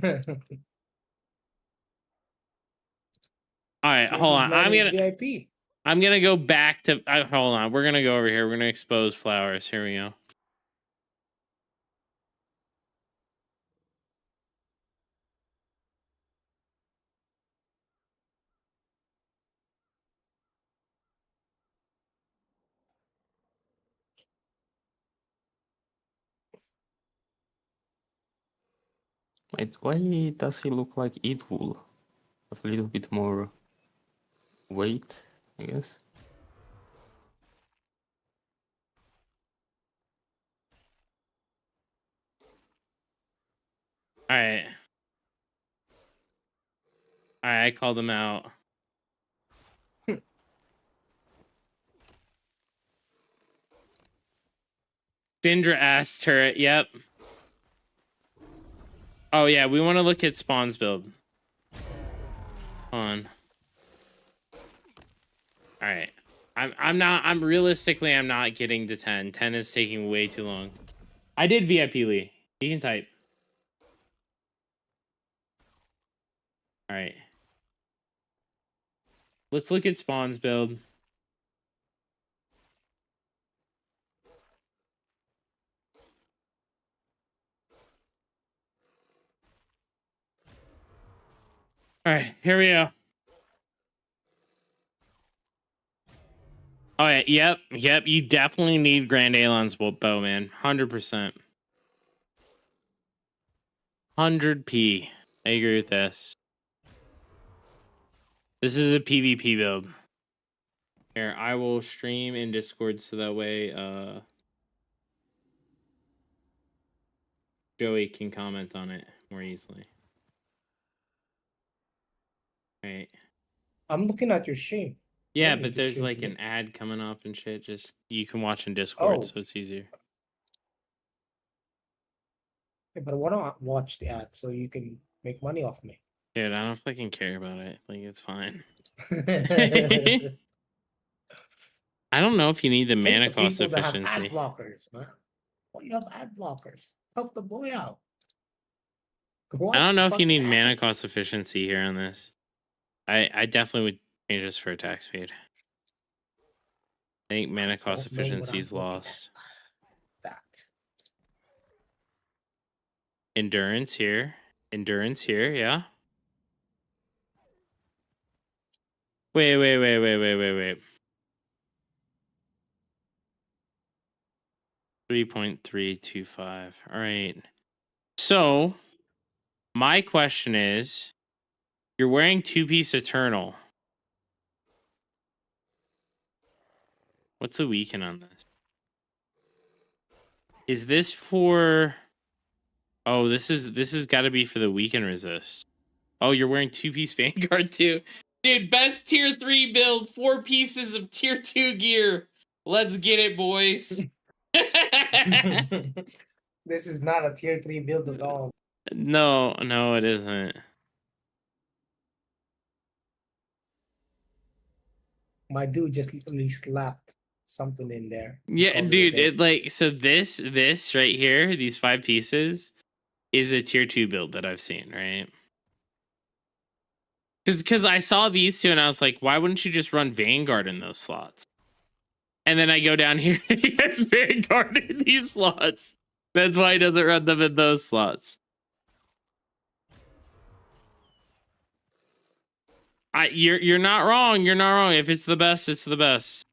right, hold on. I'm gonna go back to. Hold on. We're gonna go over here. We're gonna expose flowers. Here we go. Wait, why does he look like Eatwool? With a little bit more weight, I guess. All right. I called him out. Syndra ass turret. Yep. Oh yeah, we want to look at Spawn's build. Hold on. All right. I'm realistically I'm not getting to 10. 10 is taking way too long. I did VIP Lee. You can type. All right. Let's look at Spawn's build. All right, here we go. Oh yeah, yep. You definitely need Grand Alon's bow, man. 100%. 100p. I agree with this. This is a PvP build. Here, I will stream in Discord so that way Joey can comment on it more easily. Right. I'm looking at your stream. Yeah, but there's like an ad coming up and shit. Just you can watch in Discord, so it's easier. Yeah, but why don't watch the ad so you can make money off me? Dude, I don't fucking care about it. Like, it's fine. I don't know if you need the mana cost efficiency. That have ad blockers, man. Why you have ad blockers? Help the boy out. I don't know if you need mana cost efficiency here on this. I definitely would change this for attack speed. I think mana cost efficiency is lost. That. Endurance here. Endurance here, yeah. Wait. 3.325. All right. So, my question is, you're wearing 2-piece Eternal. What's the weaken on this? Is this for... Oh, this is got to be for the weaken resist. Oh, you're wearing 2-piece Vanguard too. Dude, best tier 3 build, 4 pieces of tier 2 gear. Let's get it, boys. This is not a tier 3 build at all. No, it isn't. My dude just literally slapped something in there. Yeah, dude, it like so this right here, these 5 pieces is a tier 2 build that I've seen, right? Cuz I saw these two and I was like, why wouldn't you just run Vanguard in those slots? And then I go down here and he has Vanguard in these slots. That's why he doesn't run them in those slots. You're not wrong. You're not wrong. If it's the best, it's the best.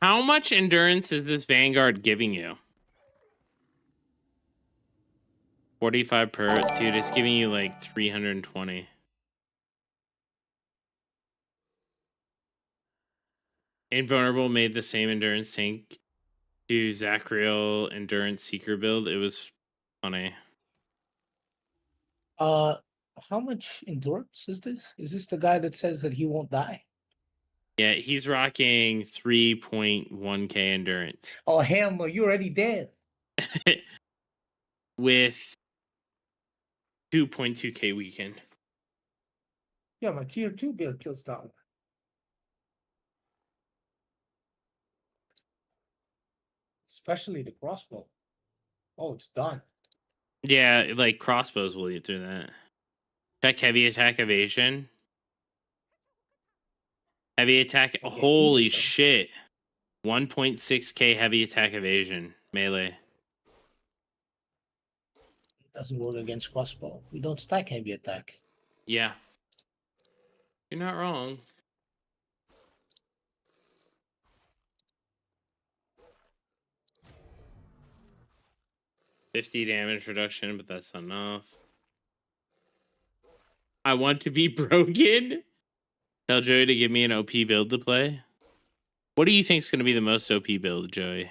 How much endurance is this Vanguard giving you? 45 per. Dude, it's giving you like 320. Invulnerable made the same endurance tank to Zachriel Endurance Seeker build. It was funny. How much endurance is this? Is this the guy that says that he won't die? Yeah, he's rocking 3.1k endurance. Oh hell no, you're already dead. With 2.2k weekend. Yeah, my tier 2 build kills that one. Especially the crossbow. Oh, it's done. Yeah, like crossbows will eat through that. Check heavy attack evasion. Heavy attack. Holy shit. 1.6k heavy attack evasion. Melee. Doesn't work against crossbow. We don't stack heavy attack. Yeah. You're not wrong. $50 damage reduction, but that's enough. I want to be broken. Tell Joey to give me an OP build to play. What do you think is going to be the most OP build, Joey?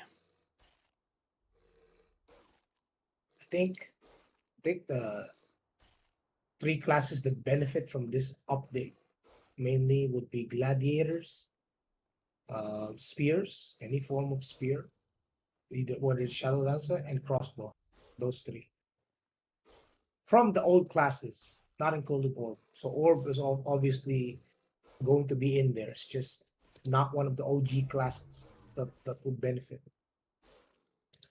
I think the 3 classes that benefit from this update mainly would be gladiators, spears, any form of spear, either whether it's shadow dancer and crossbow. Those 3 from the old classes, not including orb. So orb is obviously going to be in there. It's just not one of the OG classes that would benefit.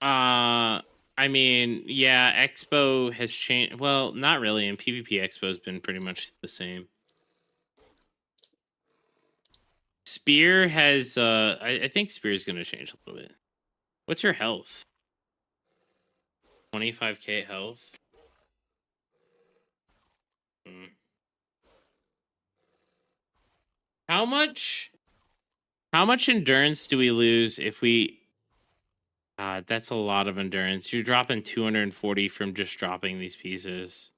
I mean, yeah, Expo has changed. Well, not really. In PvP, Expo has been pretty much the same. Spear has, I think Spear is going to change a little bit. What's your health? 25k health. How much endurance do we lose if we... that's a lot of endurance. You're dropping 240 from just dropping these pieces.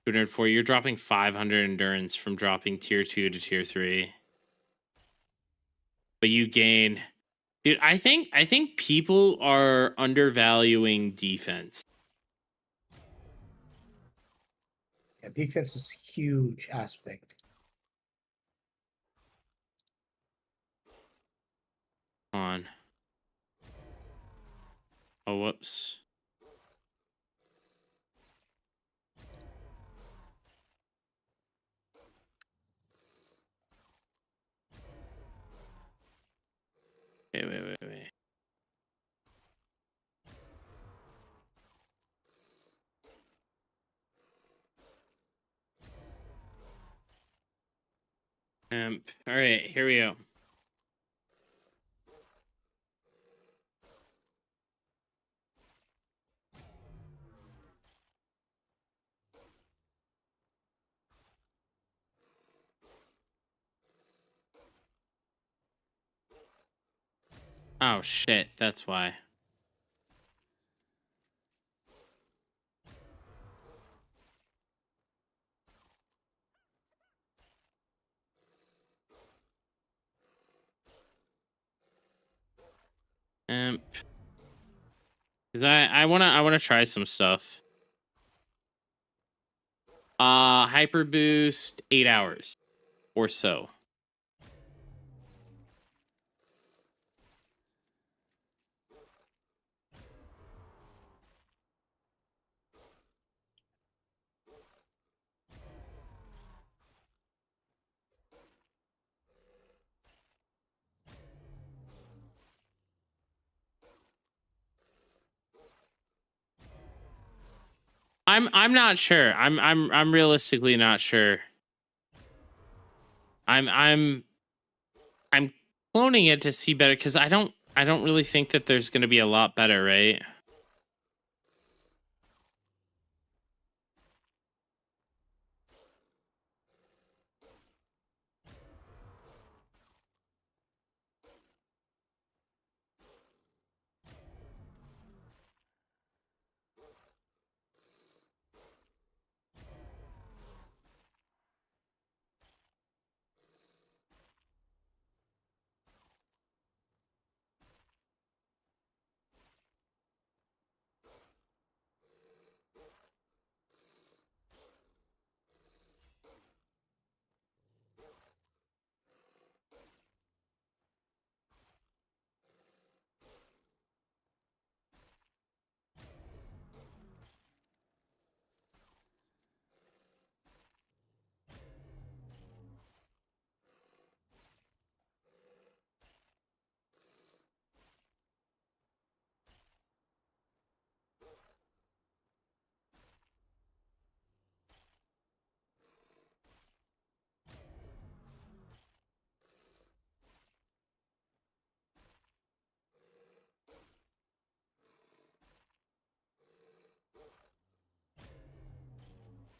240. You're dropping 500 endurance from dropping tier 2 to tier 3. But you gain... Dude, I think people are undervaluing defense. Yeah, defense is a huge aspect. On. Oh, whoops. Wait. All right, here we go. Oh shit, that's why. Cause I wanna try some stuff. Hyper boost 8 hours or so. I'm not sure. I'm realistically not sure. I'm cloning it to see better because I don't really think that there's gonna be a lot better, right?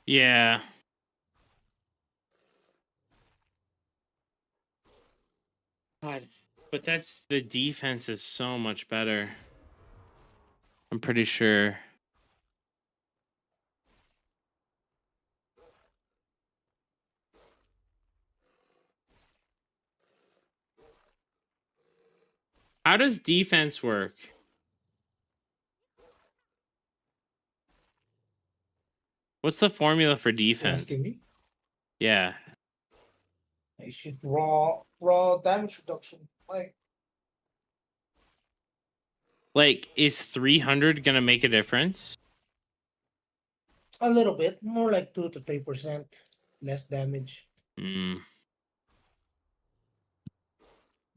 Yeah. God, but that's the defense is so much better. I'm pretty sure. How does defense work? What's the formula for defense? Asking me? Yeah. It's just raw damage reduction. Like, is 300 gonna make a difference? A little bit, more like 2 to 3% less damage.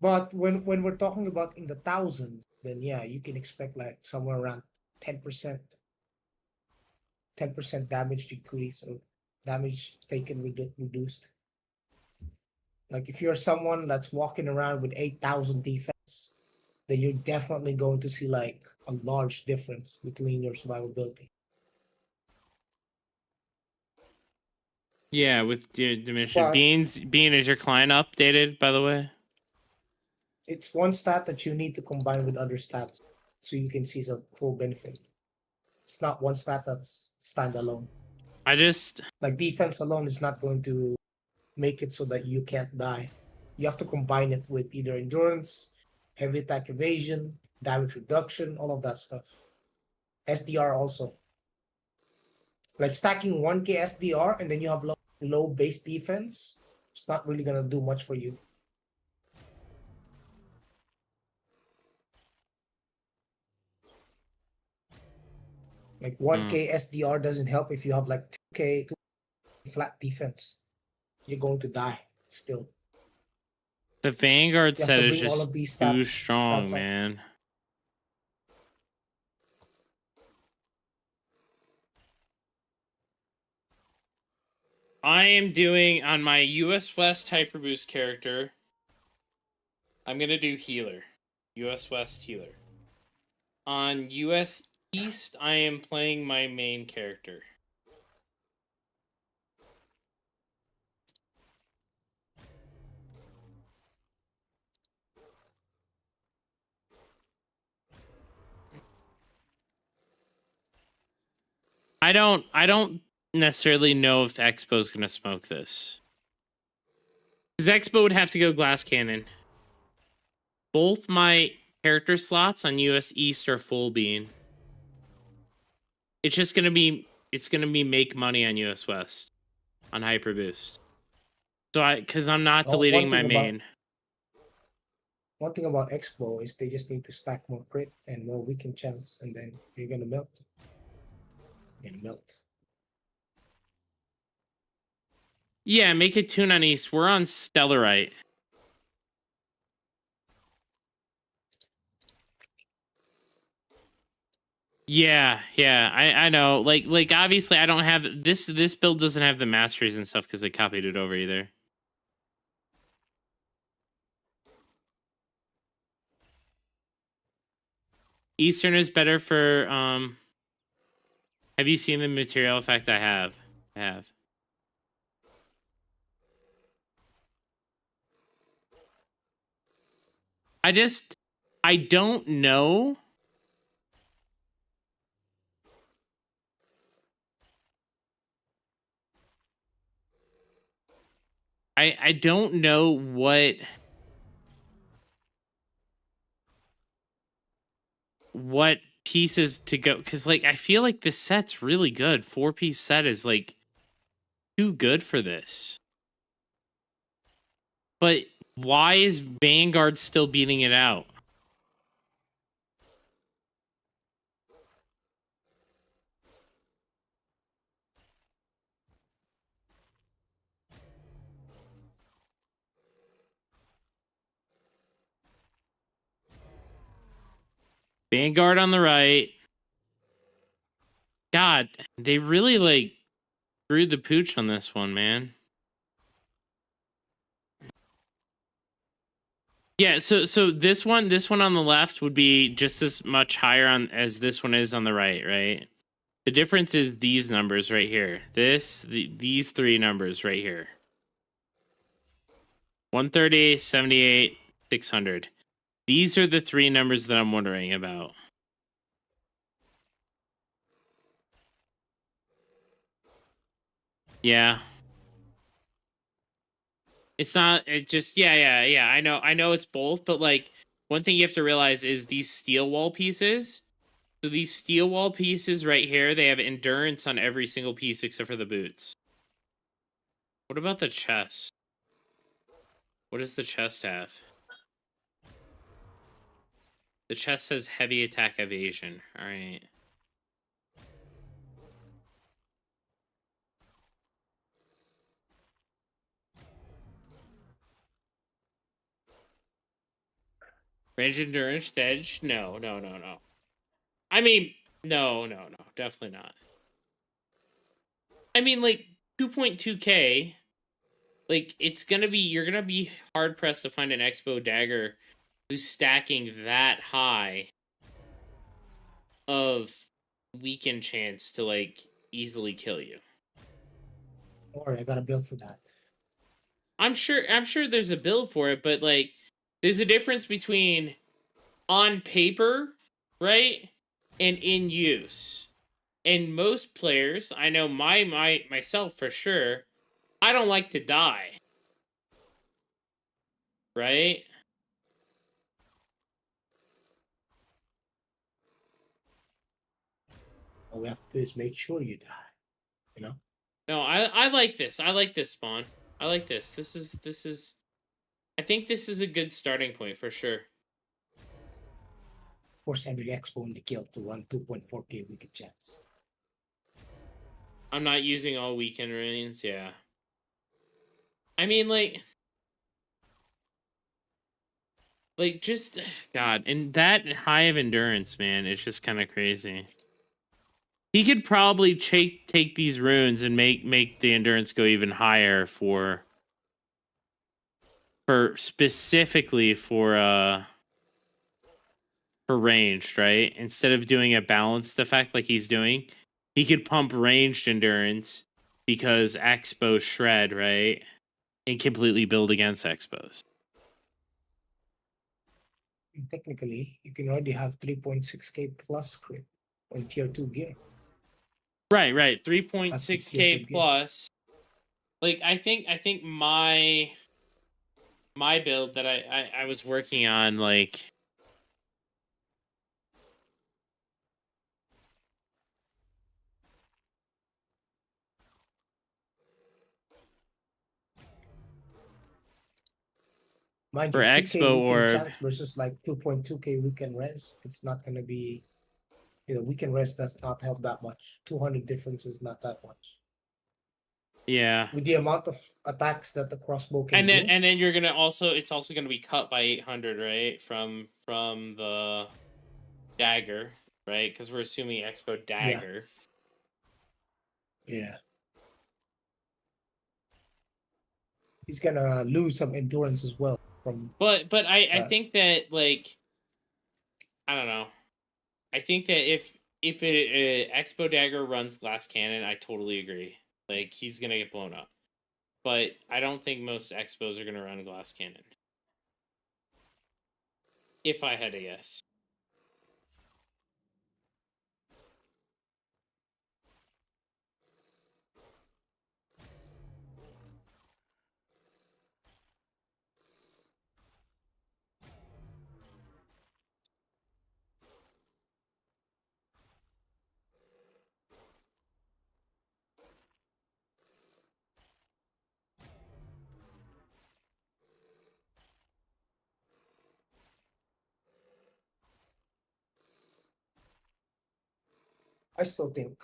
But when we're talking about in the thousands, then yeah, you can expect like somewhere around 10%, 10% damage decrease or damage taken reduced. Like if you're someone that's walking around with 8,000 defense, then you're definitely going to see like a large difference between your survivability. Yeah, with diminishing. But Bean, is your client updated, by the way? it's one stat that you need to combine with other stats so you can see the full benefit. It's not one stat that's standalone. Like defense alone is not going to make it so that you can't die. You have to combine it with either endurance, heavy attack evasion, damage reduction, all of that stuff. SDR also. Like stacking 1k SDR and then you have low base defense, it's not really gonna do much for you. Like 1k SDR doesn't help if you have like 2k flat defense. You're going to die still. The Vanguard You have set to is bring all just of these too stats strong, up. man. I am doing on my US West Hyper Boost character. I'm gonna do healer. US West healer. On US East, I am playing my main character. I don't necessarily know if Expo's gonna smoke this. Because Expo would have to go glass cannon. Both my character slots on US East are full bean. It's just gonna be make money on US West on hyper boost. So because I'm not deleting my main. One thing about Expo is they just need to stack more crit and more weaken chance, and then you're gonna melt. You're gonna melt. Yeah, make it tune on East. We're on Stellarite. Yeah, I know. Like obviously I don't have this build doesn't have the masteries and stuff because I copied it over either. Eastern is better for have you seen the material effect? I have. I don't know. I don't know what pieces to go, because like I feel like this set's really good. 4-piece set is like too good for this. But why is Vanguard still beating it out? Vanguard on the right. God, they really like screwed the pooch on this one, man. Yeah, so this one on the left would be just as much higher on as this one is on the right? The difference is these numbers right here. These three numbers right here. 130, 78, 600. These are the three numbers that I'm wondering about. Yeah. It's not, it just, yeah. I know it's both, but like, one thing you have to realize is these steel wall pieces. So these steel wall pieces right here, they have endurance on every single piece except for the boots. What about the chest? What does the chest have? The chest has heavy attack evasion. All right. Range endurance edge? No. I mean, no, definitely not. I mean, like 2.2k, like you're gonna be hard pressed to find an Expo dagger who's stacking that high of weaken chance to like easily kill you. Don't worry, I got a build for that. I'm sure there's a build for it, but like there's a difference between on paper, right, and in use. And most players, I know myself for sure, I don't like to die. Right? All we have to do is make sure you die. You know? No, I like this. I like this spawn. I like this. This is I think this is a good starting point for sure. Force every Expo in the guild to run 2.4k weaken chance. I'm not using all weekend ruins, yeah. I mean, like just God, and that high of endurance, man, it's just kind of crazy. He could probably take these runes and make the endurance go even higher for specifically for ranged, right? Instead of doing a balanced effect like he's doing, he could pump ranged endurance because Expo shred, right? And completely build against Expos. Technically, you can already have 3.6k plus crit on tier 2 gear. Right. That's 3.6k 60 plus. Like I think my build that I was working on, like, Mind for you, 2K Expo weekend Orb. chance versus like 2.2K weekend res. It's not gonna be, weekend res does not help that much. 200 difference is not that much. Yeah. With the amount of attacks that the crossbow can do. And then you're gonna also, it's also gonna be cut by 800, right? From the dagger, right? Because we're assuming Expo dagger. Yeah. He's gonna lose some endurance as well from. But I think that, like, I don't know. I think that if Expo dagger runs glass cannon, I totally agree. Like, he's gonna get blown up. But I don't think most Expos are gonna run glass cannon. If I had to guess. I still think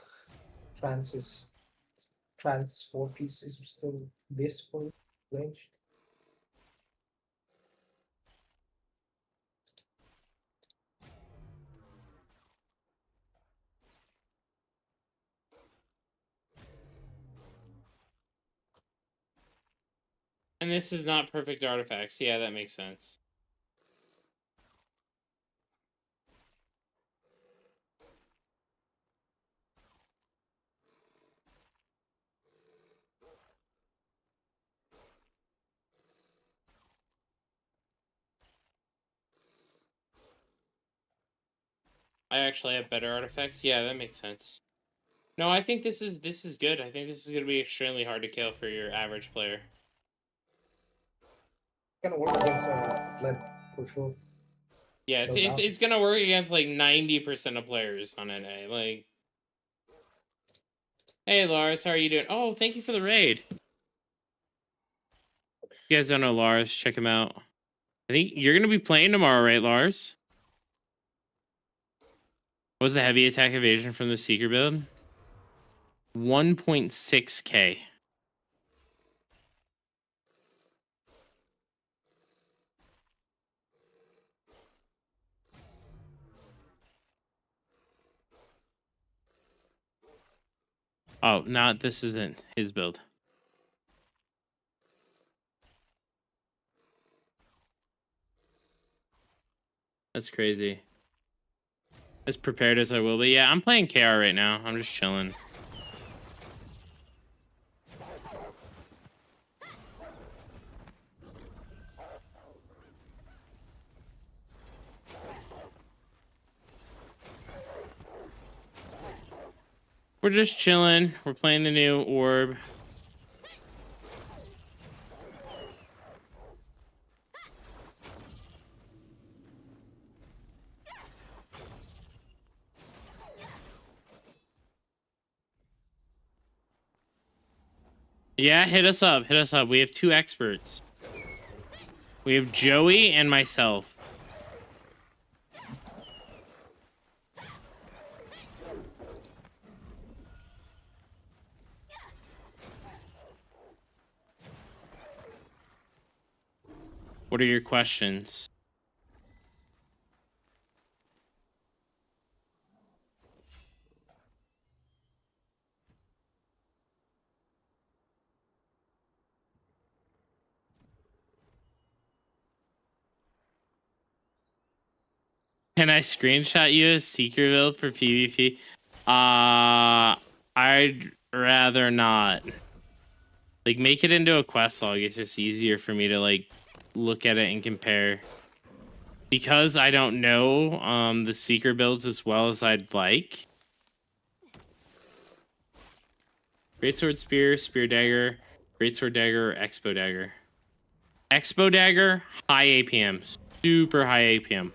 trans 4-piece is still this full ranged. And this is not perfect artifacts. Yeah, that makes sense. I actually have better artifacts. Yeah, that makes sense. No, I think this is good. I think this is gonna be extremely hard to kill for your average player. Gonna work against lead for sure. Yeah, No doubt. it's gonna work against like 90% of players on NA. Like, hey Lars, how are you doing? Oh, thank you for the raid. You guys don't know Lars? Check him out. I think you're gonna be playing tomorrow, right, Lars? What was the heavy attack evasion from the Seeker build? 1.6k. Oh, not this isn't his build. That's crazy. As prepared as I will be. Yeah, I'm playing KR right now. I'm just chilling. We're just chilling. We're playing the new orb. Yeah, hit us up. Hit us up. We have 2 experts. We have Joey and myself. What are your questions? Can I screenshot you a Seeker build for PvP? I'd rather not. Like, make it into a quest log. It's just easier for me to, like, look at it and compare. Because I don't know the Seeker builds as well as I'd like. Greatsword Spear, Spear Dagger, Greatsword Dagger, or Expo Dagger. Expo Dagger, high APM. Super high APM.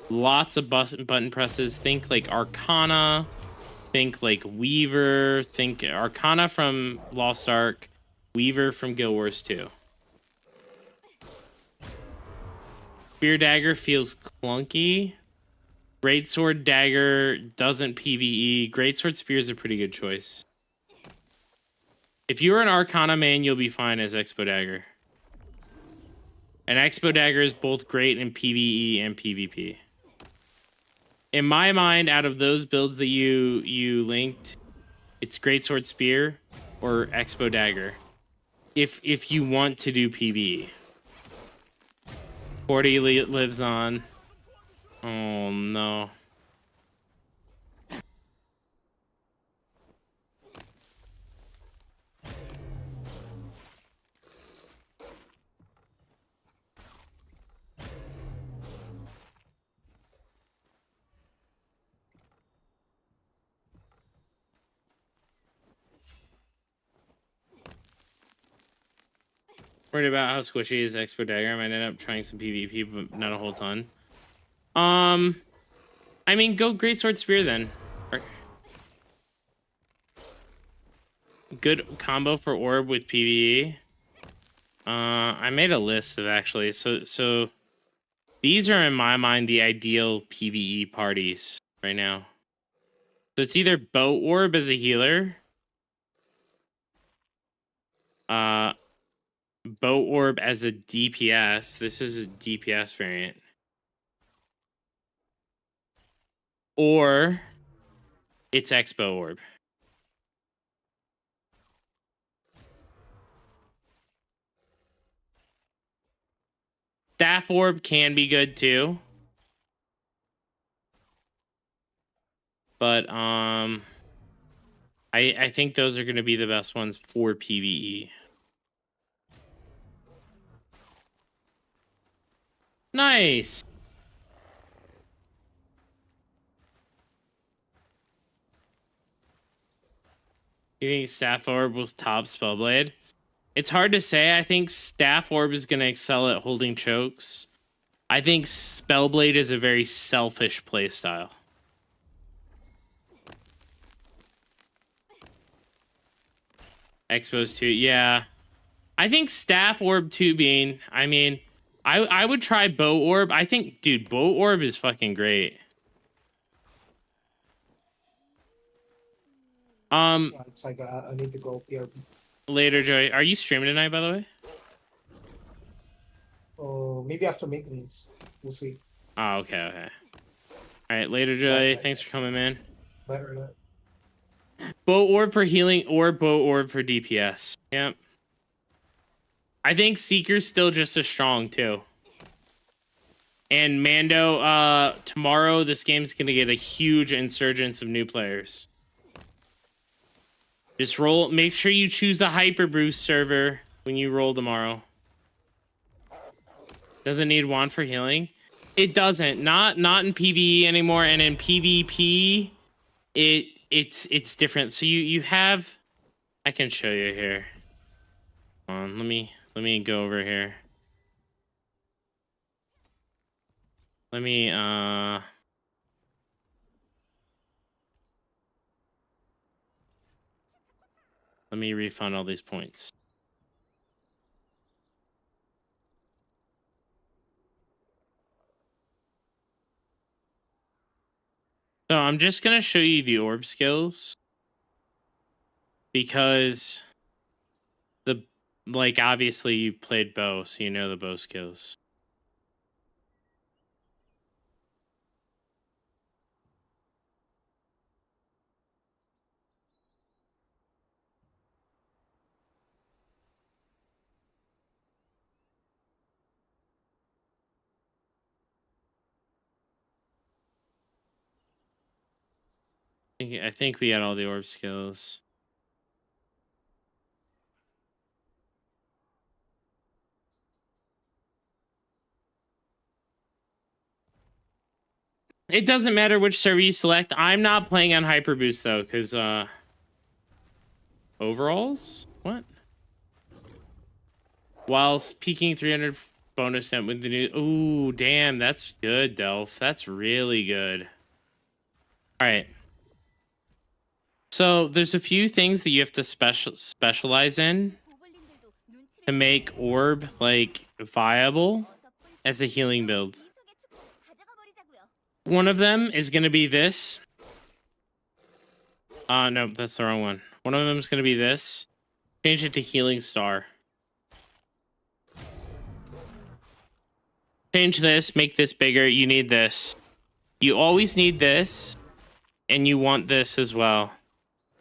Lots of button presses. Think like Arcana. Think like Weaver. Think Arcana from Lost Ark. Weaver from Guild Wars 2. Spear Dagger feels clunky. Greatsword Dagger doesn't PvE. Greatsword Spear is a pretty good choice. If you're an Arcana main, you'll be fine as Expo Dagger. And Expo Dagger is both great in PvE and PvP. In my mind, out of those builds that you linked, it's Greatsword Spear or Expo Dagger. If you want to do PvE. 40 lives on. Oh no. Worried about how squishy is Expo Dagger. I might end up trying some PvP, but not a whole ton. I mean, go Greatsword Spear then. Good combo for Orb with PvE. I made a list of actually. So these are in my mind the ideal PvE parties right now. So it's either Bow Orb as a healer. Bow Orb as a DPS. This is a DPS variant. Or it's Expo Orb. Staff Orb can be good too. But I think those are going to be the best ones for PvE. Nice. You think Staff Orb was top Spellblade? It's hard to say. I think Staff Orb is going to excel at holding chokes. I think Spellblade is a very selfish playstyle. Expos 2, yeah. I think Staff Orb 2 being, I mean, I would try Bow Orb. I think, dude, Bow Orb is fucking great. It's like I need to go PRP. Later, Joey. Are you streaming tonight, by the way? Oh, maybe after maintenance. We'll see. Oh, okay. All right, later, Joey. Thanks for coming, man. Later. Bow Orb for healing or Bow Orb for DPS. Yep. I think Seeker's still just as strong, too. And Mando, tomorrow this game's going to get a huge insurgence of new players. Just roll. Make sure you choose a Hyper Boost server when you roll tomorrow. Does it need wand for healing? It doesn't. Not in PvE anymore, and in PvP, it's different. So you have. I can show you here. Hold on, let me go over here. Let me refund all these points. So I'm just going to show you the orb skills. Because obviously you played bow, so you know the bow skills. I think we had all the orb skills. It doesn't matter which server you select. I'm not playing on Hyper Boost though, because overalls? What? Whilst peaking 300 bonus net with the new... Ooh, damn, that's good, Delph. That's really good. All right. So there's a few things that you have to specialize in to make orb like viable as a healing build. One of them is going to be this. No, that's the wrong one. One of them is going to be this. Change it to healing star. Change this, make this bigger. You need this. You always need this, and you want this as well.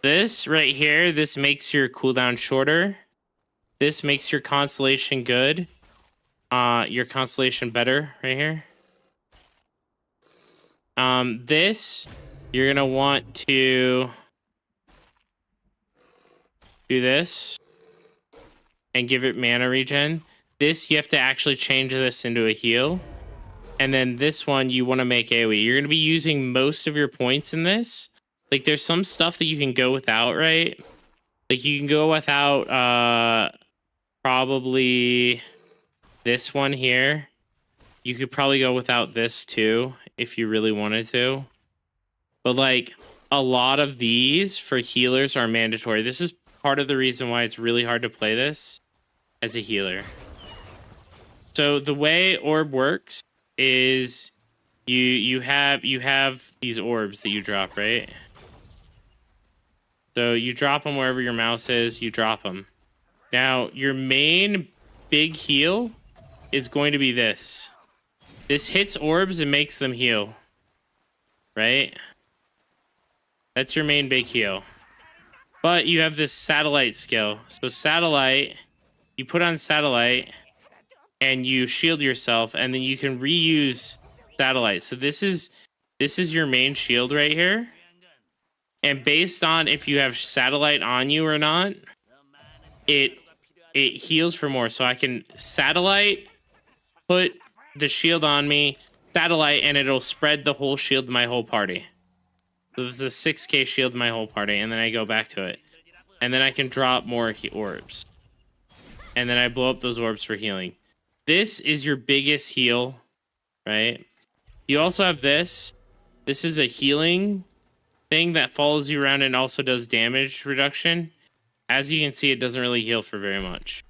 This right here, this makes your cooldown shorter. This makes your constellation good. Your constellation better right here. This, you're gonna want to do this and give it mana regen. This, you have to actually change this into a heal. And then this one, you want to make AoE. You're going to be using most of your points in this. Like, there's some stuff that you can go without, right? Like, you can go without, probably this one here. You could probably go without this, too, if you really wanted to. But, like, a lot of these for healers are mandatory. This is part of the reason why it's really hard to play this as a healer. So the way orb works is you have these orbs that you drop, right? So you drop them wherever your mouse is, you drop them. Now, your main big heal is going to be this. This hits orbs and makes them heal. Right? That's your main big heal. But you have this satellite skill. So satellite, you put on satellite and you shield yourself, and then you can reuse satellite. So this is your main shield right here. And based on if you have satellite on you or not, it heals for more. So I can satellite, put the shield on me, satellite, and it'll spread the whole shield to my whole party. So this is a 6k shield to my whole party, and then I go back to it. And then I can drop more orbs. And then I blow up those orbs for healing. This is your biggest heal, right? You also have this. This is a healing thing that follows you around and also does damage reduction. As you can see, it doesn't really heal for very much.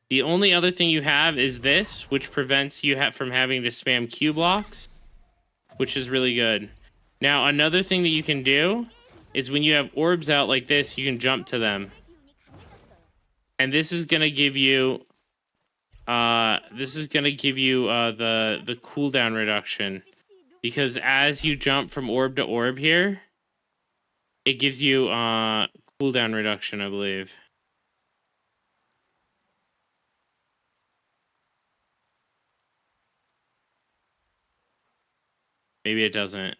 The only other thing you have is this, which prevents you from having to spam Q blocks, which is really good. Now, another thing that you can do is when you have orbs out like this, you can jump to them. And this is going to give you... the cooldown reduction, because as you jump from orb to orb here, it gives you cooldown reduction, I believe. Maybe it doesn't.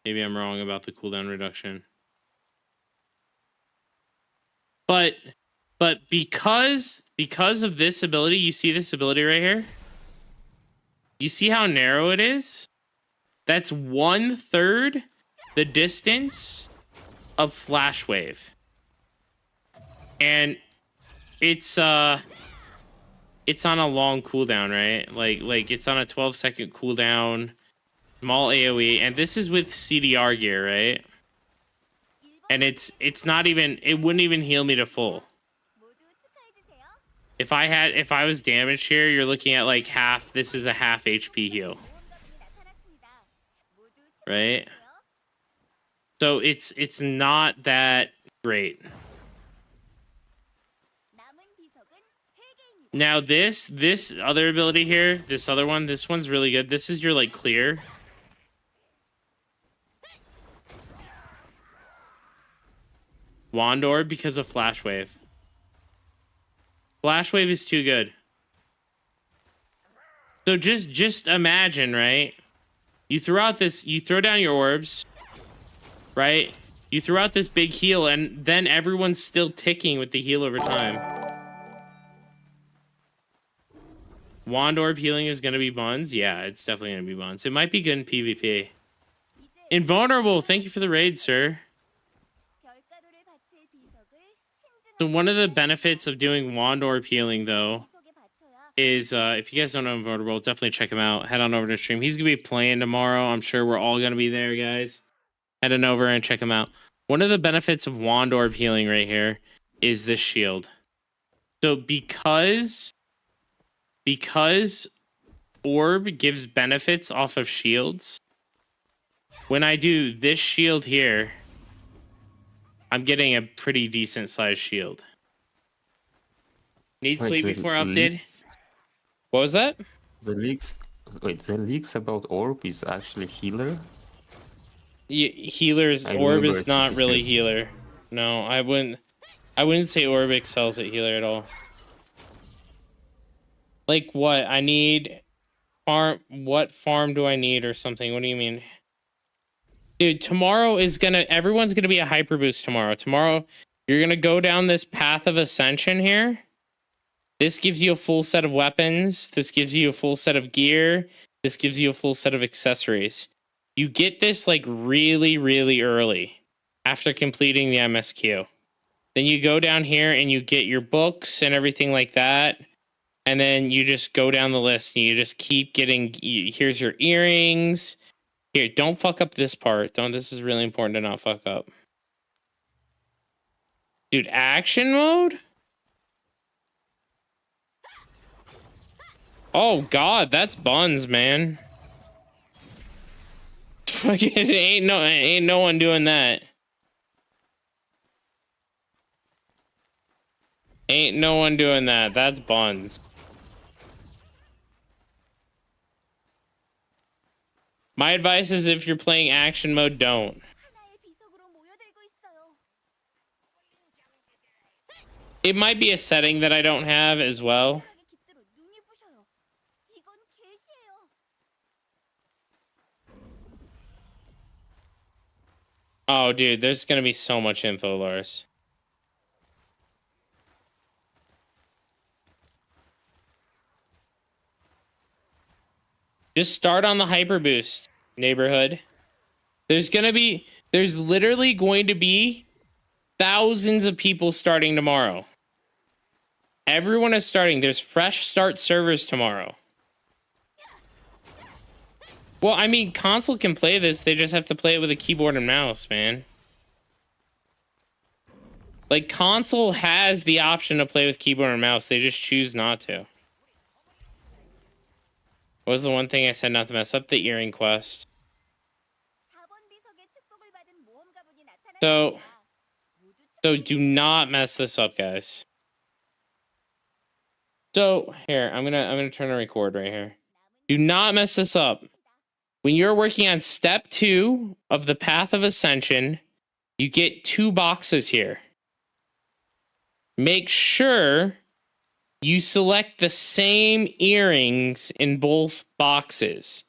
Maybe I'm wrong about the cooldown reduction. But because of this ability, you see this ability right here? You see how narrow it is? That's 1/3 the distance of Flash Wave. And it's on a long cooldown, right? Like it's on a 12-second cooldown, small AoE, and this is with CDR gear, right? And it's not even, it wouldn't even heal me to full. If I was damaged here, you're looking at like half. This is a half HP heal, right? So it's not that great. Now this other ability here, this other one, this one's really good. This is your like clear. Wand Orb because of Flash Wave. Flash Wave is too good. So just imagine, right? You throw down your orbs, right? You throw out this big heal, and then everyone's still ticking with the heal over time. Wand Orb healing is gonna be buns? Yeah, it's definitely gonna be buns. It might be good in PvP. Invulnerable, thank you for the raid, sir. So one of the benefits of doing wand orb healing, though, is if you guys don't know Invulnerable, definitely check him out. Head on over to stream. He's gonna be playing tomorrow. I'm sure we're all gonna be there, guys. Head on over and check him out. One of the benefits of wand orb healing right here is this shield. So because orb gives benefits off of shields, when I do this shield here, I'm getting a pretty decent sized shield. Need sleep before update. What was that? The leaks. Wait, the leaks about orb is actually healer. Healer's orb is not really healer. No, I wouldn't say orb excels at healer at all. Like what? I need farm. What farm do I need or something? What do you mean? Dude, tomorrow is everyone's gonna be a hyper boost tomorrow. Tomorrow, you're gonna go down this path of ascension here. This gives you a full set of weapons. This gives you a full set of gear. This gives you a full set of accessories. You get this like really, really early after completing the MSQ. Then you go down here and you get your books and everything like that. And then you just go down the list and you just keep getting, here's your earrings. Here, don't fuck up this part. This is really important to not fuck up. Dude, action mode? Oh god, that's buns, man. Fucking ain't no one doing that. Ain't no one doing that. That's buns. My advice is if you're playing action mode, don't. It might be a setting that I don't have as well. Oh, dude, there's gonna be so much info, Lars. Just start on the hyper boost neighborhood. There's literally going to be thousands of people starting tomorrow. Everyone is starting. There's fresh start servers tomorrow. Well, I mean, console can play this. They just have to play it with a keyboard and mouse, man. Like, console has the option to play with keyboard and mouse. They just choose not to. What was the one thing I said not to mess up? The earring quest. So do not mess this up, guys. So here, I'm gonna turn and record right here. Do not mess this up. When you're working on step 2 of the path of ascension, you get 2 boxes here. Make sure you select the same earrings in both boxes,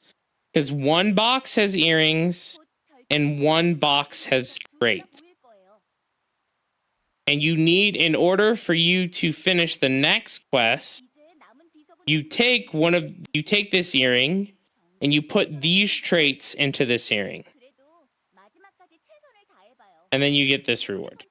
because one box has earrings and one box has traits. And you need, in order for you to finish the next quest, you take this earring and you put these traits into this earring. And then you get this reward.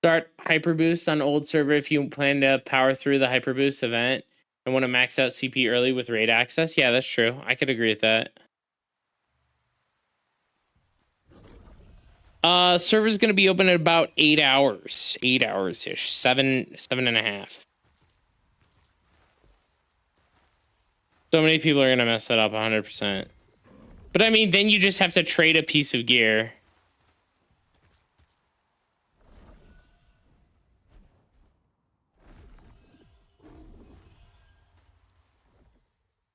Start hyperboost on old server if you plan to power through the hyperboost event and want to max out CP early with raid access. Yeah, that's true. I could agree with that. Server's gonna be open in about 8 hours. 8 hours-ish. 7.5. So many people are gonna mess that up 100%. But I mean, then you just have to trade a piece of gear.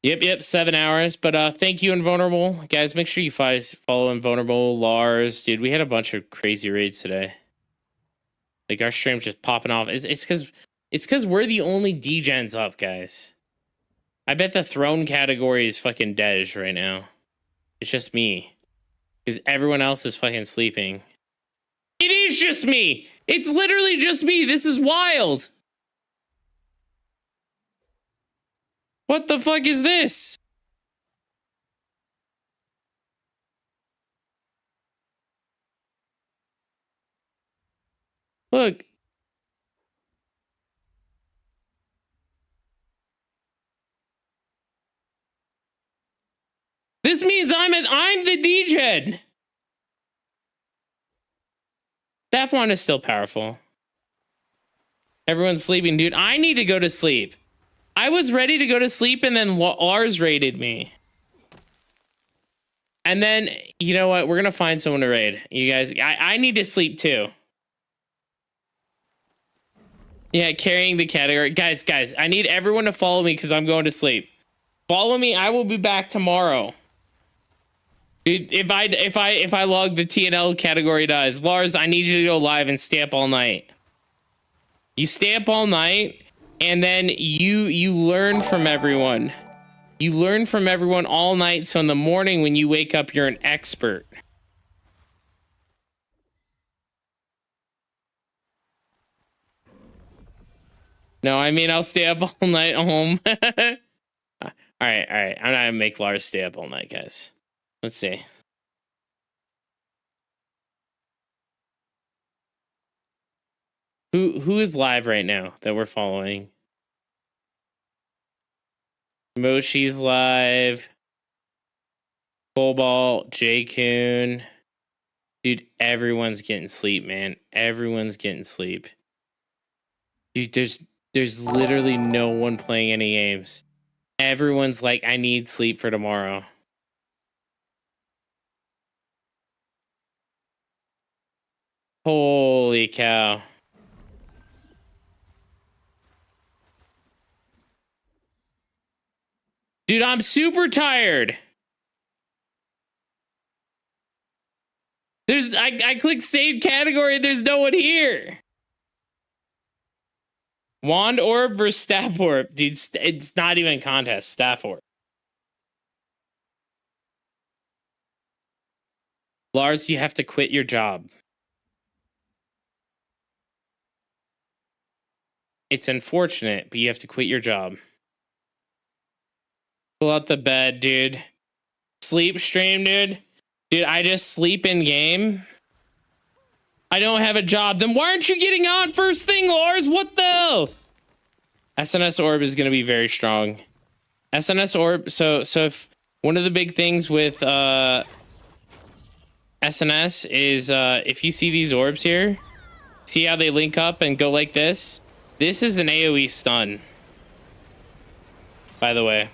Yep, 7 hours. But thank you, Invulnerable. Guys, make sure you follow Invulnerable, Lars. Dude, we had a bunch of crazy raids today. Like, our stream's just popping off. It's because we're the only degens up, guys. I bet the throne category is fucking dead right now. It's just me. Because everyone else is fucking sleeping. It is just me! It's literally just me! This is wild! What the fuck is this? Look. This means I'm the DJ. Staff wand is still powerful. Everyone's sleeping, dude. I need to go to sleep. I was ready to go to sleep and then Lars raided me. And then, you know what? We're going to find someone to raid. You guys, I need to sleep too. Yeah, carrying the category. Guys, I need everyone to follow me because I'm going to sleep. Follow me. I will be back tomorrow. Dude, if I log the TNL category dies, Lars, I need you to go live and stay up all night. You stay up all night, and then you learn from everyone. You learn from everyone all night, so in the morning when you wake up, you're an expert. No, I mean, I'll stay up all night home. All right. I'm not gonna make Lars stay up all night, guys. Let's see. Who is live right now that we're following? Moshi's live. Cobalt, J-Kun. Dude, everyone's getting sleep, man. Everyone's getting sleep. Dude, there's literally no one playing any games. Everyone's like, I need sleep for tomorrow. Holy cow. Dude, I'm super tired. I click save category, there's no one here. Wand orb versus staff orb. Dude, it's not even a contest. Staff orb. Lars, you have to quit your job. It's unfortunate, but you have to quit your job. Pull out the bed, dude. Sleep stream, dude. Dude, I just sleep in game. I don't have a job. Then why aren't you getting on first thing, Lars? What the hell? SNS orb is going to be very strong. SNS orb. So if one of the big things with SNS is if you see these orbs here, see how they link up and go like this? This is an AoE stun. By the way.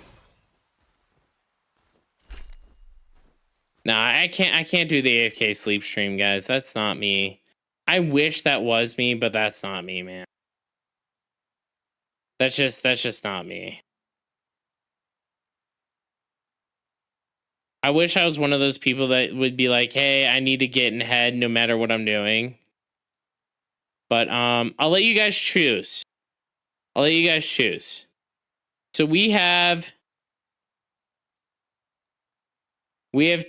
Nah, I can't do the AFK sleep stream, guys. That's not me. I wish that was me, but that's not me, man. That's just not me. I wish I was one of those people that would be like, hey, I need to get in head no matter what I'm doing. But I'll let you guys choose. I'll let you guys choose. So we have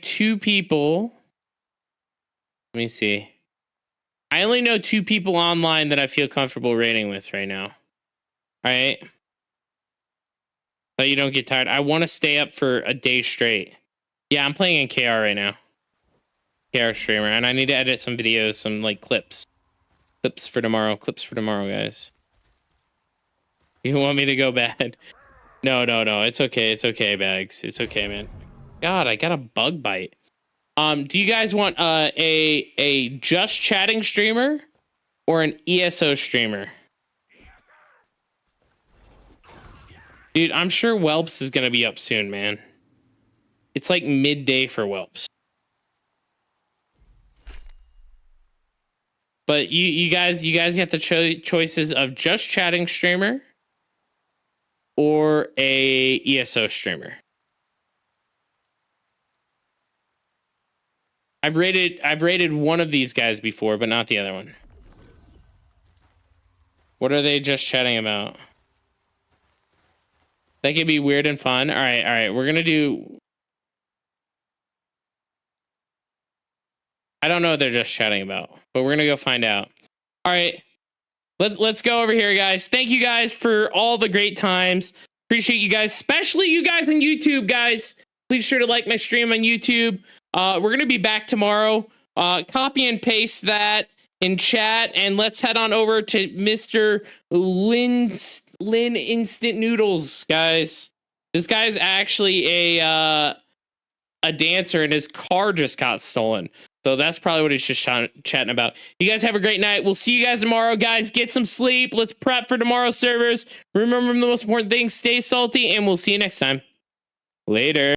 two people. Let me see. I only know two people online that I feel comfortable raiding with right now. All right. So you don't get tired. I want to stay up for a day straight. Yeah, I'm playing in KR right now. KR streamer. And I need to edit some videos, some like clips. Clips for tomorrow, guys. You want me to go bad? No. It's okay. It's okay, Bags. It's okay, man. God, I got a bug bite. Do you guys want a just chatting streamer or an ESO streamer? Dude, I'm sure Whelps is gonna be up soon, man. It's like midday for Whelps. But you guys get the choices of just chatting streamer or a ESO streamer. I've rated one of these guys before, but not the other one. What are they just chatting about? That could be weird and fun. All right. We're gonna do. I don't know what they're just chatting about, but we're gonna go find out. All right, let's go over here, guys. Thank you guys for all the great times. Appreciate you guys, especially you guys on YouTube, guys. Please sure to like my stream on YouTube. We're gonna be back tomorrow. Copy and paste that in chat, and let's head on over to Mr. Lin Instant Noodles, guys. This guy's actually a dancer, and his car just got stolen. So that's probably what he's just chatting about. You guys have a great night. We'll see you guys tomorrow, guys. Get some sleep. Let's prep for tomorrow's servers. Remember the most important thing, stay salty, and we'll see you next time. Later.